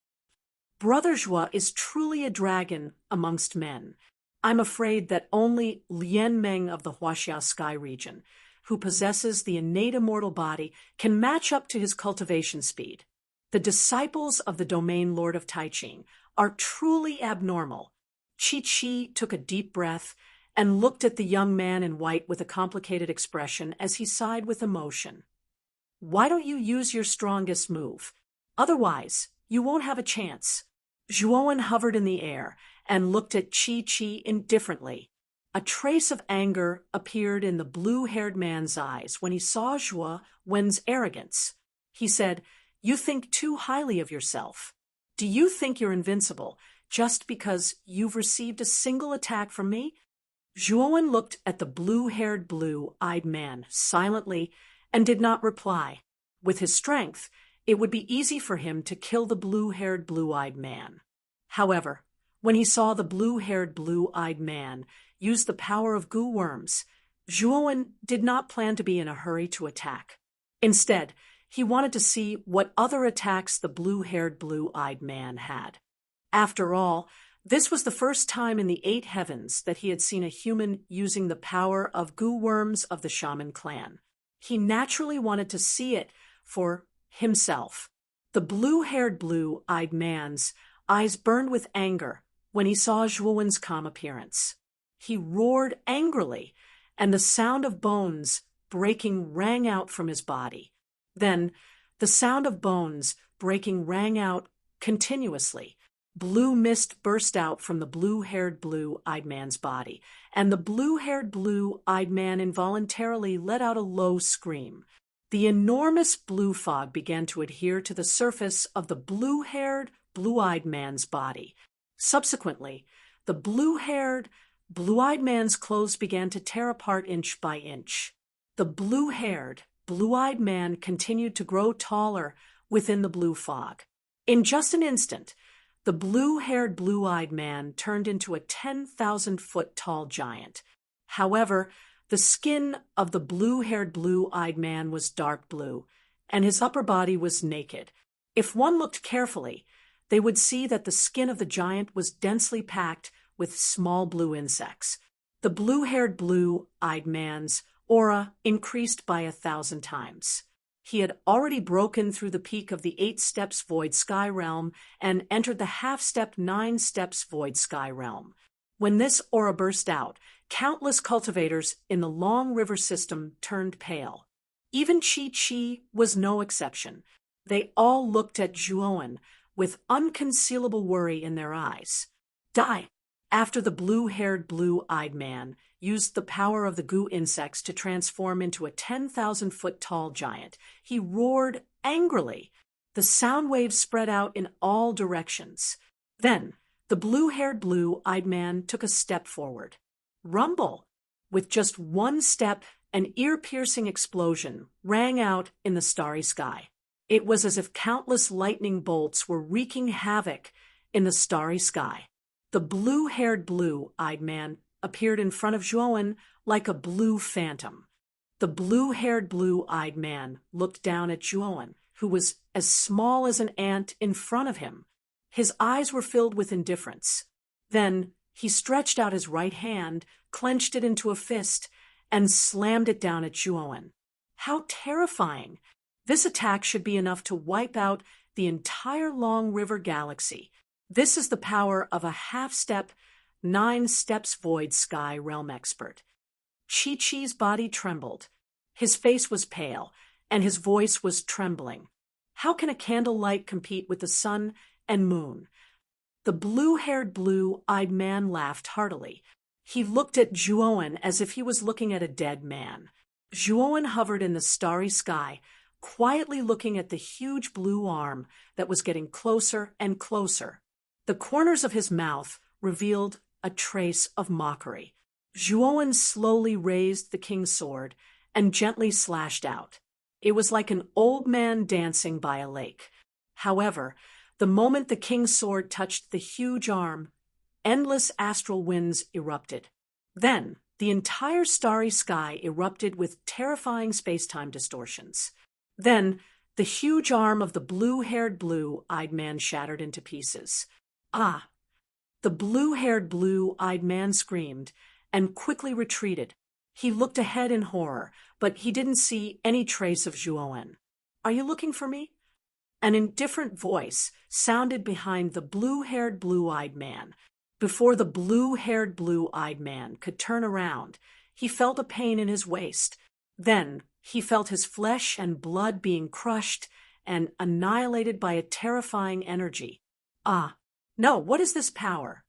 Brother Zhua is truly a dragon amongst men. I'm afraid that only Lian Meng of the Huaxia Sky region, who possesses the innate immortal body, can match up to his cultivation speed. The disciples of the domain Lord of Taiching are truly abnormal. Chi took a deep breath and looked at the young man in white with a complicated expression as he sighed with emotion. Why don't you use your strongest move? Otherwise, you won't have a chance. Zhuowen hovered in the air and looked at Chi indifferently. A trace of anger appeared in the blue-haired man's eyes when he saw Zhuowen's arrogance. He said, "You think too highly of yourself. Do you think you're invincible just because you've received a single attack from me?" Zhuowen looked at the blue-haired, blue-eyed man silently and did not reply. With his strength, it would be easy for him to kill the blue-haired, blue-eyed man. However, when he saw the blue-haired, blue-eyed man use the power of goo worms, Zhuowen did not plan to be in a hurry to attack. Instead, he wanted to see what other attacks the blue-haired, blue-eyed man had. After all, this was the first time in the 8 heavens that he had seen a human using the power of goo worms of the shaman clan. He naturally wanted to see it for himself. The blue-haired, blue-eyed man's eyes burned with anger when he saw Zhuowen's calm appearance. He roared angrily, and the sound of bones breaking rang out from his body. Then, the sound of bones breaking rang out continuously. Blue mist burst out from the blue-haired, blue-eyed man's body, and the blue-haired, blue-eyed man involuntarily let out a low scream. The enormous blue fog began to adhere to the surface of the blue-haired, blue-eyed man's body. Subsequently, the blue-haired, blue-eyed man's clothes began to tear apart inch by inch. The blue-haired, blue-eyed man continued to grow taller within the blue fog. In just an instant, the blue-haired, blue-eyed man turned into a 10,000-foot tall giant. However, the skin of the blue-haired, blue-eyed man was dark blue, and his upper body was naked. If one looked carefully, they would see that the skin of the giant was densely packed with small blue insects. The blue-haired, blue-eyed man's aura increased by 1,000 times. He had already broken through the peak of the 8 steps void sky realm and entered the half-step 9 steps void sky realm. When this aura burst out, countless cultivators in the Long River system turned pale. Even Chi-Chi was no exception. They all looked at Zhuowen with unconcealable worry in their eyes. Die! After the blue-haired, blue-eyed man used the power of the goo insects to transform into a 10,000-foot-tall giant, he roared angrily. The sound waves spread out in all directions. Then, the blue-haired, blue-eyed man took a step forward. Rumble! With just one step, an ear-piercing explosion rang out in the starry sky. It was as if countless lightning bolts were wreaking havoc in the starry sky. The blue-haired, blue-eyed man appeared in front of Zhuowen like a blue phantom. The blue-haired, blue-eyed man looked down at Zhuowen, who was as small as an ant in front of him. His eyes were filled with indifference. Then he stretched out his right hand, clenched it into a fist, and slammed it down at Zhuowen. How terrifying! This attack should be enough to wipe out the entire Long River galaxy. This is the power of a half-step, 9 steps void sky realm expert. Chi-Chi's body trembled. His face was pale, and his voice was trembling. How can a candlelight compete with the sun and moon? The blue-haired, blue-eyed man laughed heartily. He looked at Zhuowen as if he was looking at a dead man. Zhuowen hovered in the starry sky, quietly looking at the huge blue arm that was getting closer and closer. The corners of his mouth revealed a trace of mockery. Zhuowen slowly raised the king's sword and gently slashed out. It was like an old man dancing by a lake. However, the moment the king's sword touched the huge arm, endless astral winds erupted. Then, the entire starry sky erupted with terrifying space-time distortions. Then, the huge arm of the blue-haired, blue-eyed man shattered into pieces. Ah! The blue-haired, blue-eyed man screamed and quickly retreated. He looked ahead in horror, but he didn't see any trace of Zhuowen. "Are you looking for me?" An indifferent voice sounded behind the blue-haired, blue-eyed man. Before the blue-haired, blue-eyed man could turn around, he felt a pain in his waist. Then he felt his flesh and blood being crushed and annihilated by a terrifying energy. Ah! No, what is this power?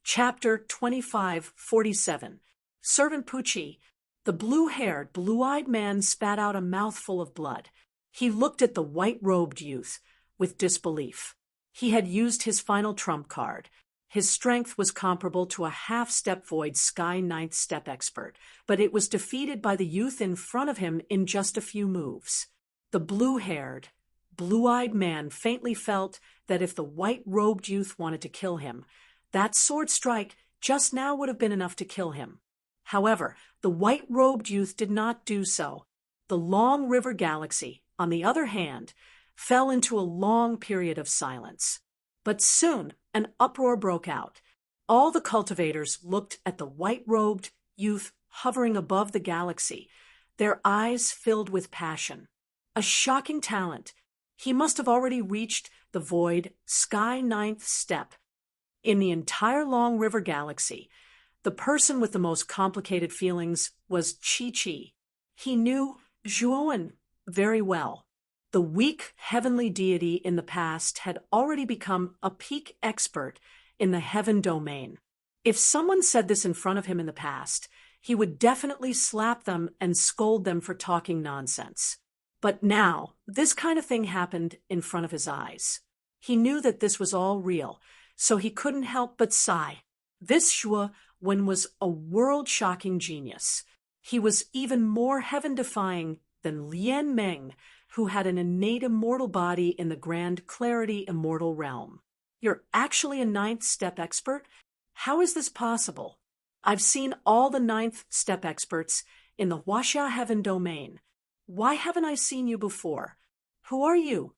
Chapter 2547. Servant Pucci. The blue-haired, blue-eyed man spat out a mouthful of blood. He looked at the white-robed youth with disbelief. He had used his final trump card. His strength was comparable to a half-step void sky 9th step expert, but it was defeated by the youth in front of him in just a few moves. The blue-haired, blue-eyed man faintly felt that if the white-robed youth wanted to kill him, that sword strike just now would have been enough to kill him. However, the white-robed youth did not do so. The Long River galaxy, on the other hand, fell into a long period of silence. But soon an uproar broke out. All the cultivators looked at the white-robed youth hovering above the galaxy, their eyes filled with passion. A shocking talent. He must have already reached the void sky 9th step. In the entire Long River galaxy, the person with the most complicated feelings was Chi-Chi. He knew Zhuowen very well. The weak heavenly deity in the past had already become a peak expert in the heaven domain. If someone said this in front of him in the past, he would definitely slap them and scold them for talking nonsense. But now, this kind of thing happened in front of his eyes. He knew that this was all real, so he couldn't help but sigh. This Zhuowen was a world-shocking genius. He was even more heaven-defying than Lian Meng, who had an innate immortal body in the grand clarity immortal realm. You're actually a 9th step expert? How is this possible? I've seen all the 9th step experts in the Huaxia heaven domain. Why haven't I seen you before? Who are you?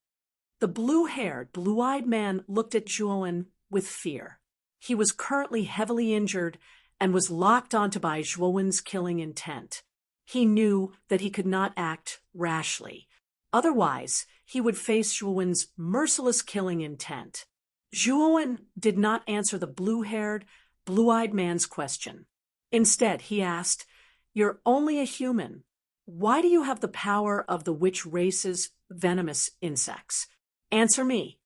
The blue-haired, blue-eyed man looked at Zhuowen with fear. He was currently heavily injured and was locked onto by Zhuowen's killing intent. He knew that he could not act rashly. Otherwise, he would face Zhuowen's merciless killing intent. Zhuowen did not answer the blue-haired, blue-eyed man's question. Instead, he asked, "You're only a human. Why do you have the power of the witch race's venomous insects? Answer me."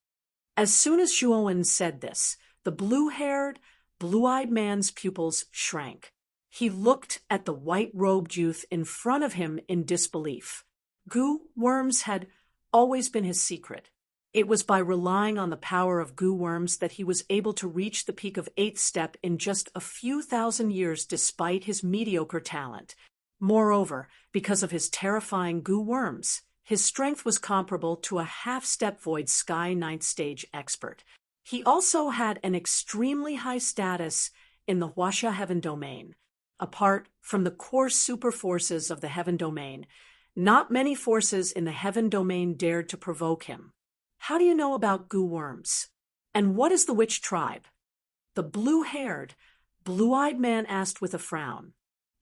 As soon as Zhuowen said this, the blue-haired, blue-eyed man's pupils shrank. He looked at the white-robed youth in front of him in disbelief. Goo worms had always been his secret. It was by relying on the power of goo worms that he was able to reach the peak of 8th step in just a few thousand years despite his mediocre talent. Moreover, because of his terrifying goo worms, his strength was comparable to a half-step void sky 9th stage expert. He also had an extremely high status in the Huaxia heaven domain. Apart from the core super forces of the heaven domain, not many forces in the heaven domain dared to provoke him. How do you know about goo worms? And what is the witch tribe? The blue-haired, blue-eyed man asked with a frown.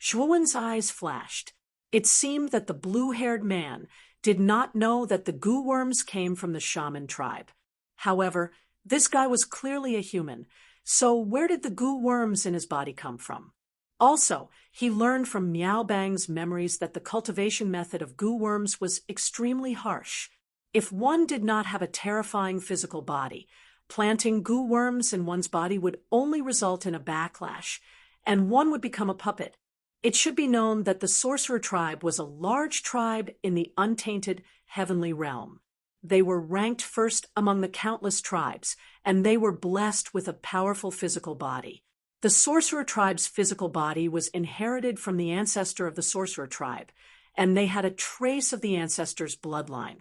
Zhuowen's eyes flashed. It seemed that the blue-haired man did not know that the goo worms came from the shaman tribe. However, this guy was clearly a human, so where did the goo worms in his body come from? Also, he learned from Miao Bang's memories that the cultivation method of goo worms was extremely harsh. If one did not have a terrifying physical body, planting goo worms in one's body would only result in a backlash, and one would become a puppet. It should be known that the sorcerer tribe was a large tribe in the untainted heavenly realm. They were ranked first among the countless tribes, and they were blessed with a powerful physical body. The sorcerer tribe's physical body was inherited from the ancestor of the sorcerer tribe, and they had a trace of the ancestor's bloodline.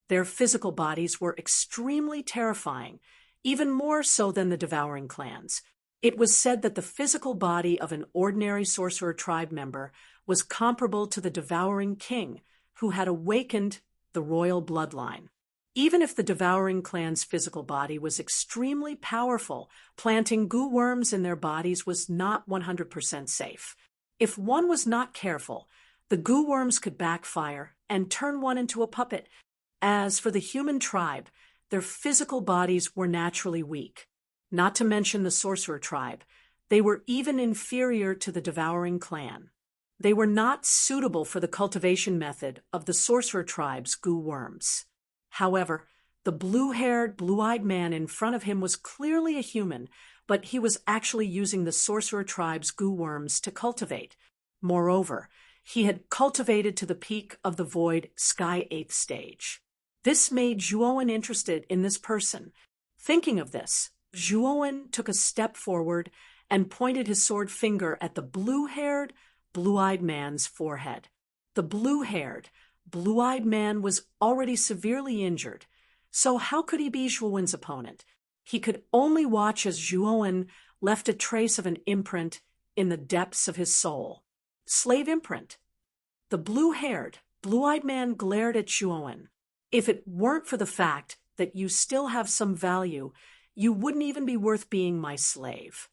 Their physical bodies were extremely terrifying, even more so than the devouring clans. It was said that the physical body of an ordinary sorcerer tribe member was comparable to the devouring king, who had awakened the royal bloodline. Even if the devouring clan's physical body was extremely powerful, planting goo worms in their bodies was not 100% safe. If one was not careful, the goo worms could backfire and turn one into a puppet. As for the human tribe, their physical bodies were naturally weak. Not to mention the sorcerer tribe, they were even inferior to the devouring clan. They were not suitable for the cultivation method of the sorcerer tribe's goo worms. However, the blue-haired, blue-eyed man in front of him was clearly a human, but he was actually using the sorcerer tribe's goo worms to cultivate. Moreover, he had cultivated to the peak of the void sky 8th stage. This made Zhuowen interested in this person. Thinking of this, Zhuowen took a step forward and pointed his sword finger at the blue-haired, blue-eyed man's forehead. The blue-haired, blue-eyed man was already severely injured, so how could he be Zhuowen's opponent? He could only watch as Zhuowen left a trace of an imprint in the depths of his soul. Slave imprint. The blue-haired, blue-eyed man glared at Zhuowen. If it weren't for the fact that you still have some value, you wouldn't even be worth being my slave.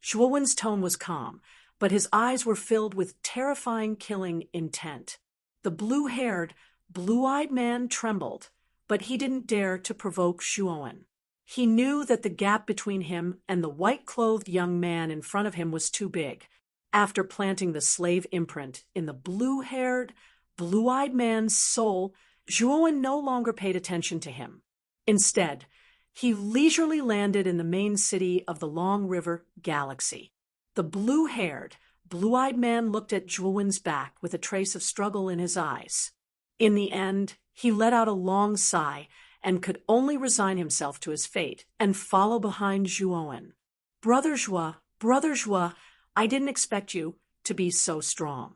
Zhuowen's tone was calm, but his eyes were filled with terrifying killing intent. The blue-haired, blue-eyed man trembled, but he didn't dare to provoke Zhuowen. He knew that the gap between him and the white-clothed young man in front of him was too big. After planting the slave imprint in the blue-haired, blue-eyed man's soul, Zhuowen no longer paid attention to him. Instead, he leisurely landed in the main city of the Long River Galaxy. The blue-haired, blue-eyed man looked at Zhuowen's back with a trace of struggle in his eyes. In the end, he let out a long sigh and could only resign himself to his fate and follow behind Zhuowen. Brother Zhuo, I didn't expect you to be so strong.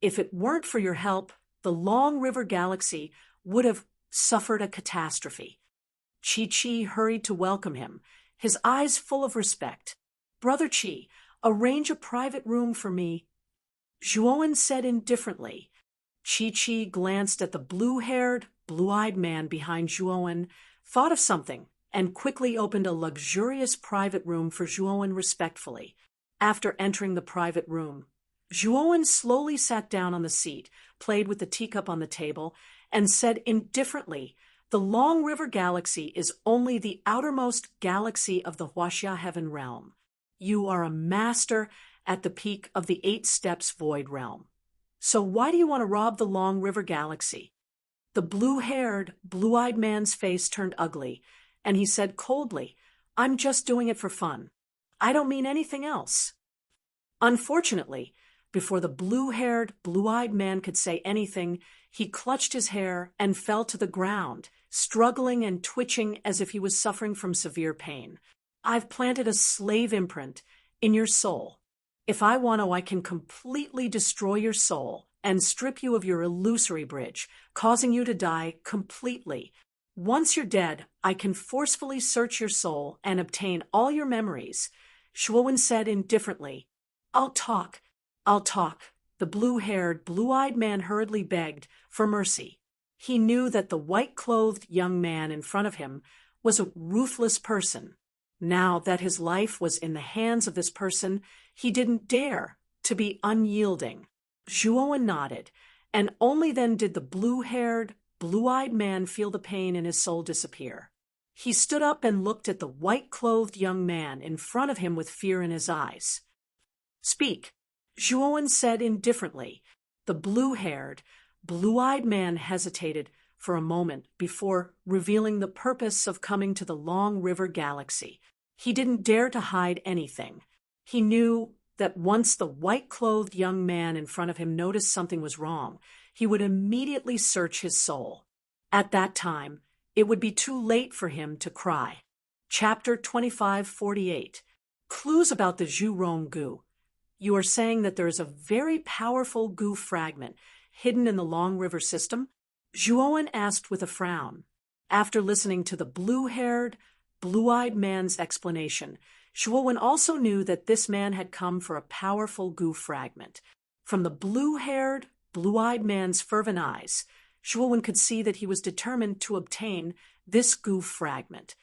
If it weren't for your help, the Long River Galaxy would have suffered a catastrophe. Chi hurried to welcome him, his eyes full of respect. Brother Chi, arrange a private room for me. Zhuowen said indifferently. Chi glanced at the blue-haired, blue-eyed man behind Zhuowen, thought of something, and quickly opened a luxurious private room for Zhuowen respectfully. After entering the private room, Zhuowen slowly sat down on the seat, played with the teacup on the table, and said indifferently, "The Long River Galaxy is only the outermost galaxy of the Huaxia Heaven realm. You are a master at the peak of the 8 steps void realm. So why do you want to rob the Long River Galaxy?" The blue-haired, blue-eyed man's face turned ugly, and he said coldly, "I'm just doing it for fun. I don't mean anything else." Unfortunately, before the blue-haired, blue-eyed man could say anything, he clutched his hair and fell to the ground, struggling and twitching as if he was suffering from severe pain. "I've planted a slave imprint in your soul. If I want to, I can completely destroy your soul and strip you of your illusory bridge, causing you to die completely. Once you're dead, I can forcefully search your soul and obtain all your memories." Shuowen said indifferently, I'll talk. The blue-haired, blue-eyed man hurriedly begged for mercy. He knew that the white-clothed young man in front of him was a ruthless person. Now that his life was in the hands of this person, he didn't dare to be unyielding. Zhuowen nodded, and only then did the blue-haired, blue-eyed man feel the pain in his soul disappear. He stood up and looked at the white-clothed young man in front of him with fear in his eyes. "Speak," Zhuowen said indifferently. The blue-haired, blue-eyed man hesitated for a moment before revealing the purpose of coming to the Long River Galaxy. He didn't dare to hide anything. He knew that once the white-clothed young man in front of him noticed something was wrong, he would immediately search his soul. At that time, it would be too late for him to cry. Chapter 2548. Clues about the Zhurong Gu. You are saying that there is a very powerful Gu fragment hidden in the Long River system? Zhuowen asked with a frown. After listening to the blue-haired, blue-eyed man's explanation, Zhuowen also knew that this man had come for a powerful Gu fragment. From the blue-haired, blue-eyed man's fervent eyes, Zhuowen could see that he was determined to obtain this Gu fragment.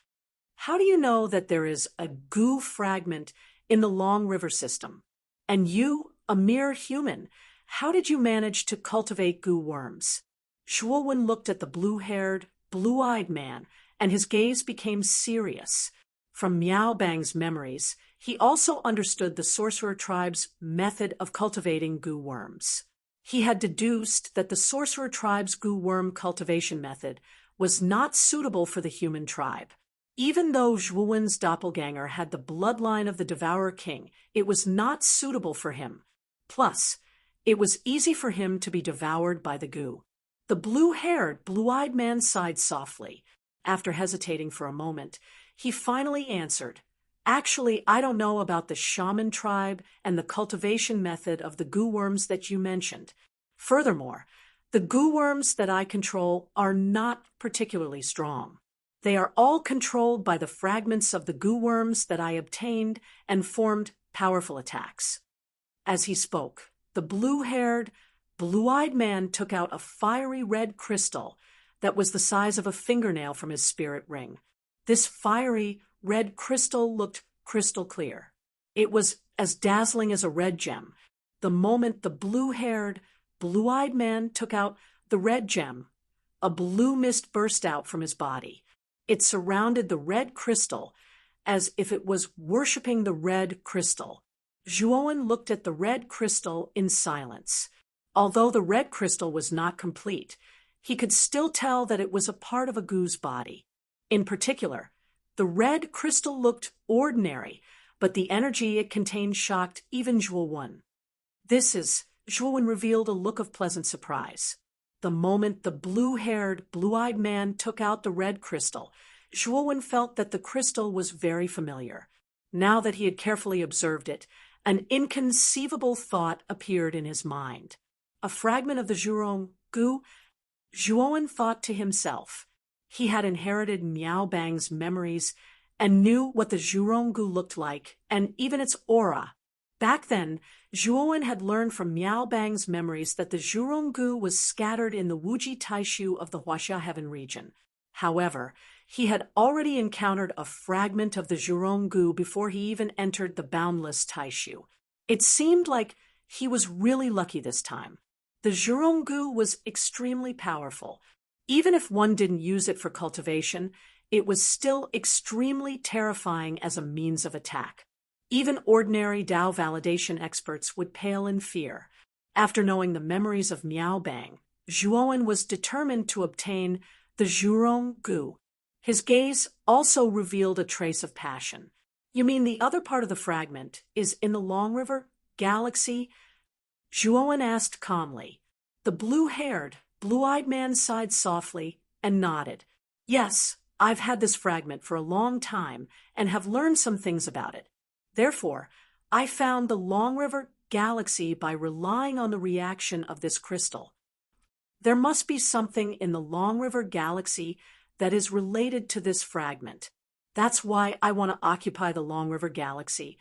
"How do you know that there is a Gu fragment in the Long River system? And you, a mere human, how did you manage to cultivate Gu worms?" Zhuowen looked at the blue-haired, blue-eyed man, and his gaze became serious. From Miao Bang's memories, he also understood the sorcerer tribe's method of cultivating Gu worms. He had deduced that the sorcerer tribe's Gu worm cultivation method was not suitable for the human tribe. Even though Zhuowen's doppelganger had the bloodline of the Devourer King, it was not suitable for him. Plus, it was easy for him to be devoured by the Gu. The blue-haired, blue-eyed man sighed softly. After hesitating for a moment, he finally answered, "Actually, I don't know about the shaman tribe and the cultivation method of the Gu worms that you mentioned. Furthermore, the Gu worms that I control are not particularly strong. They are all controlled by the fragments of the Gu worms that I obtained and formed powerful attacks." As he spoke, the blue-haired, blue-eyed man took out a fiery red crystal that was the size of a fingernail from his spirit ring. This fiery red crystal looked crystal clear. It was as dazzling as a red gem. The moment the blue-haired, blue-eyed man took out the red gem, a blue mist burst out from his body. It surrounded the red crystal as if it was worshipping the red crystal. Zhuowen looked at the red crystal in silence. Although the red crystal was not complete, he could still tell that it was a part of a Gu's body. In particular, the red crystal looked ordinary, but the energy it contained shocked even Zhuowen. Zhuowen revealed a look of pleasant surprise. The moment the blue-haired, blue-eyed man took out the red crystal, Zhuowen felt that the crystal was very familiar. Now that he had carefully observed it, an inconceivable thought appeared in his mind. A fragment of the Zhurong Gu? Zhuowen thought to himself. He had inherited Miao Bang's memories and knew what the Zhurong Gu looked like, and even its aura. Back then, Zhuowen had learned from Miao Bang's memories that the Zhurong Gu was scattered in the Wuji Taishu of the Huaxia Heaven region. However, he had already encountered a fragment of the Zhurong Gu before he even entered the boundless Taishu. It seemed like he was really lucky this time. The Zhurong Gu was extremely powerful, Even if one didn't use it for cultivation, it was still extremely terrifying as a means of attack. Even ordinary Dao validation experts would pale in fear. After knowing the memories of Miao Bang, Zhuowen was determined to obtain the Zhurong Gu. His gaze also revealed a trace of passion. You mean the other part of the fragment is in the Long River Galaxy? Zhuowen asked calmly. The blue-haired, blue-eyed man sighed softly and nodded. Yes, I've had this fragment for a long time and have learned some things about it. Therefore, I found the Long River Galaxy by relying on the reaction of this crystal. There must be something in the Long River Galaxy that is related to this fragment. That's why I want to occupy the Long River Galaxy,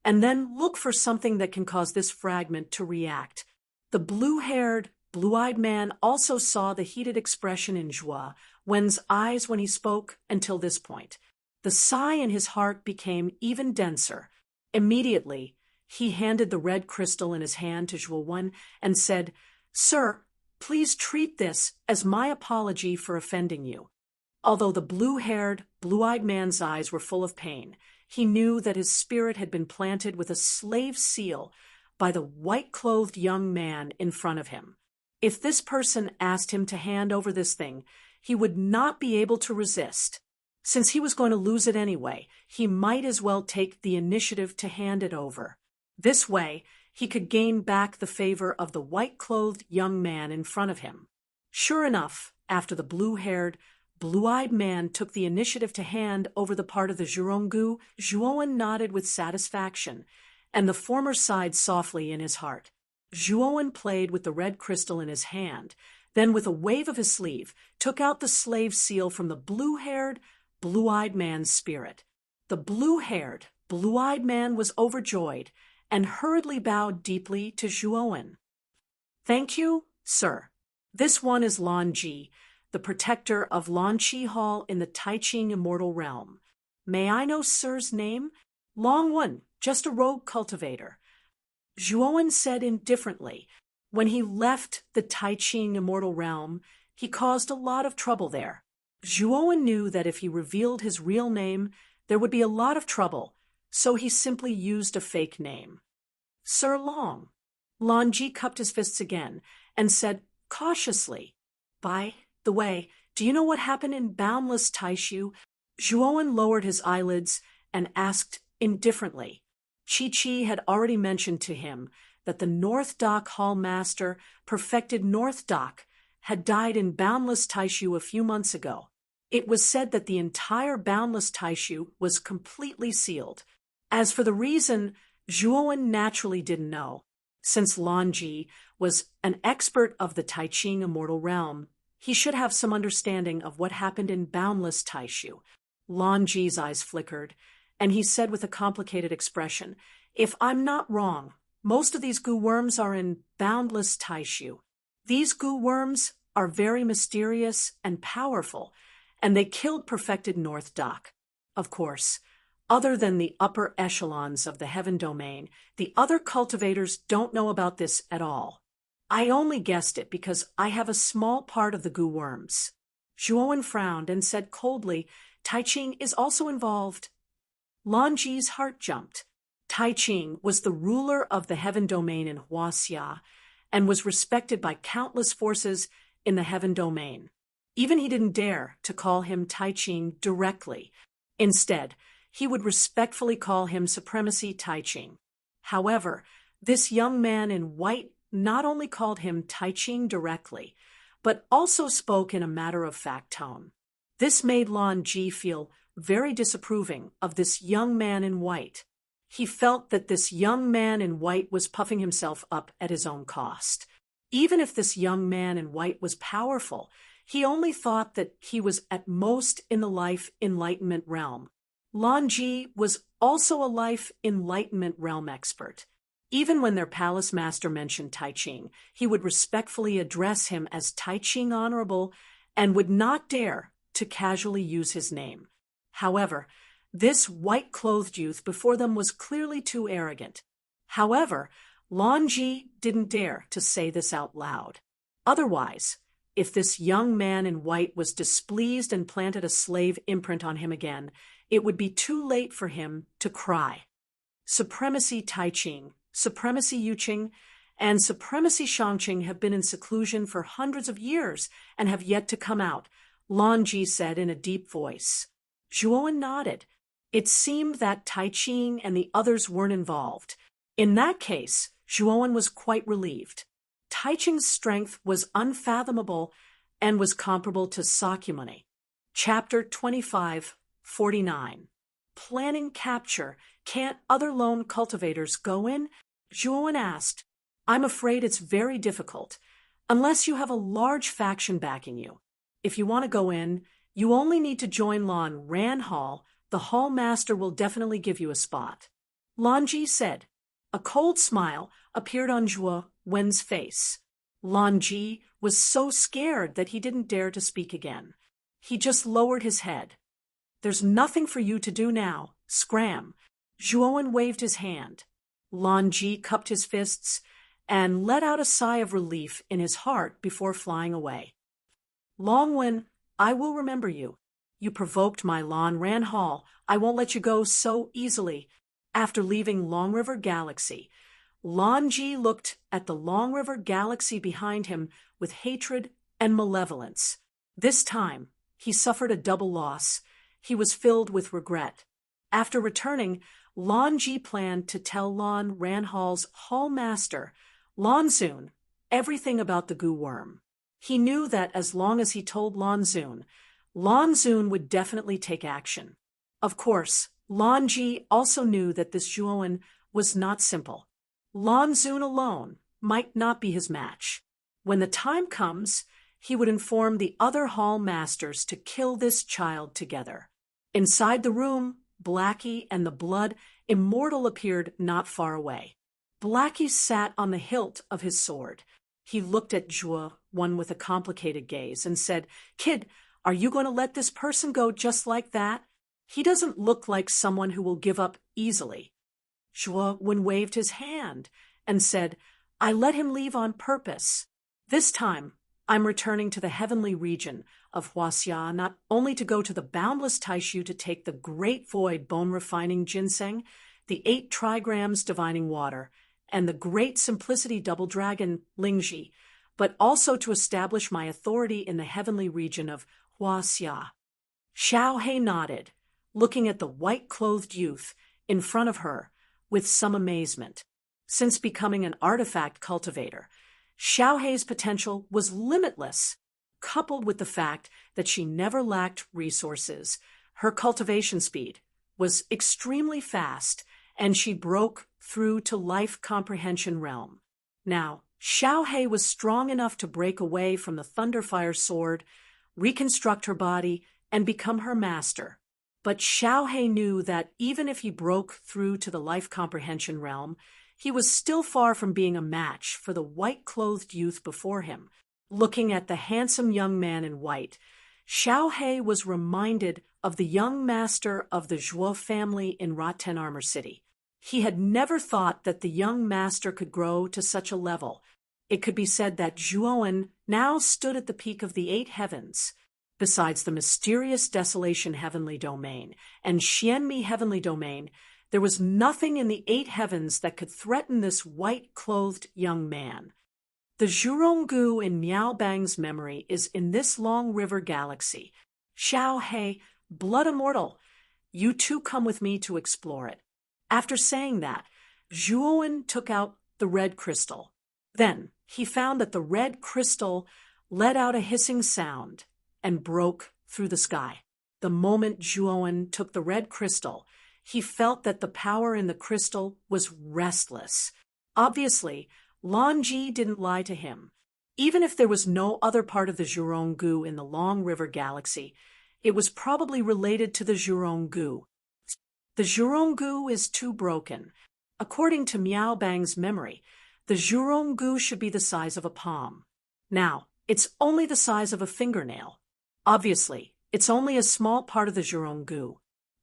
and then look for something that can cause this fragment to react. The blue-haired, blue-eyed man also saw the heated expression in Zhua Wen's eyes when he spoke until this point. The sigh in his heart became even denser. Immediately, he handed the red crystal in his hand to Zhuo Wen and said, Sir, please treat this as my apology for offending you. Although the blue-haired, blue-eyed man's eyes were full of pain, he knew that his spirit had been planted with a slave seal by the white-clothed young man in front of him. If this person asked him to hand over this thing, he would not be able to resist. Since he was going to lose it anyway, he might as well take the initiative to hand it over. This way, he could gain back the favor of the white-clothed young man in front of him. Sure enough, after the blue-haired, blue-eyed man took the initiative to hand over the part of the Zhuronggu, Zhuowen nodded with satisfaction, and the former sighed softly in his heart. Zhuowen played with the red crystal in his hand, then with a wave of his sleeve, took out the slave seal from the blue-haired, blue-eyed man's spirit. The blue-haired, blue-eyed man was overjoyed and hurriedly bowed deeply to Zhuowen. Thank you, sir. This one is Lan Ji, the protector of Lan Qi Hall in the Taiqing Immortal Realm. May I know sir's name? Long Wen, just a rogue cultivator. Zhuowen said indifferently. When he left the Taiqing Immortal Realm, he caused a lot of trouble there. Zhuowen knew that if he revealed his real name, there would be a lot of trouble, so he simply used a fake name. Sir Long. Lan Ji cupped his fists again and said cautiously, By the way, do you know what happened in Boundless Taishu? Zhuowen lowered his eyelids and asked indifferently. Chi-Chi had already mentioned to him that the North Dock Hall Master, perfected North Dock, had died in Boundless Taishu a few months ago. It was said that the entire Boundless Taishu was completely sealed. As for the reason, Zhuowen naturally didn't know. Since Lan Ji was an expert of the Taiqing Immortal Realm, he should have some understanding of what happened in Boundless Taishu. Lan Ji's eyes flickered, and he said with a complicated expression, If I'm not wrong, most of these goo worms are in Boundless Taishu. These goo worms are very mysterious and powerful, and they killed perfected North Dock. Of course, other than the upper echelons of the Heaven Domain, the other cultivators don't know about this at all. I only guessed it because I have a small part of the goo worms. Zhuowen frowned and said coldly, Taiqing is also involved. Lan Ji's heart jumped. Taiqing was the ruler of the Heaven Domain in Huaxia and was respected by countless forces in the Heaven Domain. Even he didn't dare to call him Taiqing directly. Instead, he would respectfully call him Supremacy Taiqing. However, this young man in white not only called him Taiqing directly, but also spoke in a matter-of-fact tone. This made Lan Ji feel very disapproving of this young man in white. He felt that this young man in white was puffing himself up at his own cost. Even if this young man in white was powerful, he only thought that he was at most in the life enlightenment realm. Lan Ji was also a life enlightenment realm expert. Even when their palace master mentioned Taiqing, he would respectfully address him as Taiqing Honorable and would not dare to casually use his name. However, this white-clothed youth before them was clearly too arrogant. However, Lan Ji didn't dare to say this out loud. Otherwise, if this young man in white was displeased and planted a slave imprint on him again, it would be too late for him to cry. Supremacy Taiqing, Supremacy Yuqing, and Supremacy Shangqing have been in seclusion for hundreds of years and have yet to come out, Lan Ji said in a deep voice. Zhuowen nodded. It seemed that Taiqing and the others weren't involved. In that case, Zhuowen was quite relieved. Taiqing's strength was unfathomable and was comparable to Sakyamuni. Chapter 25:49. Planning capture. Can't other lone cultivators go in? Zhuowen asked. I'm afraid it's very difficult, unless you have a large faction backing you. If you want to go in, you only need to join Lan Ran Hall. The hall master will definitely give you a spot. Lan Ji said. A cold smile appeared on Zhuowen's face. Lan Ji was so scared that he didn't dare to speak again. He just lowered his head. There's nothing for you to do now. Scram. Zhuowen waved his hand. Lan Ji cupped his fists and let out a sigh of relief in his heart before flying away. Longwen, I will remember you. You provoked my Lan Ran Hall. I won't let you go so easily. After leaving Long River Galaxy, Lan Ji looked at the Long River Galaxy behind him with hatred and malevolence. This time, he suffered a double loss. He was filled with regret. After returning, Lan Ji planned to tell Lan Ran Hall's hall master, Lan Zun, everything about the goo worm. He knew that as long as he told Lan Zun would definitely take action. Of course, Lan Ji also knew that this Zhuowen was not simple. Lan Zun alone might not be his match. When the time comes, he would inform the other hall masters to kill this child together. Inside the room, Blackie and the Blood Immortal appeared not far away. Blackie sat on the hilt of his sword. He looked at Zhuowen with a complicated gaze and said, Kid, are you going to let this person go just like that? He doesn't look like someone who will give up easily. Zhuowen waved his hand and said, I let him leave on purpose. This time, I'm returning to the heavenly region of Huaxia, not only to go to the boundless Taishu to take the great void bone-refining ginseng, the 8 trigrams divining water, and the great simplicity double dragon Lingji, but also to establish my authority in the heavenly region of Huaxia. Xiao He nodded, looking at the white-clothed youth in front of her with some amazement. Since becoming an artifact cultivator, Xiao He's potential was limitless. Coupled with the fact that she never lacked resources, her cultivation speed was extremely fast, and she broke through to life comprehension realm. Now, Xiao He was strong enough to break away from the Thunderfire sword, reconstruct her body, and become her master. But Xiao He knew that even if he broke through to the life comprehension realm, he was still far from being a match for the white-clothed youth before him. Looking at the handsome young man in white, Xiao He was reminded of the young master of the Zhuo family in Rotten Armor City. He had never thought that the young master could grow to such a level. It could be said that Zhuowen now stood at the peak of the 8 heavens. Besides the mysterious Desolation Heavenly Domain and Xianmi Heavenly Domain, there was nothing in the 8 heavens that could threaten this white-clothed young man. The Zhuronggu in Miaobang's memory is in this Long River Galaxy. Xiao He, Blood Immortal, you too come with me to explore it. After saying that, Zhuowen took out the red crystal. Then he found that the red crystal let out a hissing sound and broke through the sky. The moment Zhuowen took the red crystal, he felt that the power in the crystal was restless. Obviously, Lan Ji didn't lie to him. Even if there was no other part of the Zhuronggu in the Long River Galaxy, it was probably related to the Zhuronggu. The Zhuronggu is too broken. According to Miaobang's memory, the Zhuronggu should be the size of a palm. Now, it's only the size of a fingernail. Obviously, it's only a small part of the Zhuronggu.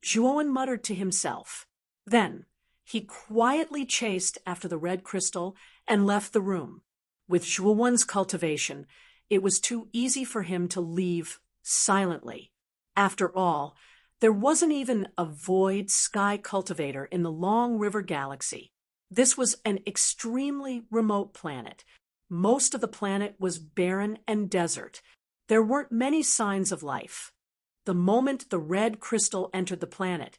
Zhuowen muttered to himself. Then, he quietly chased after the red crystal and left the room. With Zhuowen's cultivation, it was too easy for him to leave silently. After all, there wasn't even a void sky cultivator in the Long River Galaxy. This was an extremely remote planet. Most of the planet was barren and desert. There weren't many signs of life. The moment the red crystal entered the planet,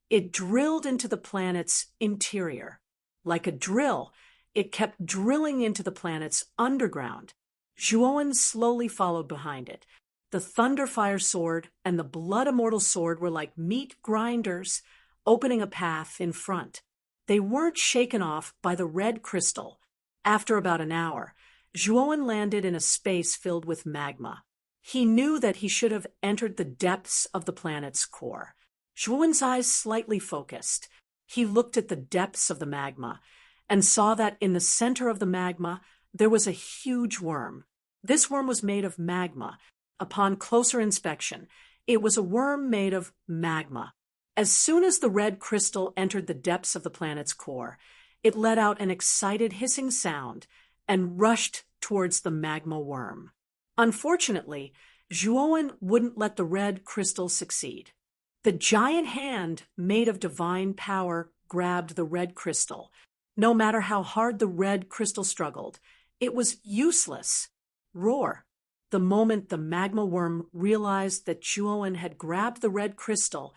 it drilled into the planet's interior. Like a drill, it kept drilling into the planet's underground. Zhuowen slowly followed behind it. The Thunderfire Sword and the Blood Immortal Sword were like meat grinders, opening a path in front. They weren't shaken off by the red crystal. After about an hour, Zhuowen landed in a space filled with magma. He knew that he should have entered the depths of the planet's core. Zhuowen's eyes slightly focused. He looked at the depths of the magma and saw that in the center of the magma there was a huge worm. This worm was made of magma. Upon closer inspection, it was a worm made of magma. As soon as the red crystal entered the depths of the planet's core, it let out an excited hissing sound and rushed towards the magma worm. Unfortunately, Zhuowen wouldn't let the red crystal succeed. The giant hand made of divine power grabbed the red crystal. No matter how hard the red crystal struggled, it was useless. Roar! The moment the magma worm realized that Zhuowen had grabbed the red crystal,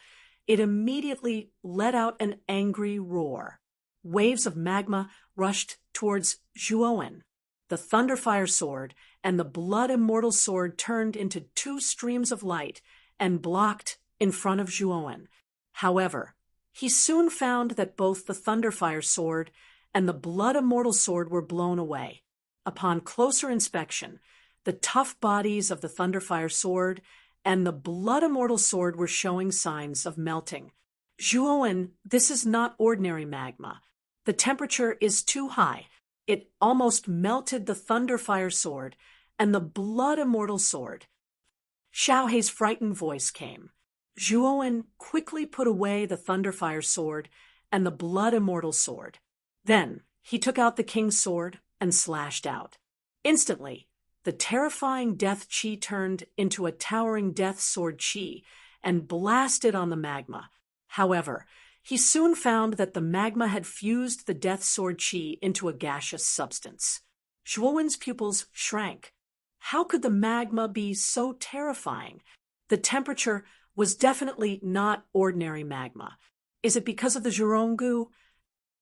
it immediately let out an angry roar. Waves of magma rushed towards Zhuowen. The Thunderfire Sword and the Blood Immortal Sword turned into two streams of light and blocked in front of Zhuowen. However, he soon found that both the Thunderfire Sword and the Blood Immortal Sword were blown away. Upon closer inspection, the tough bodies of the Thunderfire Sword and the Blood Immortal Sword were showing signs of melting. Zhuowen, this is not ordinary magma. The temperature is too high. It almost melted the Thunderfire Sword and the Blood Immortal Sword. Xiaohei's frightened voice came. Zhuowen quickly put away the Thunderfire Sword and the Blood Immortal Sword. Then he took out the King's Sword and slashed out. Instantly, the terrifying Death Chi turned into a towering Death Sword Chi and blasted on the magma. However, he soon found that the magma had fused the Death Sword Chi into a gaseous substance. Zhuowen's pupils shrank. How could the magma be so terrifying? The temperature was definitely not ordinary magma. Is it because of the Zhurong goo?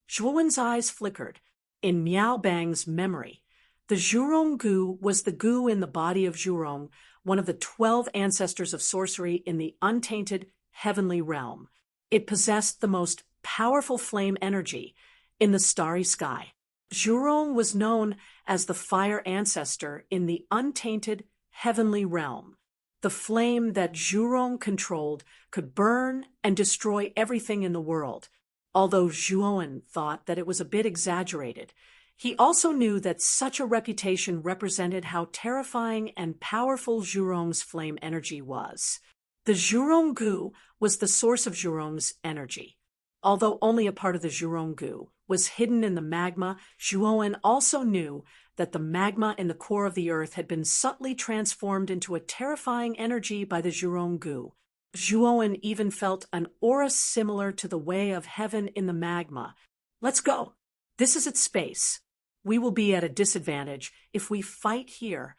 Zhuowen's eyes flickered. In Miao Bang's memory, the Zhurong goo was the goo in the body of Zhurong, one of the 12 ancestors of sorcery in the untainted heavenly realm. It possessed the most powerful flame energy in the starry sky. Zhurong was known as the fire ancestor in the untainted heavenly realm. The flame that Zhurong controlled could burn and destroy everything in the world. Although Zhuowen thought that it was a bit exaggerated, he also knew that such a reputation represented how terrifying and powerful Zhurong's flame energy was. The Zhurong goo was the source of Zhurong's energy. Although only a part of the Zhurong goo was hidden in the magma, Zhuowen also knew that the magma in the core of the earth had been subtly transformed into a terrifying energy by the Zhurong goo. Zhuowen even felt an aura similar to the way of heaven in the magma. Let's go. This is its space. We will be at a disadvantage if we fight here.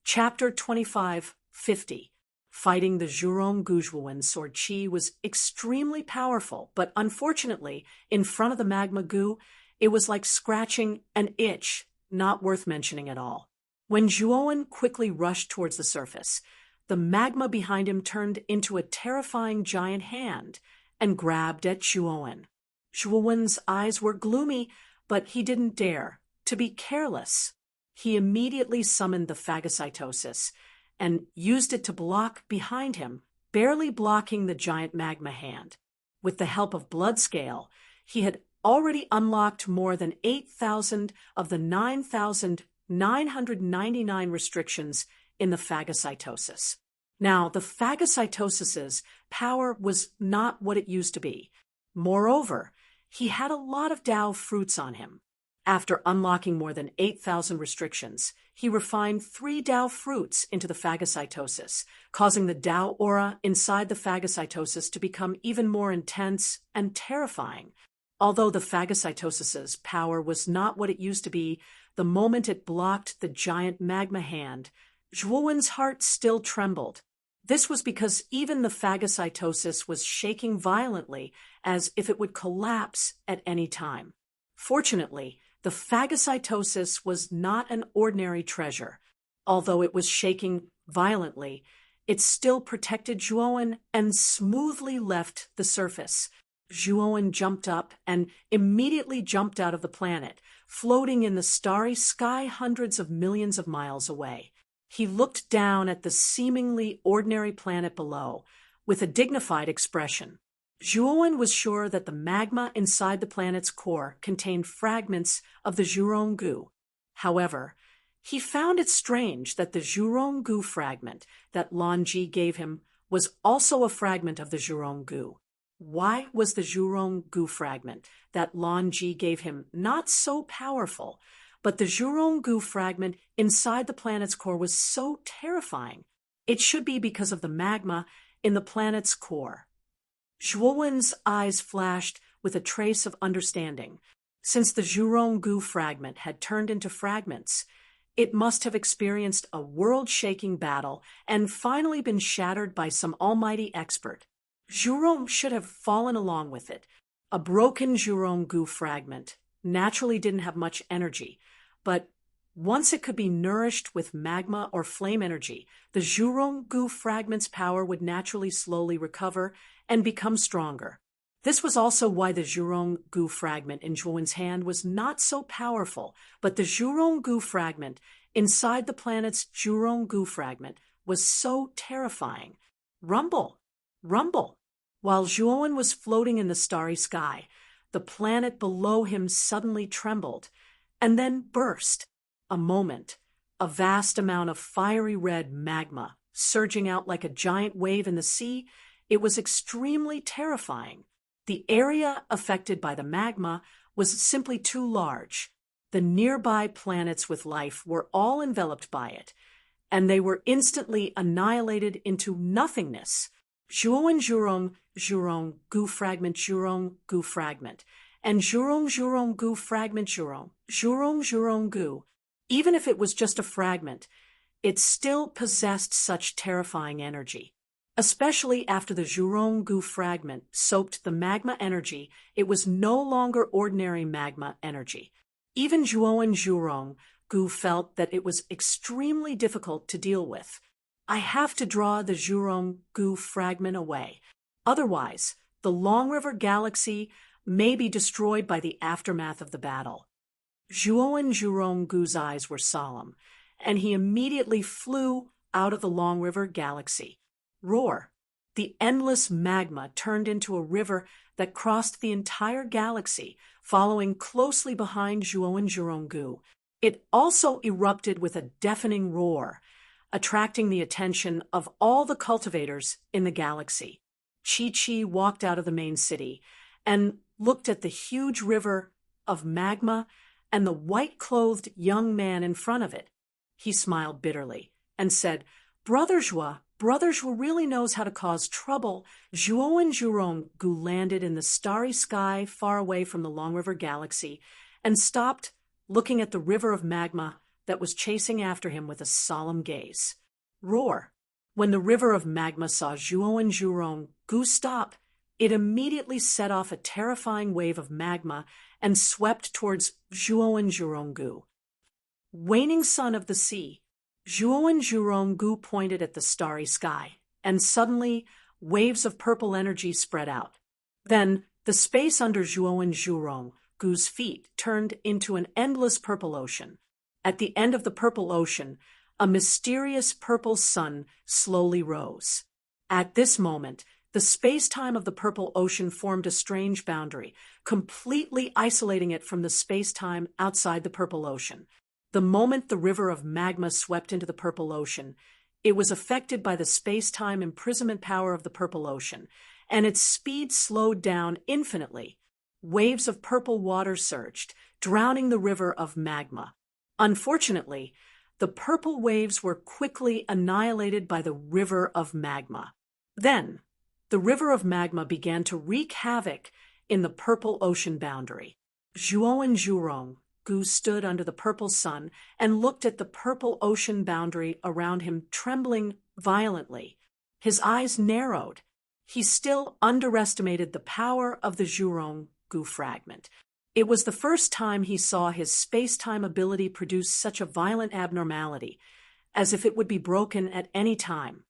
Chapter 25:50. Fighting the Zhurong Guzhuowen Sword Chi was extremely powerful, but unfortunately, in front of the magma goo, it was like scratching an itch, not worth mentioning at all. When Zhuowen quickly rushed towards the surface, the magma behind him turned into a terrifying giant hand and grabbed at Zhuowen. Zhuowen's eyes were gloomy, but he didn't dare to be careless. He immediately summoned the phagocytosis and used it to block behind him, barely blocking the giant magma hand. With the help of Bloodscale, he had already unlocked more than 8,000 of the 9,999 restrictions in the phagocytosis. Now, the phagocytosis's power was not what it used to be. Moreover, he had a lot of Dao fruits on him. After unlocking more than 8,000 restrictions, he refined 3 Tao fruits into the phagocytosis, causing the Tao aura inside the phagocytosis to become even more intense and terrifying. Although the phagocytosis's power was not what it used to be, the moment it blocked the giant magma hand, Zhuowen's heart still trembled. This was because even the phagocytosis was shaking violently, as if it would collapse at any time. Fortunately, the phagocytosis was not an ordinary treasure. Although it was shaking violently, it still protected Zhuowen and smoothly left the surface. Zhuowen jumped up and immediately jumped out of the planet, floating in the starry sky hundreds of millions of miles away. He looked down at the seemingly ordinary planet below, with a dignified expression. Zhuowen was sure that the magma inside the planet's core contained fragments of the Zhurong-gu. However, he found it strange that the Zhurong-gu fragment that Lan Ji gave him was also a fragment of the Zhurong-gu. Why was the Zhurong-gu fragment that Lan Ji gave him not so powerful, but the Zhurong-gu fragment inside the planet's core was so terrifying? It should be because of the magma in the planet's core. Zhuowen's eyes flashed with a trace of understanding. Since the Zhurong-gu fragment had turned into fragments, it must have experienced a world-shaking battle and finally been shattered by some almighty expert. Zhurong should have fallen along with it. A broken Zhurong-gu fragment naturally didn't have much energy, but once it could be nourished with magma or flame energy, the Zhurong-gu fragment's power would naturally slowly recover and become stronger. This was also why the Zhurong-gu fragment in Zhuowen's hand was not so powerful, but the Zhurong-gu fragment inside the planet's Zhurong-gu fragment was so terrifying. Rumble! Rumble! While Zhuowen was floating in the starry sky, the planet below him suddenly trembled, and then burst. A moment, a vast amount of fiery red magma surging out like a giant wave in the sea. It was extremely terrifying. The area affected by the magma was simply too large. The nearby planets with life were all enveloped by it, and they were instantly annihilated into nothingness. Zhuowen Zhurong-gu fragment Zhurong-gu fragment, and Zhurong-gu fragment Zhurong-gu. Even if it was just a fragment, it still possessed such terrifying energy. Especially after the Zhurong-gu fragment soaked the magma energy, it was no longer ordinary magma energy. Even Zhuowen Zhurong-gu felt that it was extremely difficult to deal with. I have to draw the Zhurong-gu fragment away. Otherwise, the Long River Galaxy may be destroyed by the aftermath of the battle. Zhuowen Zhurong-gu's eyes were solemn, and he immediately flew out of the Long River Galaxy. Roar! The endless magma turned into a river that crossed the entire galaxy, following closely behind Zhuowen Zhurong-gu. It also erupted with a deafening roar, attracting the attention of all the cultivators in the galaxy. Chi-Chi walked out of the main city and looked at the huge river of magma and the white-clothed young man in front of it. He smiled bitterly and said, Brother Zhua really knows how to cause trouble." Zhuowen Zhurong-gu landed in the starry sky far away from the Long River Galaxy and stopped, looking at the river of magma that was chasing after him with a solemn gaze. Roar! When the river of magma saw Zhuowen Zhurong-gu stop, it immediately set off a terrifying wave of magma and swept towards Zhuowen Zhurong-gu. Waning sun of the sea, Zhuowen Zhurong-gu pointed at the starry sky, and suddenly waves of purple energy spread out. Then the space under Zhuowen Zhurong-gu's feet turned into an endless purple ocean. At the end of the purple ocean, a mysterious purple sun slowly rose. At this moment, the space-time of the purple ocean formed a strange boundary, completely isolating it from the space-time outside the purple ocean. The moment the river of magma swept into the purple ocean, it was affected by the space-time imprisonment power of the purple ocean, and its speed slowed down infinitely. Waves of purple water surged, drowning the river of magma. Unfortunately, the purple waves were quickly annihilated by the river of magma. Then, the river of magma began to wreak havoc in the purple ocean boundary. Zhuo Zhurong Gu stood under the purple sun and looked at the purple ocean boundary around him, trembling violently. His eyes narrowed. He still underestimated the power of the Zhurong Gu fragment. It was the first time he saw his space-time ability produce such a violent abnormality, as if it would be broken at any time.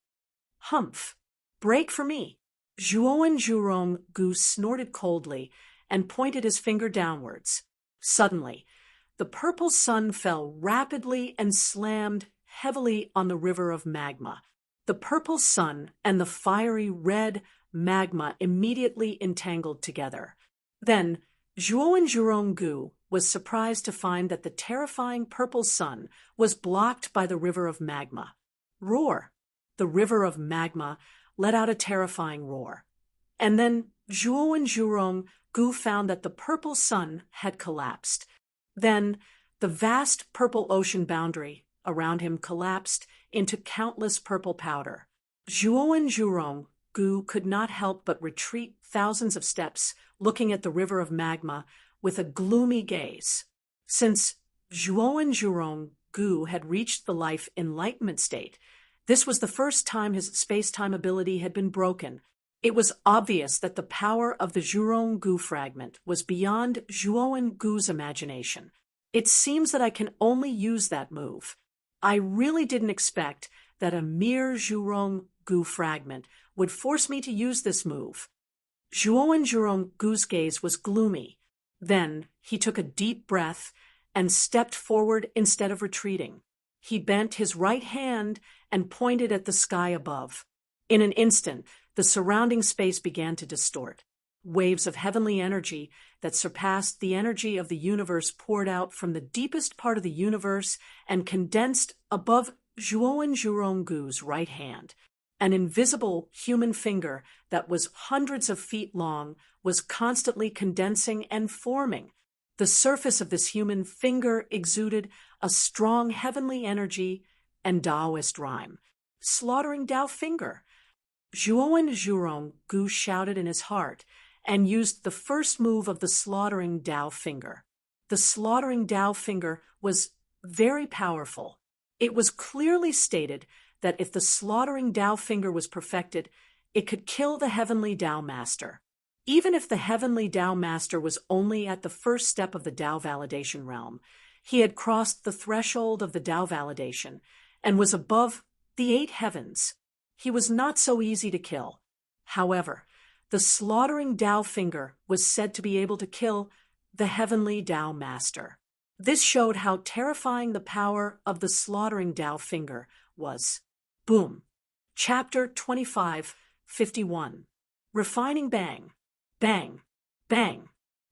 Humph! Break for me! Zhuo Zhurong Gu snorted coldly and pointed his finger downwards. Suddenly, the purple sun fell rapidly and slammed heavily on the river of magma. The purple sun and the fiery red magma immediately entangled together. Then, Zhuo Zhurong Gu was surprised to find that the terrifying purple sun was blocked by the river of magma. Roar! The river of magma let out a terrifying roar. And then Zhuo Zhurong Gu found that the purple sun had collapsed. Then the vast purple ocean boundary around him collapsed into countless purple powder. Zhuo Zhurong Gu could not help but retreat thousands of steps, looking at the river of magma with a gloomy gaze. Since Zhuo Zhurong Gu had reached the life enlightenment state, this was the first time his space-time ability had been broken. It was obvious that the power of the Zhurong Gu fragment was beyond Zhuo Gu's imagination. It seems that I can only use that move. I really didn't expect that a mere Zhurong Gu fragment would force me to use this move. Zhuo Zhurong Gu's gaze was gloomy. Then he took a deep breath and stepped forward instead of retreating. He bent his right hand and pointed at the sky above. In an instant, the surrounding space began to distort. Waves of heavenly energy that surpassed the energy of the universe poured out from the deepest part of the universe and condensed above Zhuo Zhurong Gu's right hand. An invisible human finger that was hundreds of feet long was constantly condensing and forming. The surface of this human finger exuded a strong heavenly energy and Taoist rhyme. Slaughtering Tao finger. Zhuo Zhurong Gu shouted in his heart and used the first move of the slaughtering Tao finger. The slaughtering Tao finger was very powerful. It was clearly stated that if the slaughtering Tao finger was perfected, it could kill the heavenly Tao master. Even if the heavenly Tao master was only at the first step of the Tao validation realm, he had crossed the threshold of the Tao validation and was above the 8 heavens. He was not so easy to kill. However, the slaughtering Tao finger was said to be able to kill the heavenly Tao master. This showed how terrifying the power of the slaughtering Tao finger was. Boom. Chapter 25:51. Refining bang. Bang. Bang.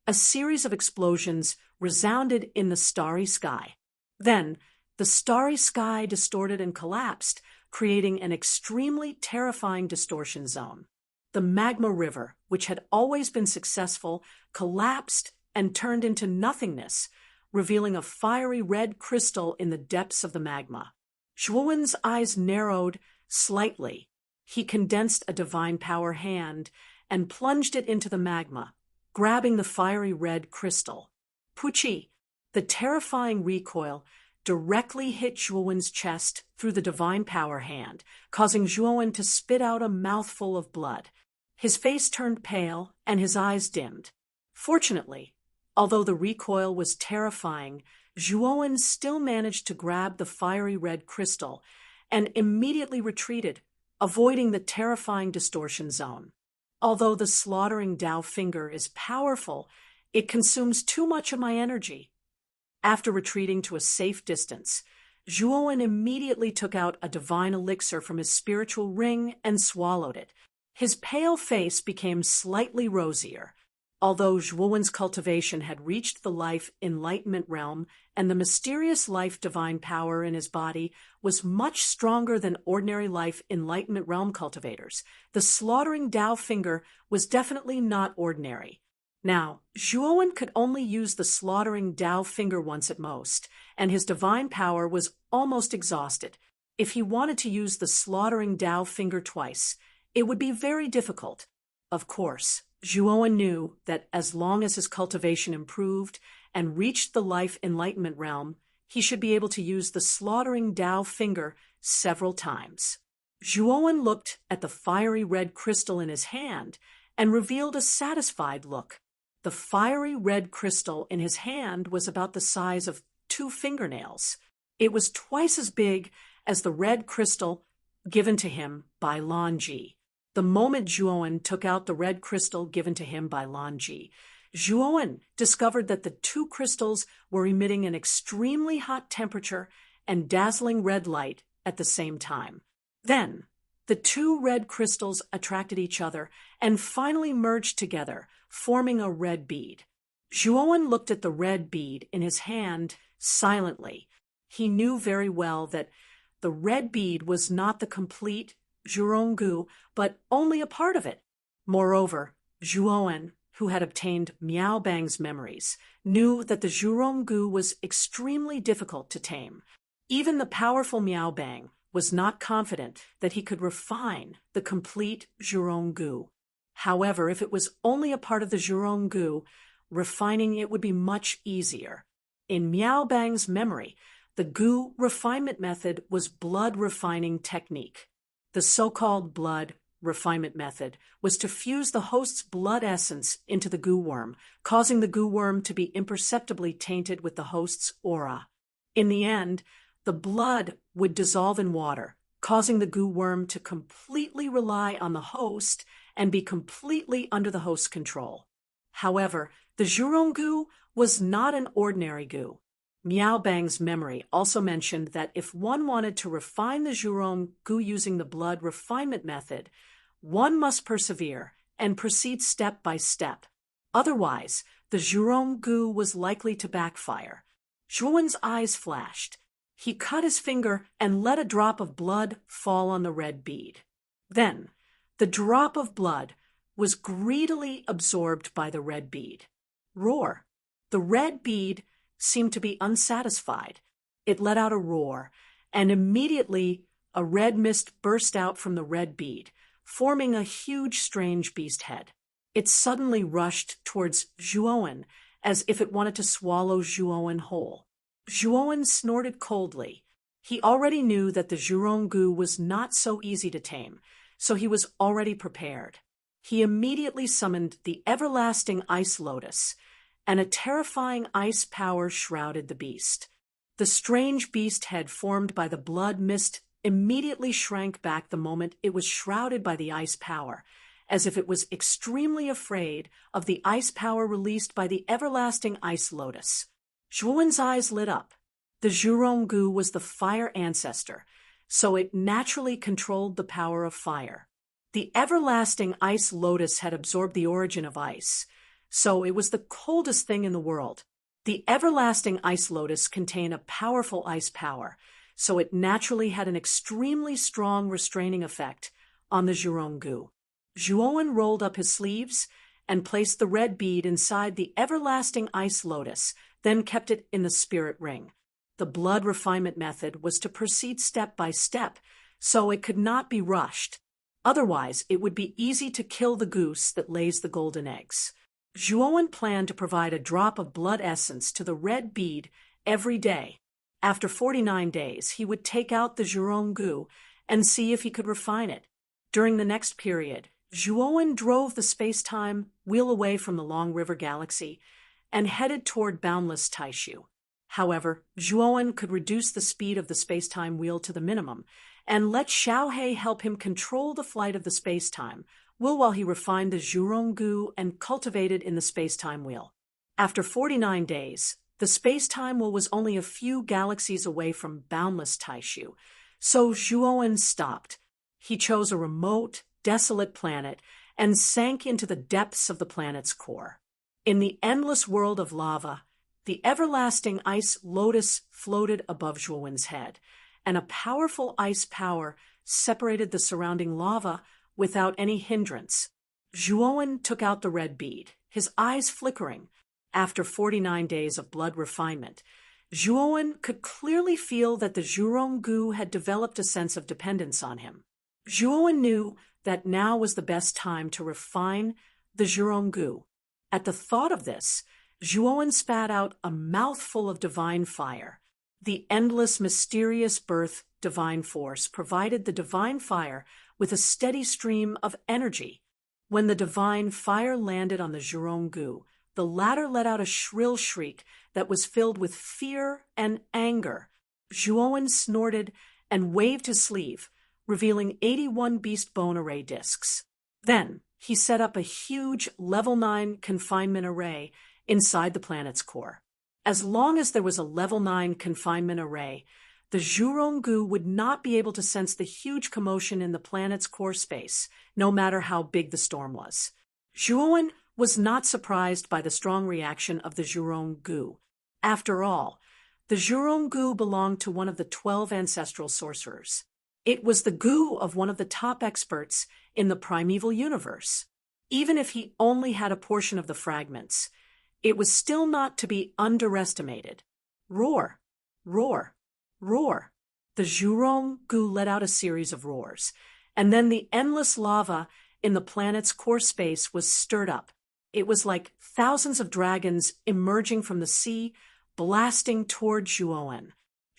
A series of explosions resounded in the starry sky. Then, the starry sky distorted and collapsed, creating an extremely terrifying distortion zone. The magma river, which had always been successful, collapsed and turned into nothingness, revealing a fiery red crystal in the depths of the magma. Zhuowen's eyes narrowed slightly. He condensed a divine power hand and plunged it into the magma, grabbing the fiery red crystal. Puchi! The terrifying recoil directly hit Zhuowen's chest through the divine power hand, causing Zhuowen to spit out a mouthful of blood. His face turned pale and his eyes dimmed. Fortunately, although the recoil was terrifying, Zhuowen still managed to grab the fiery red crystal and immediately retreated, avoiding the terrifying distortion zone. Although the slaughtering Tao finger is powerful, it consumes too much of my energy. After retreating to a safe distance, Zhuowen immediately took out a divine elixir from his spiritual ring and swallowed it. His pale face became slightly rosier. Although Zhuowen's cultivation had reached the life enlightenment realm and the mysterious life divine power in his body was much stronger than ordinary life enlightenment realm cultivators, the slaughtering Tao finger was definitely not ordinary. Now, Zhuowen could only use the slaughtering Dao finger once at most, and his divine power was almost exhausted. If he wanted to use the slaughtering Dao finger twice, it would be very difficult. Of course, Zhuowen knew that as long as his cultivation improved and reached the life enlightenment realm, he should be able to use the slaughtering Dao finger several times. Zhuowen looked at the fiery red crystal in his hand and revealed a satisfied look. The fiery red crystal in his hand was about the size of 2 fingernails. It was twice as big as the red crystal given to him by Lan Ji. The moment Zhuowen took out the red crystal given to him by Lan Ji, Zhuowen discovered that the 2 crystals were emitting an extremely hot temperature and dazzling red light at the same time. Then, the 2 red crystals attracted each other and finally merged together, forming a red bead. Zhuowen looked at the red bead in his hand silently. He knew very well that the red bead was not the complete Zhuronggu, but only a part of it. Moreover, Zhuowen, who had obtained Miao Bang's memories, knew that the Zhuronggu was extremely difficult to tame. Even the powerful Miao Bang was not confident that he could refine the complete Zhuronggu. However, if it was only a part of the Zhuronggu, refining it would be much easier. In Miao Bang's memory, the Gu refinement method was blood refining technique. The so-called blood refinement method was to fuse the host's blood essence into the Gu worm, causing the Gu worm to be imperceptibly tainted with the host's aura. In the end, the blood would dissolve in water, causing the Gu worm to completely rely on the host and be completely under the host's control. However, the Zhuronggu was not an ordinary Gu. Miao Bang's memory also mentioned that if one wanted to refine the Zhuronggu using the blood refinement method, one must persevere and proceed step by step. Otherwise, the Zhuronggu was likely to backfire. Zhuowen's eyes flashed. He cut his finger and let a drop of blood fall on the red bead. Then, the drop of blood was greedily absorbed by the red bead. Roar! The red bead seemed to be unsatisfied. It let out a roar, and immediately a red mist burst out from the red bead, forming a huge strange beast head. It suddenly rushed towards Zhuowen, as if it wanted to swallow Zhuowen whole. Zhuowen snorted coldly. He already knew that the Zhuronggu was not so easy to tame, so he was already prepared. He immediately summoned the everlasting ice lotus, and a terrifying ice power shrouded the beast. The strange beast head formed by the blood mist immediately shrank back the moment it was shrouded by the ice power, as if it was extremely afraid of the ice power released by the everlasting ice lotus. Zhuowen's eyes lit up. The Zhuronggu was the fire ancestor, so it naturally controlled the power of fire. The everlasting ice lotus had absorbed the origin of ice, so it was the coldest thing in the world. The everlasting ice lotus contained a powerful ice power, so it naturally had an extremely strong restraining effect on the Zhuronggu. Zhuowen rolled up his sleeves and placed the red bead inside the everlasting ice lotus, then kept it in the spirit ring. The blood refinement method was to proceed step by step, so it could not be rushed. Otherwise, it would be easy to kill the goose that lays the golden eggs. Zhuowen planned to provide a drop of blood essence to the red bead every day. After 49 days, he would take out the Zhuronggu and see if he could refine it. During the next period, Zhuowen drove the space-time wheel away from the Long River Galaxy and headed toward boundless Taishu. However, Zhuowen could reduce the speed of the space-time wheel to the minimum and let Xiaohe help him control the flight of the space-time while he refined the Zhuronggu and cultivated in the space-time wheel. After 49 days, the space-time wheel was only a few galaxies away from boundless Taishu, so Zhuowen stopped. He chose a remote, desolate planet and sank into the depths of the planet's core. In the endless world of lava, the everlasting ice lotus floated above Zhuowen's head, and a powerful ice power separated the surrounding lava without any hindrance. Zhuowen took out the red bead, his eyes flickering. After 49 days of blood refinement, Zhuowen could clearly feel that the Zhurong-gu had developed a sense of dependence on him. Zhuowen knew that now was the best time to refine the Zhurong-gu. At the thought of this, Zhuowen spat out a mouthful of divine fire. The endless, mysterious birth divine force provided the divine fire with a steady stream of energy. When the divine fire landed on the Zhurong-gu, the latter let out a shrill shriek that was filled with fear and anger. Zhuowen snorted and waved his sleeve, revealing 81 beast bone array discs. Then he set up a huge level 9 confinement array inside the planet's core. As long as there was a level 9 confinement array, the Zhurong-gu would not be able to sense the huge commotion in the planet's core space, no matter how big the storm was. Zhuowen was not surprised by the strong reaction of the Zhurong-gu. After all, the Zhurong-gu belonged to one of the 12 ancestral sorcerers. It was the gu of one of the top experts in the primeval universe. Even if he only had a portion of the fragments, it was still not to be underestimated. Roar, roar, roar. The Zhurong-gu let out a series of roars, and then the endless lava in the planet's core space was stirred up. It was like thousands of dragons emerging from the sea, blasting toward Zhuowen.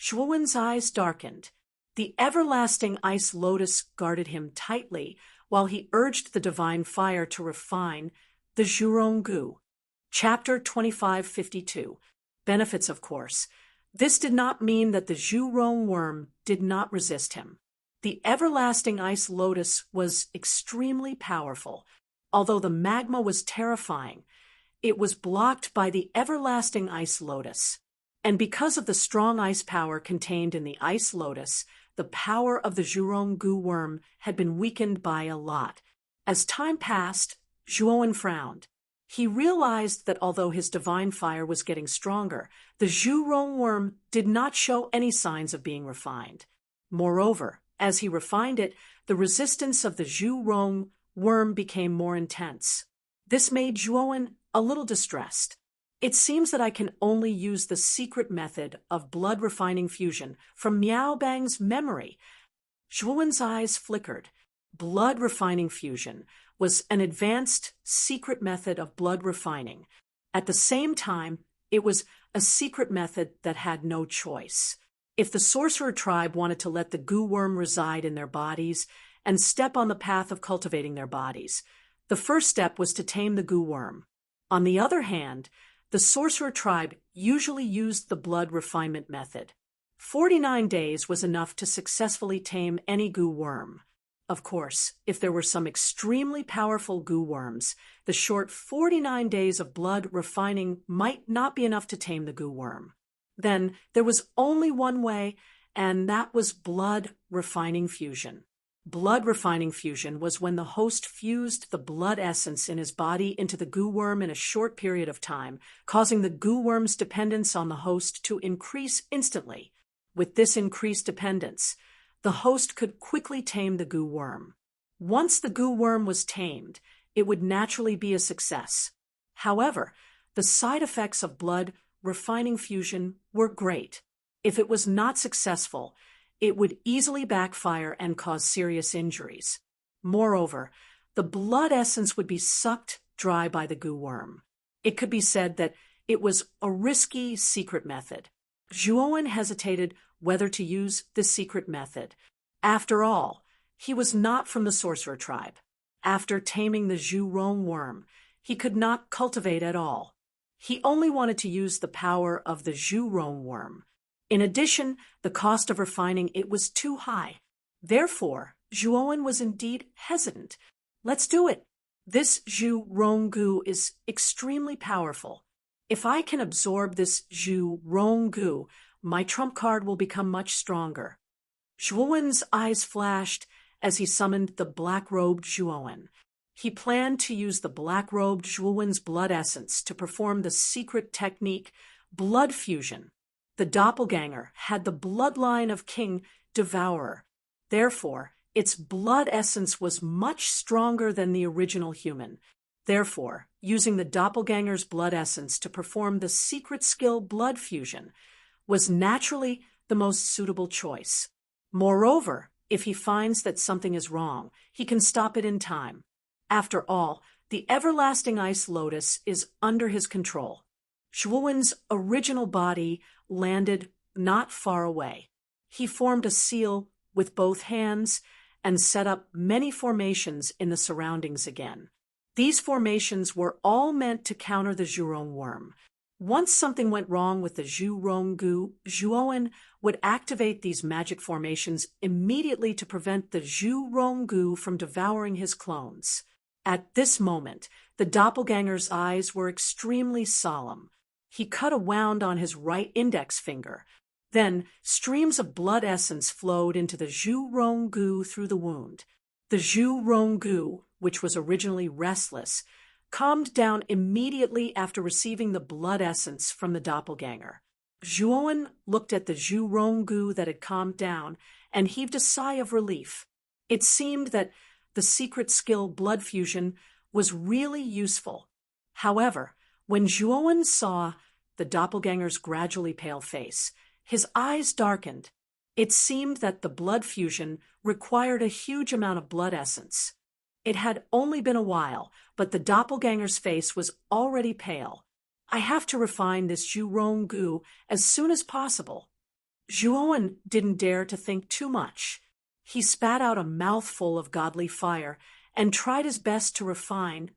Zhuowen's eyes darkened. The everlasting ice lotus guarded him tightly while he urged the divine fire to refine the Zhurong-gu. Chapter 2552. Benefits, of course. This did not mean that the Zhurong worm did not resist him. The everlasting ice lotus was extremely powerful. Although the magma was terrifying, it was blocked by the everlasting ice lotus. And because of the strong ice power contained in the ice lotus, the power of the Zhurong-gu worm had been weakened by a lot. As time passed, Zhuowen frowned. He realized that although his divine fire was getting stronger, the Zhurong worm did not show any signs of being refined. Moreover, as he refined it, the resistance of the Zhurong worm became more intense. This made Zhuowen a little distressed. It seems that I can only use the secret method of blood refining fusion from Miao Bang's memory. Zhuowen's eyes flickered. Blood refining fusion was an advanced secret method of blood refining. At the same time, it was a secret method that had no choice. If the sorcerer tribe wanted to let the gu worm reside in their bodies and step on the path of cultivating their bodies, the first step was to tame the gu worm. On the other hand, the sorcerer tribe usually used the blood refinement method. 49 days was enough to successfully tame any gu worm. Of course, if there were some extremely powerful gu worms, the short 49 days of blood refining might not be enough to tame the gu worm. Then there was only one way, and that was blood refining fusion. Blood refining fusion was when the host fused the blood essence in his body into the gu worm in a short period of time, causing the gu worm's dependence on the host to increase instantly. With this increased dependence, the host could quickly tame the gu worm. Once the gu worm was tamed, it would naturally be a success. However, the side effects of blood refining fusion were great. If it was not successful, it would easily backfire and cause serious injuries. Moreover, the blood essence would be sucked dry by the gu worm. It could be said that it was a risky secret method. Zhuowen hesitated whether to use this secret method. After all, he was not from the sorcerer tribe. After taming the Zhurong worm, he could not cultivate at all. He only wanted to use the power of the Zhurong worm. In addition, the cost of refining it was too high. Therefore, Zhuowen was indeed hesitant. Let's do it. This Zhurong-gu is extremely powerful. If I can absorb this Zhurong-gu, my trump card will become much stronger. Zhuowen's eyes flashed as he summoned the black-robed Zhuowen. He planned to use the black-robed Zhuowen's blood essence to perform the secret technique, blood fusion. The doppelganger had the bloodline of King Devourer. Therefore, Its blood essence was much stronger than the original human. Therefore, using the doppelganger's blood essence to perform the secret skill blood fusion was naturally the most suitable choice. Moreover, if he finds that something is wrong, he can stop it in time. After all, the everlasting ice lotus is under his control. Zhuowen's original body landed not far away. He formed a seal with both hands and set up many formations in the surroundings again. These formations were all meant to counter the Zhurong worm. Once something went wrong with the Zhurong gu, Zhuowen would activate these magic formations immediately to prevent the Zhurong gu from devouring his clones. At this moment, the doppelganger's eyes were extremely solemn. He cut a wound on his right index finger. Then, streams of blood essence flowed into the Zhurong gu through the wound. The Zhurong gu, which was originally restless, calmed down immediately after receiving the blood essence from the doppelganger. Zhuowen looked at the Zhurong gu that had calmed down and heaved a sigh of relief. It seemed that the secret skill blood fusion was really useful. However, when Zhuowen saw the doppelganger's gradually pale face, his eyes darkened. It seemed that the blood fusion required a huge amount of blood essence. It had only been a while, but the doppelganger's face was already pale. I have to refine this Zhurong gu as soon as possible. Zhuowen didn't dare to think too much. He spat out a mouthful of godly fire and tried his best to refine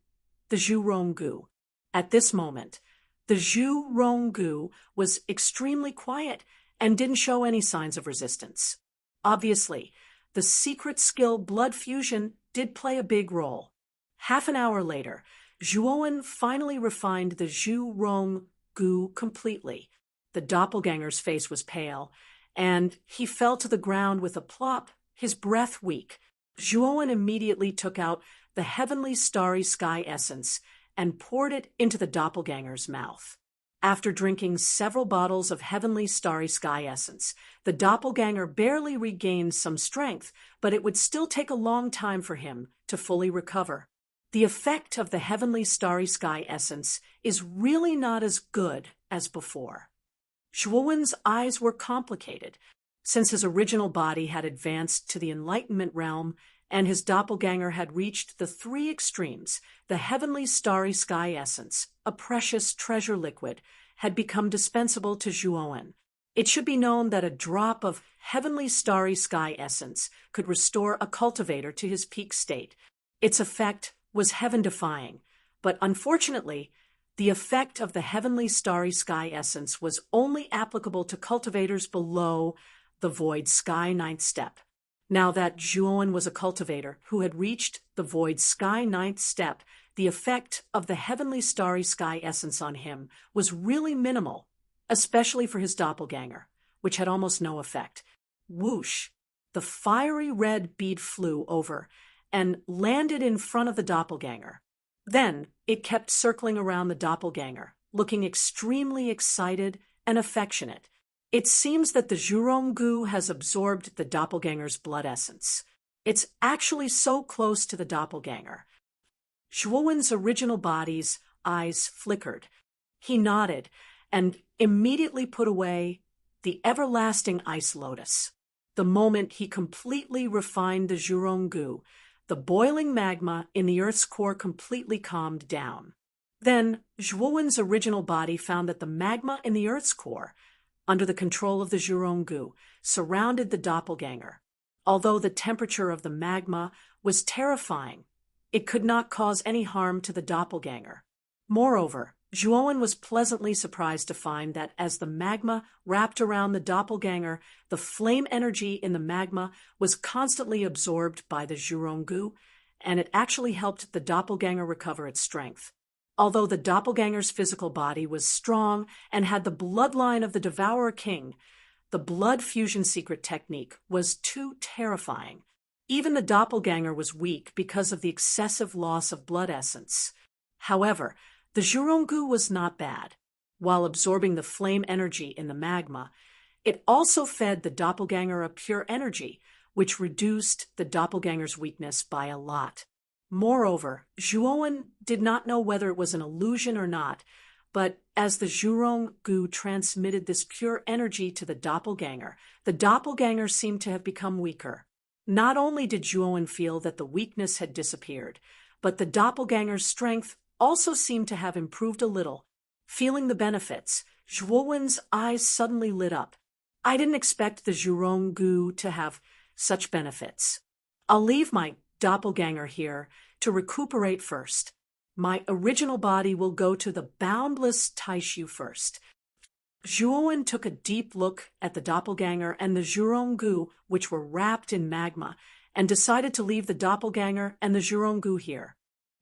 the Zhurong gu. At this moment, the Zhurong gu was extremely quiet and didn't show any signs of resistance. Obviously, the secret skill blood fusion did play a big role. Half an hour later, Zhuowen finally refined the Zhurong gu completely. The doppelganger's face was pale, and he fell to the ground with a plop, his breath weak. Zhuowen immediately took out the heavenly starry sky essence and poured it into the doppelganger's mouth. After drinking several bottles of heavenly starry sky essence, the doppelganger barely regained some strength, but it would still take a long time for him to fully recover. The effect of the heavenly starry sky essence is really not as good as before. Zhuowen's eyes were complicated, since his original body had advanced to the enlightenment realm and his doppelganger had reached the three extremes. The heavenly starry sky essence, a precious treasure liquid, had become dispensable to Zhuowen. It should be known that a drop of heavenly starry sky essence could restore a cultivator to his peak state. Its effect was heaven-defying, but unfortunately, the effect of the heavenly starry sky essence was only applicable to cultivators below the void sky ninth step. Now that Zhuowen was a cultivator who had reached the void sky ninth step, the effect of the heavenly starry sky essence on him was really minimal, especially for his doppelganger, which had almost no effect. Whoosh! The fiery red bead flew over and landed in front of the doppelganger. Then it kept circling around the doppelganger, looking extremely excited and affectionate. It seems that the Zhurong gu has absorbed the doppelganger's blood essence. It's actually so close to the doppelganger. Zhuowen's original body's eyes flickered. He nodded and immediately put away the everlasting ice lotus. The moment he completely refined the Zhurong gu, the boiling magma in the Earth's core completely calmed down. Then Zhuowen's original body found that the magma in the Earth's core, under the control of the Zhurong gu, surrounded the doppelganger. Although the temperature of the magma was terrifying, it could not cause any harm to the doppelganger. Moreover, Zhuowen was pleasantly surprised to find that as the magma wrapped around the doppelganger, the flame energy in the magma was constantly absorbed by the Zhurong gu, and it actually helped the doppelganger recover its strength. Although the doppelganger's physical body was strong and had the bloodline of the Devourer King, the blood fusion secret technique was too terrifying. Even the doppelganger was weak because of the excessive loss of blood essence. However, the Zhurong gu was not bad. While absorbing the flame energy in the magma, it also fed the doppelganger a pure energy, which reduced the doppelganger's weakness by a lot. Moreover, Zhuowen did not know whether it was an illusion or not, but as the Zhurong Gu transmitted this pure energy to the doppelganger seemed to have become weaker. Not only did Zhuowen feel that the weakness had disappeared, but the doppelganger's strength also seemed to have improved a little. Feeling the benefits, Zhuowen's eyes suddenly lit up. I didn't expect the Zhurong Gu to have such benefits. I'll leave my doppelganger here to recuperate first. My original body will go to the boundless Taishu first. Zhuowen took a deep look at the doppelganger and the Zhurong Gu, which were wrapped in magma, and decided to leave the doppelganger and the Zhurong Gu here.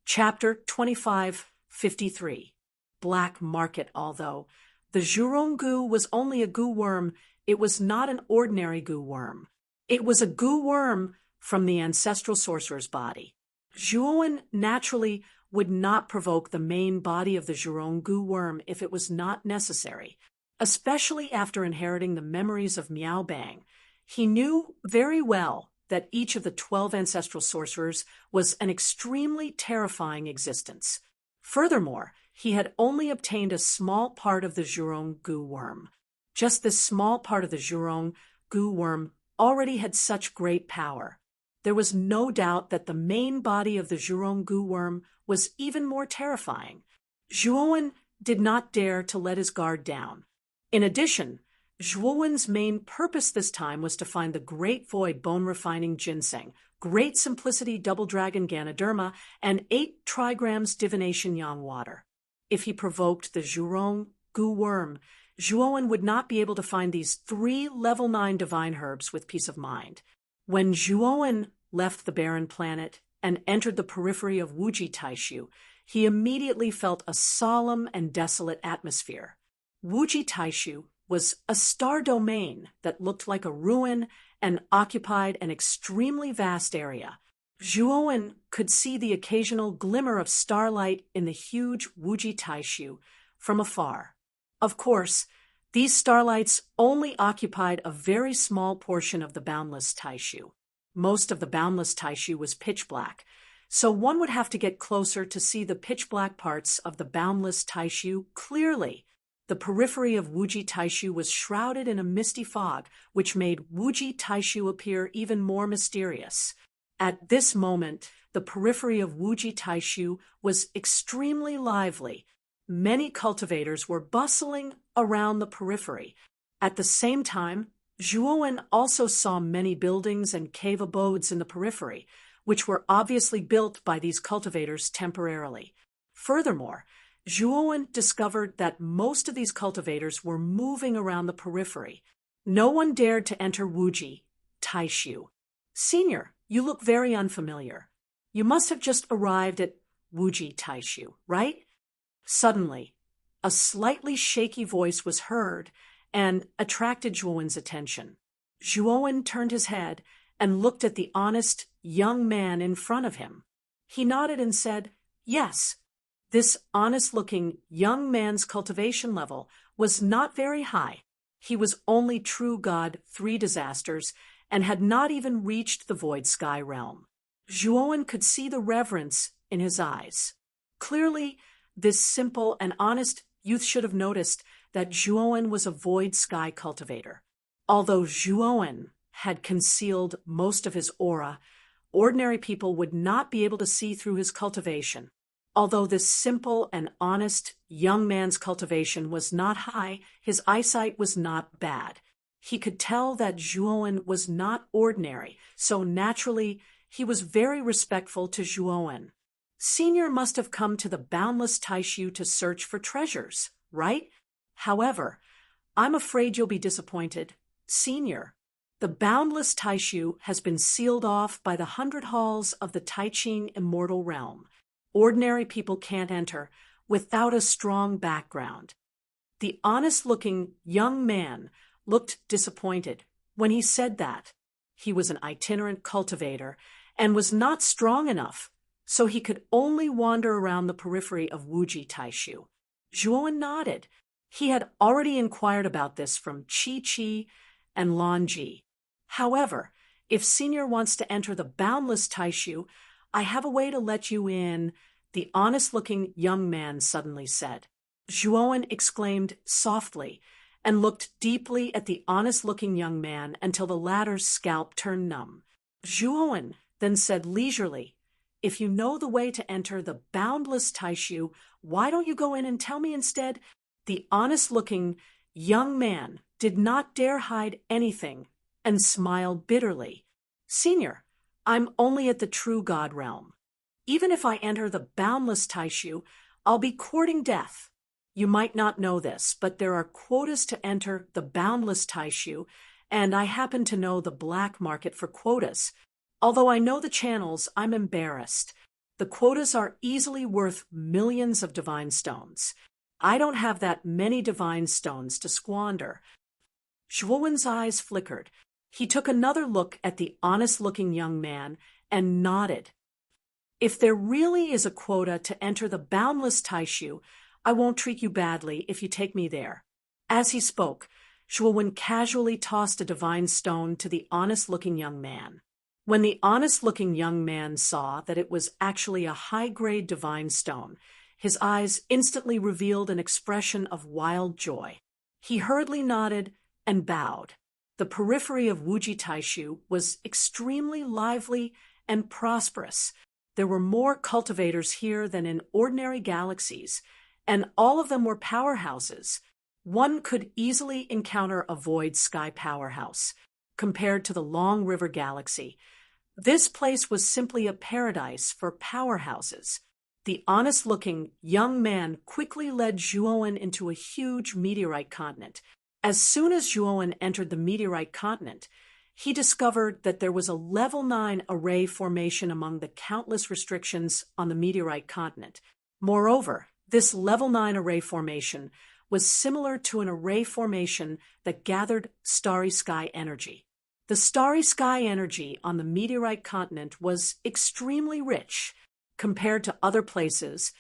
Chapter 25:53. Black Market. Although the Zhurong Gu was only a Gu worm, it was not an ordinary Gu worm. It was a Gu worm from the ancestral sorcerer's body. Zhuowen naturally would not provoke the main body of the Zhurong Gu worm if it was not necessary, especially after inheriting the memories of Miao Bang. He knew very well that each of the 12 ancestral sorcerers was an extremely terrifying existence. Furthermore, he had only obtained a small part of the Zhurong Gu worm. Just this small part of the Zhurong Gu worm already had such great power. There was no doubt that the main body of the Zhurong Gu worm was even more terrifying. Zhuowen did not dare to let his guard down. In addition, Zhuowen's main purpose this time was to find the Great Void bone-refining ginseng, Great Simplicity double dragon Ganoderma, and 8 trigrams divination yang water. If he provoked the Zhurong Gu worm, Zhuowen would not be able to find these 3 level 9 divine herbs with peace of mind. When Zhuowen left the barren planet and entered the periphery of Wuji Taishu, he immediately felt a solemn and desolate atmosphere. Wuji Taishu was a star domain that looked like a ruin and occupied an extremely vast area. Zhuowen could see the occasional glimmer of starlight in the huge Wuji Taishu from afar. Of course, these starlights only occupied a very small portion of the boundless Taishu. Most of the boundless Taishu was pitch black, so one would have to get closer to see the pitch black parts of the boundless Taishu clearly. The periphery of Wuji Taishu was shrouded in a misty fog, which made Wuji Taishu appear even more mysterious. At this moment, the periphery of Wuji Taishu was extremely lively. Many cultivators were bustling around the periphery. At the same time, Zhuowen also saw many buildings and cave abodes in the periphery, which were obviously built by these cultivators temporarily. Furthermore, Zhuowen discovered that most of these cultivators were moving around the periphery. No one dared to enter Wuji Taishu. "Senior, you look very unfamiliar. You must have just arrived at Wuji Taishu, right?" Suddenly, a slightly shaky voice was heard and attracted Zhuowen's attention. Zhuowen turned his head and looked at the honest young man in front of him. He nodded and said, "Yes." This honest-looking young man's cultivation level was not very high. He was only true god 3 disasters and had not even reached the void sky realm. Zhuowen could see the reverence in his eyes. Clearly, this simple and honest youth should have noticed that Zhuowen was a void sky cultivator. Although Zhuowen had concealed most of his aura, ordinary people would not be able to see through his cultivation. Although this simple and honest young man's cultivation was not high, his eyesight was not bad. He could tell that Zhuowen was not ordinary, so naturally he was very respectful to Zhuowen. "Senior must have come to the boundless Taishu to search for treasures, right? However, I'm afraid you'll be disappointed. Senior, the boundless Taishu has been sealed off by the 100 halls of the Taiching immortal realm. Ordinary people can't enter without a strong background." The honest-looking young man looked disappointed when he said that. He was an itinerant cultivator and was not strong enough, so he could only wander around the periphery of Wuji Taishu. Zhuowen nodded. He had already inquired about this from Qi Qi and Lan Ji. However, If Senior wants to enter the boundless Taishu, I have a way to let you in, the honest-looking young man suddenly said. Zhuowen exclaimed softly and looked deeply at the honest-looking young man until the latter's scalp turned numb. Zhuowen then said leisurely, "If you know the way to enter the boundless Taishu, why don't you go in and tell me instead?" The honest-looking young man did not dare hide anything and smiled bitterly. "Senior, I'm only at the true God realm. Even if I enter the boundless Taishu, I'll be courting death. You might not know this, but there are quotas to enter the boundless Taishu, and I happen to know the black market for quotas. Although I know the channels, I'm embarrassed. The quotas are easily worth millions of divine stones. I don't have that many divine stones to squander." Zhuowen's eyes flickered. He took another look at the honest-looking young man and nodded. "If there really is a quota to enter the boundless Taishu, I won't treat you badly if you take me there." As he spoke, Zhuowen casually tossed a divine stone to the honest-looking young man. When the honest-looking young man saw that it was actually a high-grade divine stone, his eyes instantly revealed an expression of wild joy. He hurriedly nodded and bowed. The periphery of Wuji Taishu was extremely lively and prosperous. There were more cultivators here than in ordinary galaxies, and all of them were powerhouses. One could easily encounter a void sky powerhouse. Compared to the Long River Galaxy, this place was simply a paradise for powerhouses. The honest-looking young man quickly led Zhuowen into a huge meteorite continent. As soon as Zhuowen entered the meteorite continent, he discovered that there was a level 9 array formation among the countless restrictions on the meteorite continent. Moreover, this level 9 array formation was similar to an array formation that gathered starry sky energy. The starry sky energy on the meteorite continent was extremely rich. Compared to other places,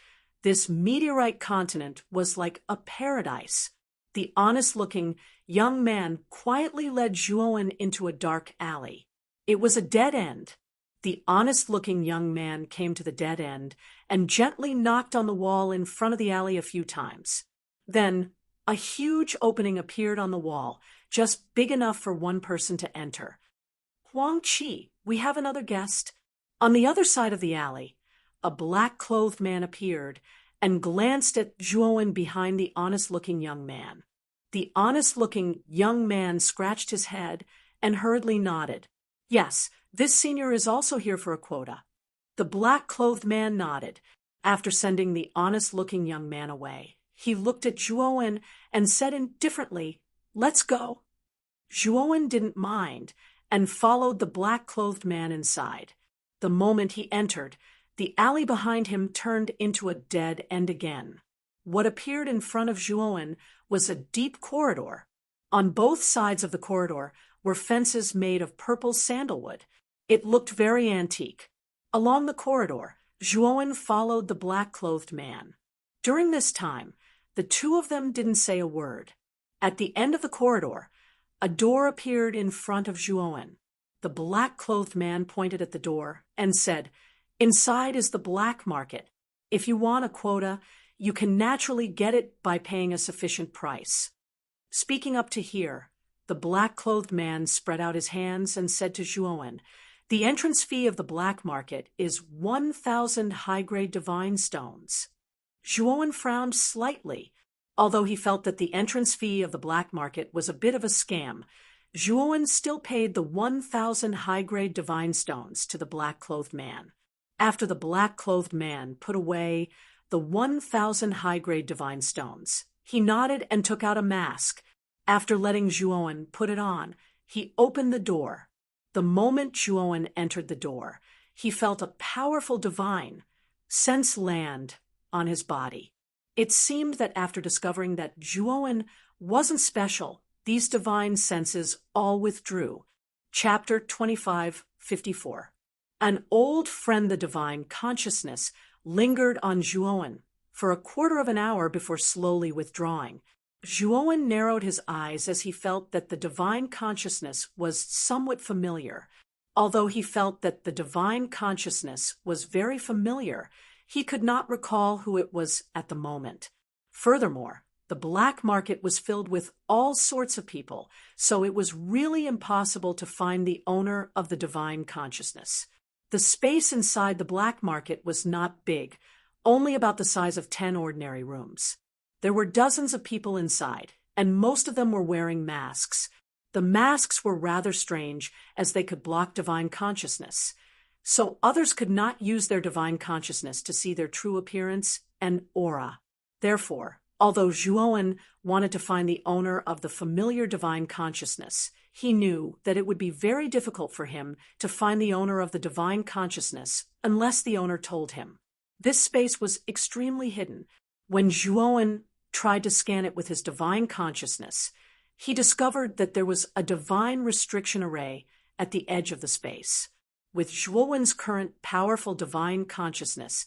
this meteorite continent was like a paradise. The honest-looking young man quietly led Zhuowen into a dark alley. It was a dead end. The honest-looking young man came to the dead end and gently knocked on the wall in front of the alley a few times. Then, a huge opening appeared on the wall, just big enough for one person to enter. "Huang Qi, we have another guest." On the other side of the alley, a black-clothed man appeared and glanced at Zhuowen behind the honest-looking young man. The honest-looking young man scratched his head and hurriedly nodded. "Yes, this senior is also here for a quota." The black-clothed man nodded. After sending the honest-looking young man away, he looked at Zhuowen and said indifferently, "Let's go." Zhuowen didn't mind and followed the black-clothed man inside. The moment he entered, the alley behind him turned into a dead end again. What appeared in front of Zhuowen was a deep corridor. On both sides of the corridor were fences made of purple sandalwood. It looked very antique. Along the corridor, Zhuowen followed the black-clothed man. During this time, the two of them didn't say a word. At the end of the corridor, a door appeared in front of Zhuowen. The black-clothed man pointed at the door and said, "Inside is the black market. If you want a quota, you can naturally get it by paying a sufficient price." Speaking up to here, the black-clothed man spread out his hands and said to Zhuowen, "The entrance fee of the black market is 1,000 high-grade divine stones." Zhuowen frowned slightly. Although he felt that the entrance fee of the black market was a bit of a scam, Zhuowen still paid the 1,000 high-grade divine stones to the black-clothed man. After the black-clothed man put away the 1,000 high-grade divine stones, he nodded and took out a mask. After letting Zhuowen put it on, he opened the door. The moment Zhuowen entered the door, he felt a powerful divine sense land on his body. It seemed that after discovering that Zhuowen wasn't special, these divine senses all withdrew. Chapter 25:54. An old friend, the divine consciousness, lingered on Zhuowen for a quarter of an hour before slowly withdrawing. Zhuowen narrowed his eyes as he felt that the divine consciousness was somewhat familiar. Although he felt that the divine consciousness was very familiar, he could not recall who it was at the moment. Furthermore, the black market was filled with all sorts of people, so it was really impossible to find the owner of the divine consciousness. The space inside the black market was not big, only about the size of 10 ordinary rooms. There were dozens of people inside, and most of them were wearing masks. The masks were rather strange, as they could block divine consciousness. So others could not use their divine consciousness to see their true appearance and aura. Therefore, although Zhuowen wanted to find the owner of the familiar divine consciousness, he knew that it would be very difficult for him to find the owner of the divine consciousness unless the owner told him. This space was extremely hidden. When Zhuowen tried to scan it with his divine consciousness, he discovered that there was a divine restriction array at the edge of the space. With Zhuowen's current powerful divine consciousness,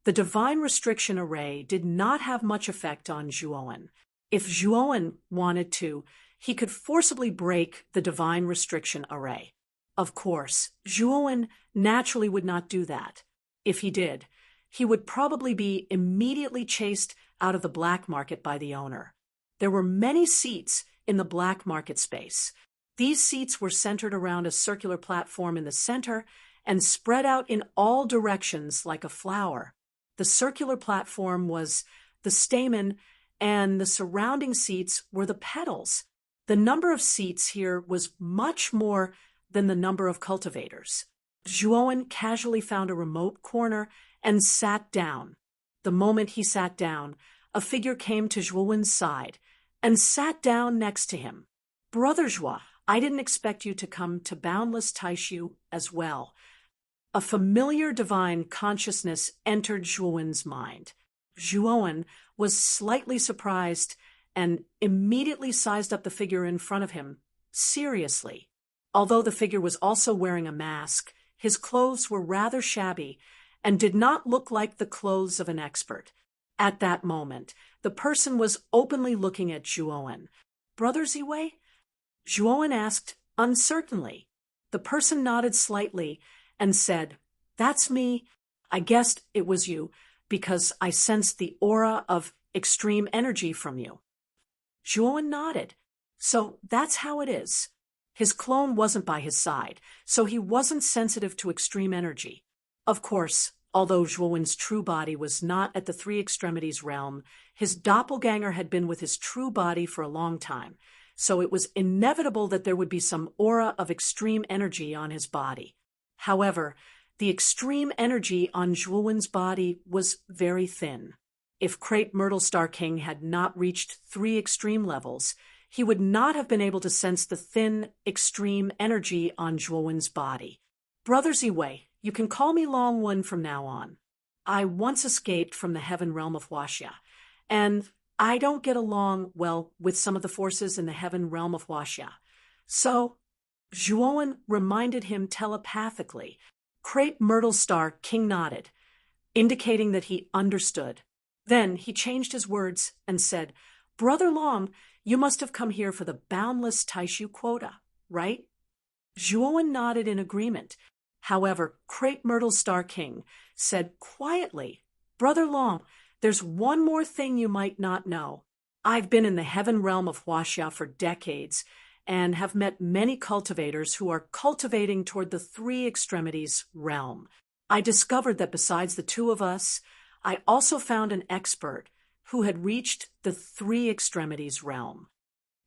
the divine restriction array did not have much effect on Zhuowen. If Zhuowen wanted to, he could forcibly break the divine restriction array. Of course, Zhuowen naturally would not do that. If he did, he would probably be immediately chased out of the black market by the owner. There were many seats in the black market space. These seats were centered around a circular platform in the center and spread out in all directions like a flower. The circular platform was the stamen, and the surrounding seats were the petals. The number of seats here was much more than the number of cultivators. Zhuowen casually found a remote corner and sat down. The moment he sat down, a figure came to Zhuowen's side and sat down next to him. "Brother Zhuo, I didn't expect you to come to Boundless Taishu as well." A familiar divine consciousness entered Zhuowen's mind. Zhuowen was slightly surprised and immediately sized up the figure in front of him, seriously. Although the figure was also wearing a mask, his clothes were rather shabby and did not look like the clothes of an expert. At that moment, the person was openly looking at Zhuowen. "Brother Ziwei?" Zhuowen asked uncertainly. The person nodded slightly and said, "That's me. I guessed it was you because I sensed the aura of extreme energy from you." Zhuowen nodded. "So that's how it is." His clone wasn't by his side, so he wasn't sensitive to extreme energy. Of course, although Zhuowen's true body was not at the Three Extremities realm, his doppelganger had been with his true body for a long time, so it was inevitable that there would be some aura of extreme energy on his body. However, the extreme energy on Zhuowen's body was very thin. If Crepe Myrtle Star King had not reached 3 extreme levels, he would not have been able to sense the thin, extreme energy on Zhuowen's body. "Brother Ziwei, you can call me Long One from now on. I once escaped from the heaven realm of Huaxia, and I don't get along well with some of the forces in the heaven realm of Huaxia. So," Zhuowen reminded him telepathically. Crepe Myrtle Star King nodded, indicating that he understood. Then he changed his words and said, "Brother Long, you must have come here for the Boundless Taishu quota, right?" Zhuowen nodded in agreement. However, Crepe Myrtle Star King said quietly, "Brother Long, there's one more thing you might not know. I've been in the heaven realm of Huaxia for decades and have met many cultivators who are cultivating toward the Three Extremities realm. I discovered that besides the two of us, I also found an expert who had reached the Three Extremities realm."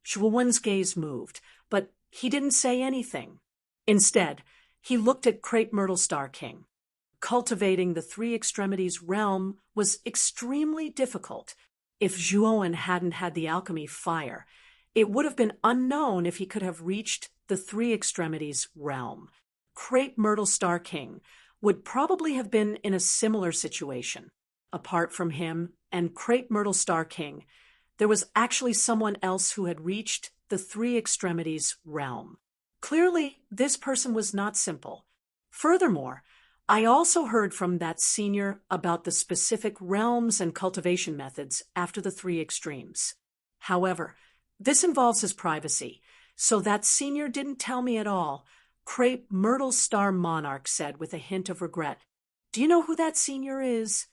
Zhuowen's gaze moved, but he didn't say anything. Instead, he looked at Crepe Myrtle Star King. Cultivating the Three Extremities realm was extremely difficult. If Zhuowen hadn't had the alchemy fire, it would have been unknown if he could have reached the Three Extremities realm. Crepe Myrtle Star King would probably have been in a similar situation. Apart from him and Crepe Myrtle Star King, there was actually someone else who had reached the Three Extremities realm. Clearly, this person was not simple. Furthermore, I also heard from that senior about the specific realms and cultivation methods after the Three Extremes. However, this involves his privacy, so that senior didn't tell me at all. Crepe Myrtle Star Monarch said with a hint of regret. Do you know who that senior is?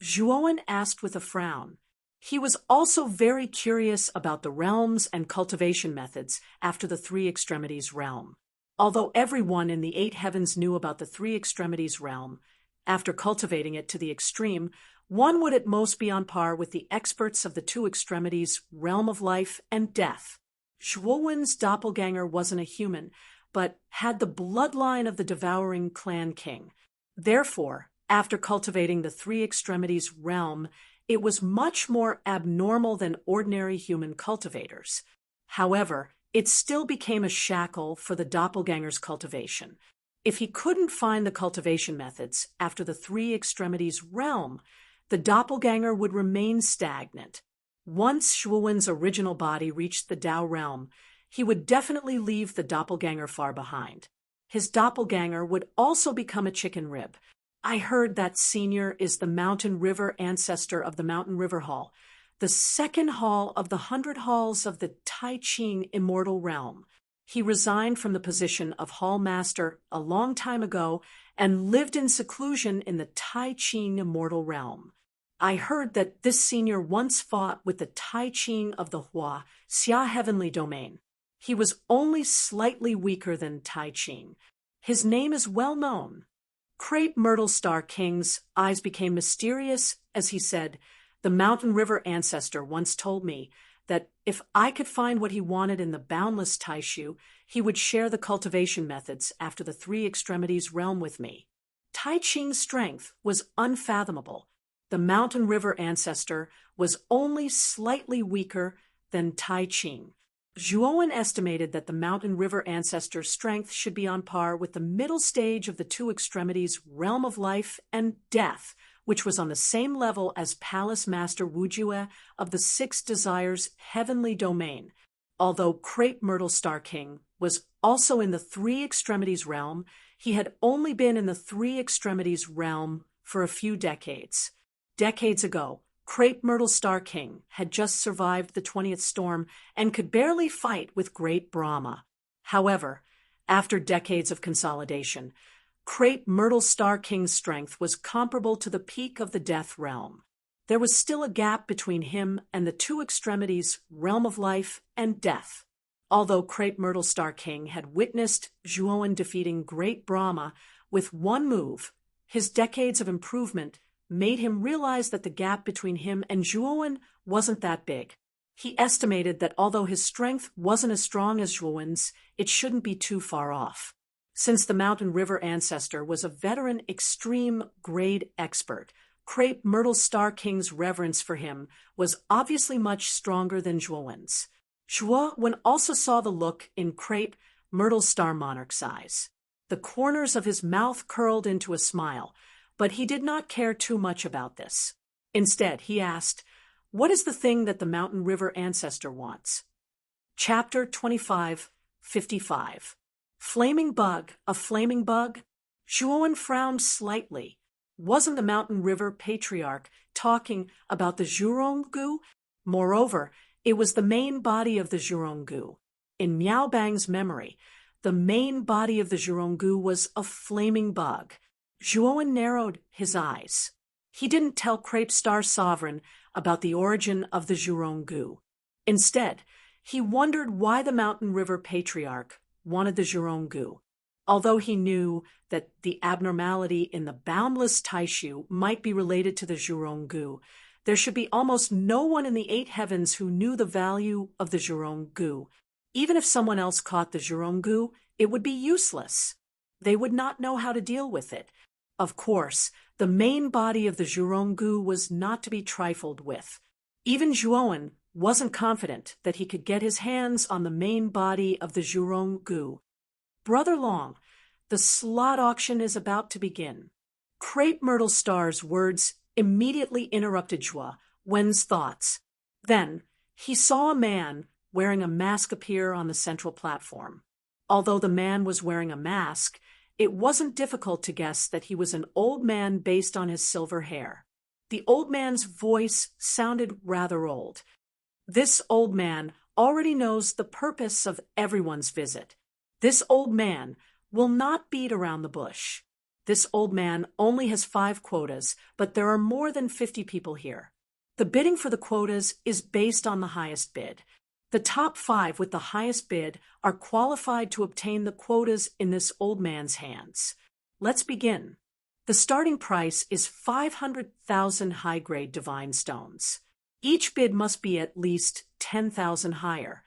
Zhuowen asked with a frown. He was also very curious about the realms and cultivation methods after the Three Extremities realm. Although everyone in the Eight Heavens knew about the Three Extremities realm, after cultivating it to the extreme, one would at most be on par with the experts of the Two Extremities realm of life and death. Zhuowen's doppelganger wasn't a human, but had the bloodline of the devouring clan king. Therefore, after cultivating the Three Extremities realm, it was much more abnormal than ordinary human cultivators. However, it still became a shackle for the doppelganger's cultivation. If he couldn't find the cultivation methods after the Three Extremities realm, the doppelganger would remain stagnant. Once Zhuowen's original body reached the Tao realm, he would definitely leave the doppelganger far behind. His doppelganger would also become a chicken rib. I heard that senior is the Mountain River ancestor of the Mountain River Hall, the second hall of the 100 halls of the Tai Ching immortal realm. He resigned from the position of hall master a long time ago and lived in seclusion in the Tai Ching immortal realm. I heard that this senior once fought with the Tai Ching of the Hua, Xia heavenly domain. He was only slightly weaker than Tai Ching. His name is well known. Crepe Myrtle Star King's eyes became mysterious as he said, "The Mountain River ancestor once told me that if I could find what he wanted in the boundless Taishu, he would share the cultivation methods after the Three Extremities realm with me." Tai Ching's strength was unfathomable. The Mountain River ancestor was only slightly weaker than Tai Ching. Zhuowen estimated that the Mountain River ancestor's strength should be on par with the middle stage of the Two Extremities realm of life and death, which was on the same level as Palace Master Wujue of the Six Desires heavenly domain. Although Crepe Myrtle Star King was also in the Three Extremities realm, he had only been in the Three Extremities realm for a few decades. Decades ago, Crepe Myrtle Star King had just survived the 20th storm and could barely fight with Great Brahma. However, after decades of consolidation, Crepe Myrtle Star King's strength was comparable to the peak of the Death Realm. There was still a gap between him and the Two Extremities realm of life and death. Although Crepe Myrtle Star King had witnessed Zhuowen defeating Great Brahma with one move, his decades of improvement made him realize that the gap between him and Zhuowen wasn't that big. He estimated that although his strength wasn't as strong as Zhuowen's, it shouldn't be too far off. Since the Mountain River ancestor was a veteran extreme grade expert, Crepe Myrtle Star King's reverence for him was obviously much stronger than Zhuowen's. Zhuowen also saw the look in Crepe Myrtle Star Monarch's eyes. The corners of his mouth curled into a smile, but he did not care too much about this. Instead, he asked, "What is the thing that the Mountain River ancestor wants?" Chapter 25:55. Flaming Bug, a Flaming Bug? Zhuowen frowned slightly. Wasn't the Mountain River patriarch talking about the Zhuronggu? Moreover, it was the main body of the Zhuronggu. In Miao Bang's memory, the main body of the Zhuronggu was a flaming bug. Zhuowen narrowed his eyes. He didn't tell Crepe Star Sovereign about the origin of the Zhuronggu. Instead, he wondered why the Mountain River patriarch wanted the Zhuronggu. Although he knew that the abnormality in the boundless Taishu might be related to the Zhuronggu, there should be almost no one in the Eight Heavens who knew the value of the Zhuronggu. Even if someone else caught the Zhuronggu, it would be useless. They would not know how to deal with it. Of course, the main body of the Zhuronggu was not to be trifled with. Even Zhuowen wasn't confident that he could get his hands on the main body of the Zhuronggu. "Brother Long, the slot auction is about to begin." Crepe Myrtle Star's words immediately interrupted Zhuowen's thoughts. Then, he saw a man wearing a mask appear on the central platform. Although the man was wearing a mask, it wasn't difficult to guess that he was an old man based on his silver hair. The old man's voice sounded rather old. This old man already knows the purpose of everyone's visit. This old man We'll not beat around the bush. This old man only has 5 quotas, but there are more than 50 people here. The bidding for the quotas is based on the highest bid. The top 5 with the highest bid are qualified to obtain the quotas in this old man's hands. Let's begin. The starting price is 500,000 high-grade divine stones. Each bid must be at least 10,000 higher.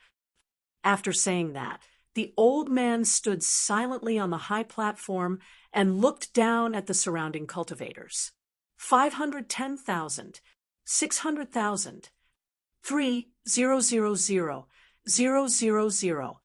After saying that, the old man stood silently on the high platform and looked down at the surrounding cultivators. 510,000, 600,000, 3,000,000.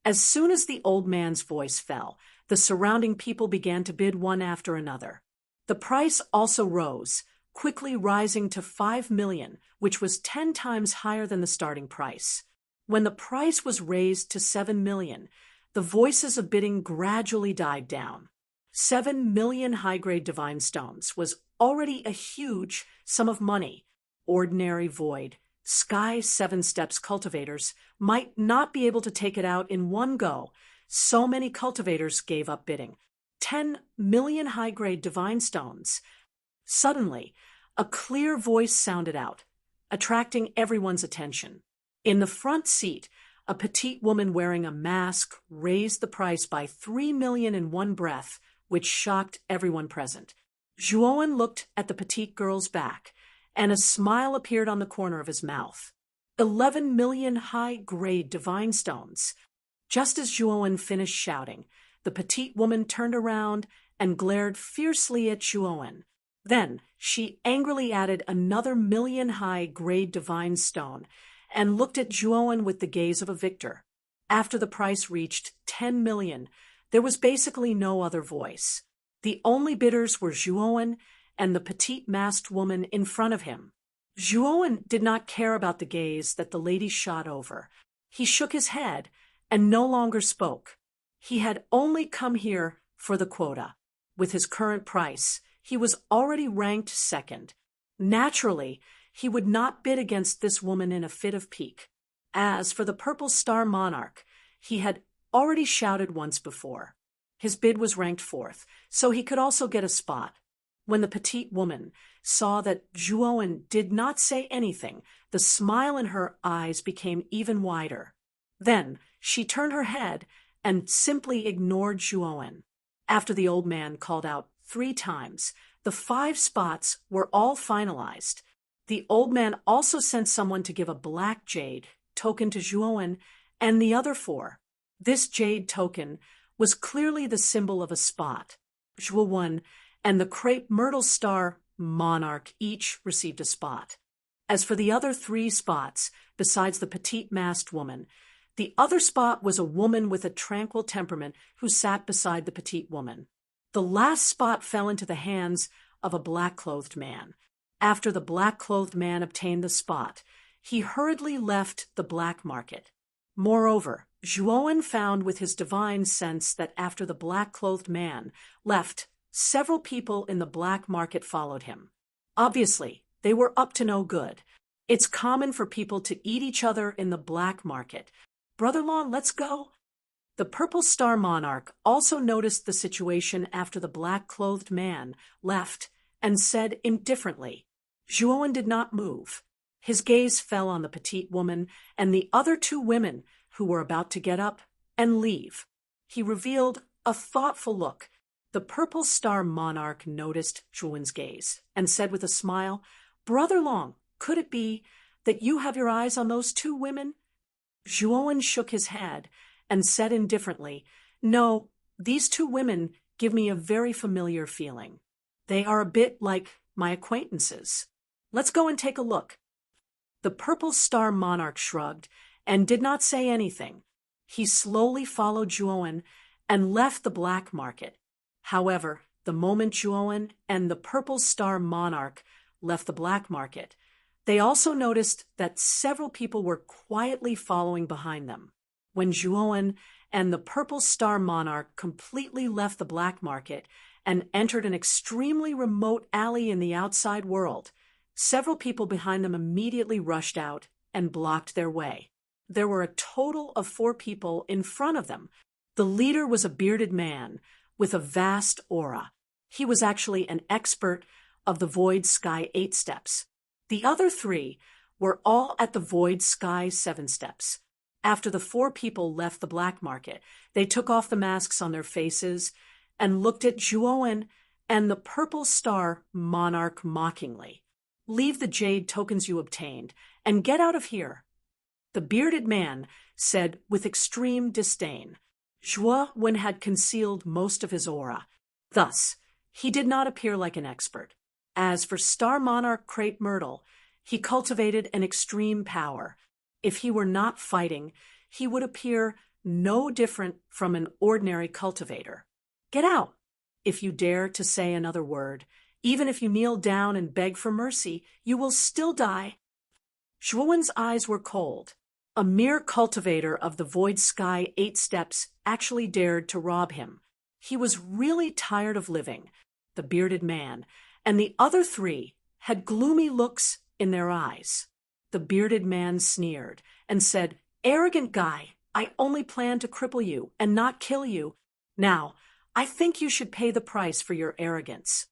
As soon as the old man's voice fell, the surrounding people began to bid one after another. The price also rose, quickly rising to 5 million, which was 10 times higher than the starting price. When the price was raised to 7 million, the voices of bidding gradually died down. 7 million high-grade divine stones was already a huge sum of money. Ordinary void, sky 7 steps cultivators might not be able to take it out in one go. So many cultivators gave up bidding. 10 million high-grade divine stones. Suddenly, a clear voice sounded out, attracting everyone's attention. In the front seat, a petite woman wearing a mask raised the price by 3 million in one breath, which shocked everyone present. Juan looked at the petite girl's back, and a smile appeared on the corner of his mouth. 11 million high-grade divine stones. Just as Juan finished shouting, the petite woman turned around and glared fiercely at Juan. Then she angrily added another million high-grade divine stone and looked at Juan with the gaze of a victor. After the price reached 10 million, there was basically no other voice. The only bidders were Juan and the petite masked woman in front of him. Juan did not care about the gaze that the lady shot over. He shook his head and no longer spoke. He had only come here for the quota. With his current price, he was already ranked second. Naturally, he would not bid against this woman in a fit of pique. As for the Purple Star Monarch, he had already shouted once before. His bid was ranked 4th, so he could also get a spot. When the petite woman saw that Juan did not say anything, the smile in her eyes became even wider. Then she turned her head and simply ignored Juan. After the old man called out 3 times, the 5 spots were all finalized. The old man also sent someone to give a black jade token to Juan and the other 4. This jade token was clearly the symbol of a spot. Juan and the crepe myrtle star monarch each received a spot. As for the other 3 spots, besides the petite masked woman, the other spot was a woman with a tranquil temperament who sat beside the petite woman. The last spot fell into the hands of a black-clothed man. After the black-clothed man obtained the spot, he hurriedly left the black market. Moreover, Juan found with his divine sense that after the black-clothed man left, several people in the black market followed him. Obviously, they were up to no good. It's common for people to eat each other in the black market. Brother-in-law, let's go. The Purple Star Monarch also noticed the situation after the black-clothed man left and said indifferently. Juan did not move. His gaze fell on the petite woman and the other 2 women who were about to get up and leave. He revealed a thoughtful look. The Purple Star Monarch noticed Juan's gaze and said with a smile, "Brother Long, could it be that you have your eyes on those 2 women?" Juan shook his head and said indifferently, "No, these 2 women give me a very familiar feeling. They are a bit like my acquaintances. Let's go and take a look." The Purple Star Monarch shrugged and did not say anything. He slowly followed Juan and left the black market. However, the moment Juan and the Purple Star Monarch left the black market, they also noticed that several people were quietly following behind them. When Juan and the Purple Star Monarch completely left the black market and entered an extremely remote alley in the outside world, several people behind them immediately rushed out and blocked their way. There were a total of 4 people in front of them. The leader was a bearded man with a vast aura. He was actually an expert of the Void Sky 8 steps. The other three were all at the Void Sky 7 steps. After the four people left the black market, they took off the masks on their faces and looked at Zhuowen and the Purple Star monarch mockingly. "Leave the jade tokens you obtained and get out of here," the bearded man said with extreme disdain. Zhuowen had concealed most of his aura. Thus, he did not appear like an expert. As for Star Monarch Crepe Myrtle, he cultivated an extreme power. If he were not fighting, he would appear no different from an ordinary cultivator. "Get out! If you dare to say another word, even if you kneel down and beg for mercy, you will still die." Zhuowen's eyes were cold. A mere cultivator of the Void Sky 8 steps actually dared to rob him. He was really tired of living. The bearded man and the other three had gloomy looks in their eyes. The bearded man sneered and said, "Arrogant guy, I only plan to cripple you and not kill you. Now, I think you should pay the price for your arrogance."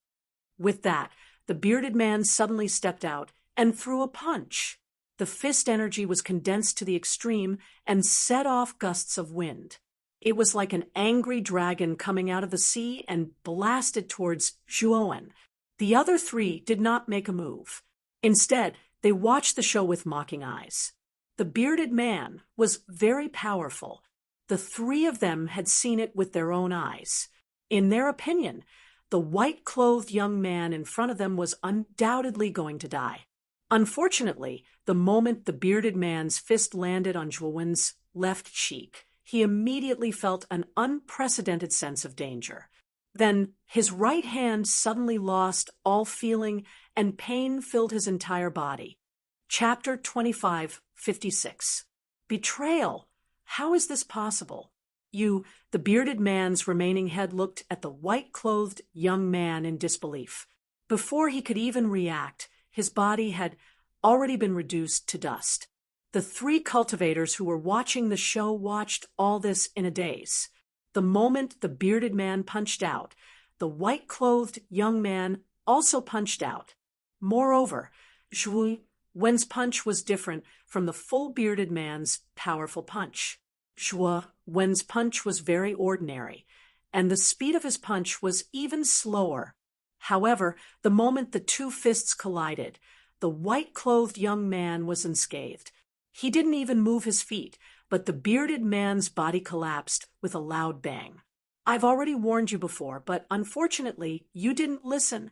With that, the bearded man suddenly stepped out and threw a punch. The fist energy was condensed to the extreme and set off gusts of wind. It was like an angry dragon coming out of the sea and blasted towards Zhuowen. The other three did not make a move. Instead, they watched the show with mocking eyes. The bearded man was very powerful. The three of them had seen it with their own eyes. In their opinion, the white-clothed young man in front of them was undoubtedly going to die. Unfortunately, the moment the bearded man's fist landed on Zhuowen's left cheek, he immediately felt an unprecedented sense of danger. Then his right hand suddenly lost all feeling and pain filled his entire body. Chapter 25:56. Betrayal. How is this possible? The bearded man's remaining head looked at the white-clothed young man in disbelief. Before he could even react, his body had already been reduced to dust. The three cultivators who were watching the show watched all this in a daze. The moment the bearded man punched out, the white-clothed young man also punched out. Moreover, Zhuowen's punch was different from the full bearded man's powerful punch. Zhuowen's punch was very ordinary, and the speed of his punch was even slower. However, the moment the two fists collided, the white-clothed young man was unscathed. He didn't even move his feet, but the bearded man's body collapsed with a loud bang. "I've already warned you before, but unfortunately, you didn't listen."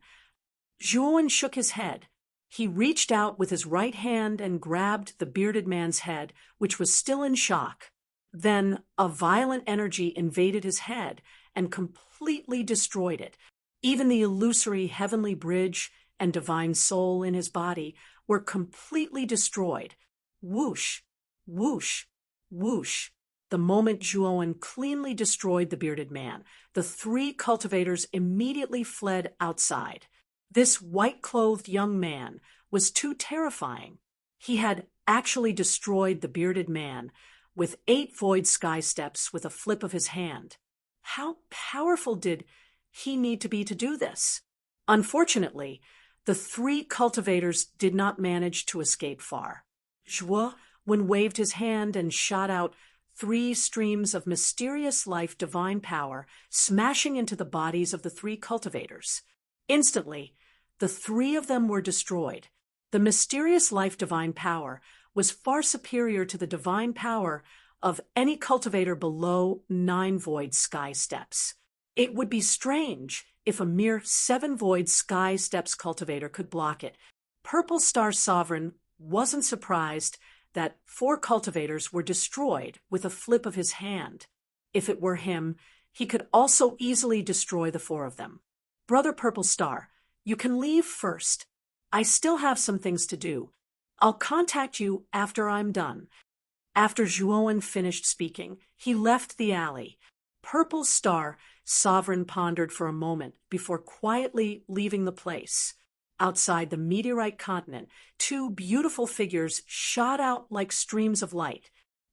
Zhuowen shook his head. He reached out with his right hand and grabbed the bearded man's head, which was still in shock. Then a violent energy invaded his head and completely destroyed it. Even the illusory heavenly bridge and divine soul in his body were completely destroyed. Whoosh, whoosh, whoosh. The moment Zhuowen cleanly destroyed the bearded man, the three cultivators immediately fled outside. This white-clothed young man was too terrifying. He had actually destroyed the bearded man with 8 void sky steps with a flip of his hand. How powerful did he need to be to do this? Unfortunately, the three cultivators did not manage to escape far. Zhuowen waved his hand and shot out 3 streams of mysterious life divine power, smashing into the bodies of the 3 cultivators. Instantly, the 3 of them were destroyed. The mysterious life divine power was far superior to the divine power of any cultivator below 9 void sky steps. It would be strange if a mere 7 void sky steps cultivator could block it. Purple Star Sovereign wasn't surprised that 4 cultivators were destroyed with a flip of his hand. If it were him, he could also easily destroy the 4 of them. "Brother Purple Star, you can leave first. I still have some things to do. I'll contact you after I'm done." After Zhuowen finished speaking, he left the alley. Purple Star Sovereign pondered for a moment before quietly leaving the place. Outside the meteorite continent, 2 beautiful figures shot out like streams of light.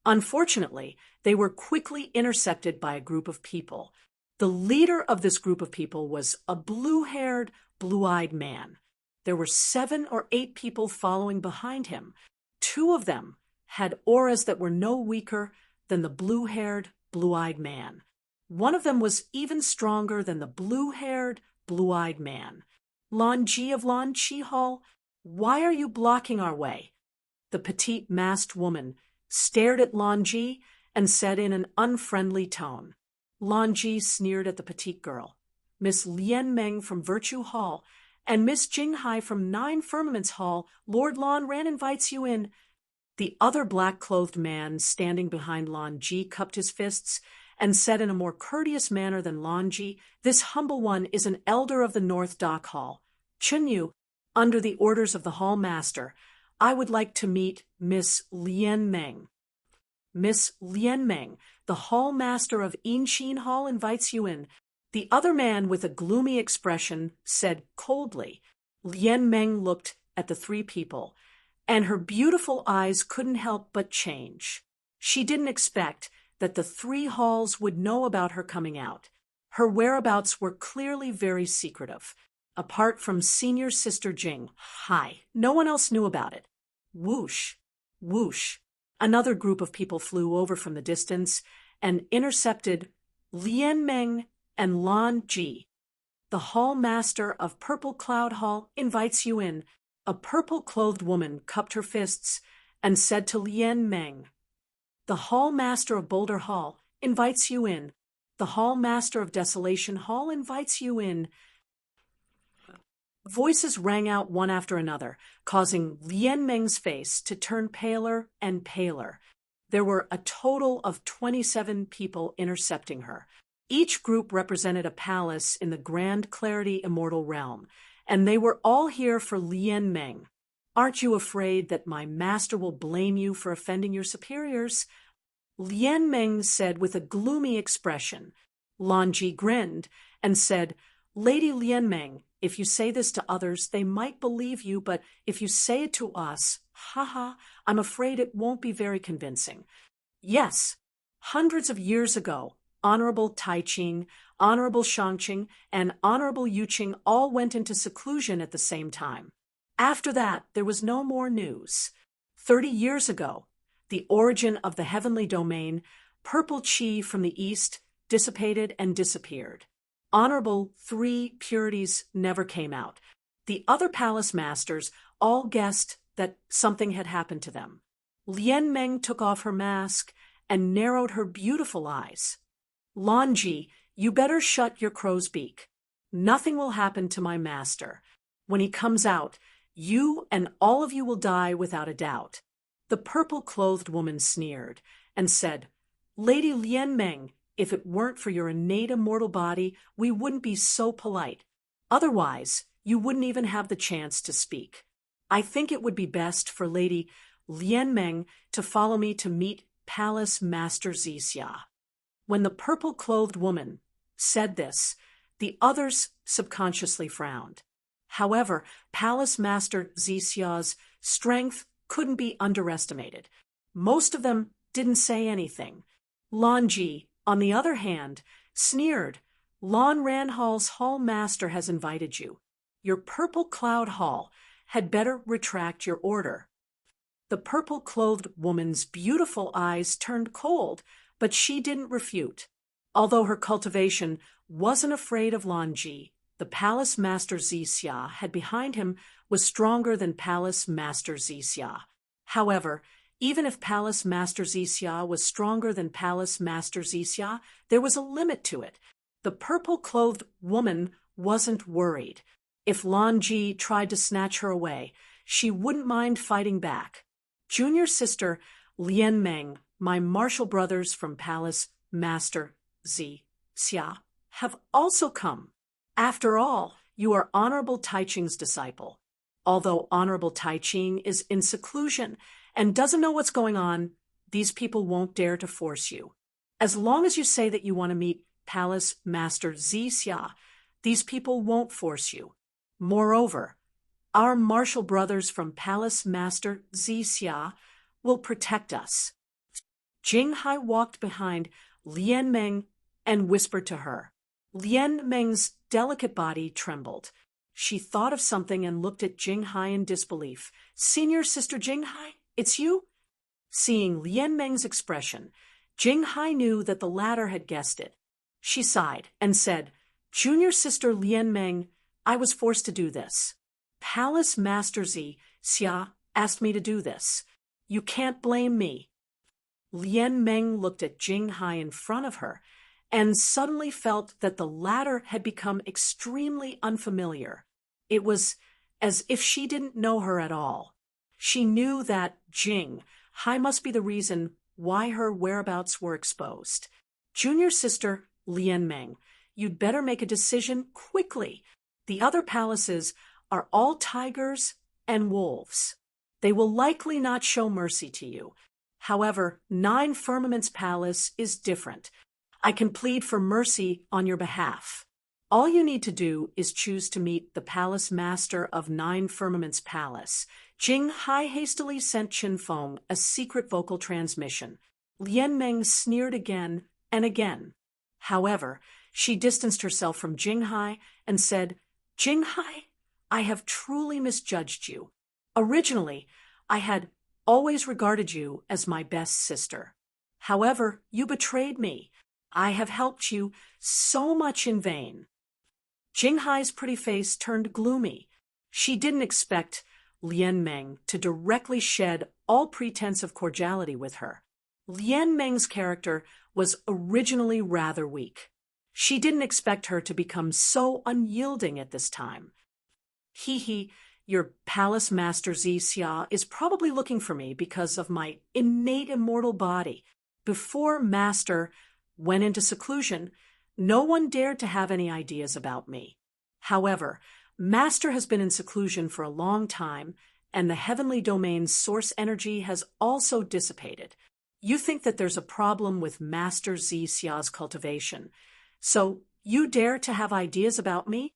Unfortunately, they were quickly intercepted by a group of people. The leader of this group of people was a blue-haired, blue-eyed man. There were 7 or 8 people following behind him. 2 of them had auras that were no weaker than the blue-haired, blue-eyed man. One of them was even stronger than the blue-haired, blue-eyed man. Lan Ji of Lan Chi Hall, why are you blocking our way? The petite masked woman stared at Lan Ji and said in an unfriendly tone. Lan Ji sneered at the petite girl. Miss Lian Meng from Virtue Hall and Miss Jinghai from 9 Firmaments Hall, Lord Lan Ran invites you in. The other black-clothed man standing behind Lan Ji cupped his fists and said in a more courteous manner than Lan Ji, "This humble one is an elder of the North Dock Hall. Chun Yu, under the orders of the hall master, I would like to meet Miss Lian Meng." Miss Lian Meng, the hall master of Yinshin Hall, invites you in. The other man, with a gloomy expression, said coldly. Lian Meng looked at the 3 people, and her beautiful eyes couldn't help but change. She didn't expect that the 3 halls would know about her coming out. Her whereabouts were clearly very secretive. Apart from senior sister Jing, no one else knew about it. Whoosh, whoosh. Another group of people flew over from the distance and intercepted Lian Meng and Lan Ji. The hall master of Purple Cloud Hall invites you in. A purple-clothed woman cupped her fists and said to Lian Meng, "The hall master of Boulder Hall invites you in. The hall master of Desolation Hall invites you in." Voices rang out one after another, causing Lian Meng's face to turn paler and paler. There were a total of 27 people intercepting her. Each group represented a palace in the Grand Clarity Immortal Realm, and they were all here for Lian Meng. "Aren't you afraid that my master will blame you for offending your superiors?" Lian Meng said with a gloomy expression. Lan Ji grinned and said, "Lady Lian Meng, if you say this to others, they might believe you, but if you say it to us, I'm afraid it won't be very convincing. Yes, hundreds of years ago, Honorable Tai Ching, Honorable Shangqing, and Honorable Yu Qing all went into seclusion at the same time. After that, there was no more news. 30 years ago, the origin of the heavenly domain, purple chi from the east, dissipated and disappeared. Honorable 3 purities never came out. The other palace masters all guessed that something had happened to them. Lian Meng took off her mask and narrowed her beautiful eyes. "Lan Ji, you better shut your crow's beak. Nothing will happen to my master. When he comes out, you and all of you will die without a doubt." The purple-clothed woman sneered and said, "Lady Lian Meng, if it weren't for your innate immortal body, we wouldn't be so polite. Otherwise, you wouldn't even have the chance to speak. I think it would be best for Lady Lian Meng to follow me to meet Palace Master Zixia." When the purple-clothed woman said this, the others subconsciously frowned. However, Palace Master Zixia's strength couldn't be underestimated. Most of them didn't say anything. Lan Ji, on the other hand, sneered. "Lan Ran Hall's hall master has invited you. Your Purple Cloud Hall had better retract your order." The purple-clothed woman's beautiful eyes turned cold, but she didn't refute. Although her cultivation wasn't afraid of Lan Ji, the Palace Master Zixia had behind him was stronger than Palace Master Zixia. However, even if Palace Master Zixia was stronger than Palace Master Zixia, there was a limit to it. The purple-clothed woman wasn't worried. If Lan Ji tried to snatch her away, she wouldn't mind fighting back. Junior sister Lian Meng, my martial brothers from Palace Master Zixia, have also come. After all, you are Honorable Tai Ching's disciple. Although Honorable Tai Ching is in seclusion and doesn't know what's going on, these people won't dare to force you. As long as you say that you want to meet Palace Master Zixia, these people won't force you. Moreover, our martial brothers from Palace Master Zixia will protect us. Jing Hai walked behind Lian Meng and whispered to her. Lian Meng's delicate body trembled. She thought of something and looked at Jing Hai in disbelief. Senior Sister Jing Hai, it's you? Seeing Lian Meng's expression, Jing Hai knew that the latter had guessed it. She sighed and said, Junior Sister Lian Meng, I was forced to do this. Palace Master Xia asked me to do this. You can't blame me. Lian Meng looked at Jing Hai in front of her and suddenly felt that the latter had become extremely unfamiliar. It was as if she didn't know her at all. She knew that Jing Hai must be the reason why her whereabouts were exposed. Junior Sister Lian Meng, you'd better make a decision quickly. The other palaces are all tigers and wolves. They will likely not show mercy to you. However, Nine Firmaments Palace is different. I can plead for mercy on your behalf. All you need to do is choose to meet the Palace Master of Nine Firmaments Palace. Jing Hai hastily sent Chen Feng a secret vocal transmission. Lian Meng sneered again and again. However, she distanced herself from Jing Hai and said, Jing Hai, I have truly misjudged you. Originally, I had always regarded you as my best sister. However, you betrayed me. I have helped you so much in vain. Jing Hai's pretty face turned gloomy. She didn't expect Lian Meng to directly shed all pretense of cordiality with her. Lian Meng's character was originally rather weak. She didn't expect her to become so unyielding at this time. Your Palace Master Xia is probably looking for me because of my innate immortal body. Before Master went into seclusion, no one dared to have any ideas about me. However, Master has been in seclusion for a long time, and the heavenly domain's source energy has also dissipated. You think that there's a problem with Master Xia's cultivation, so you dare to have ideas about me?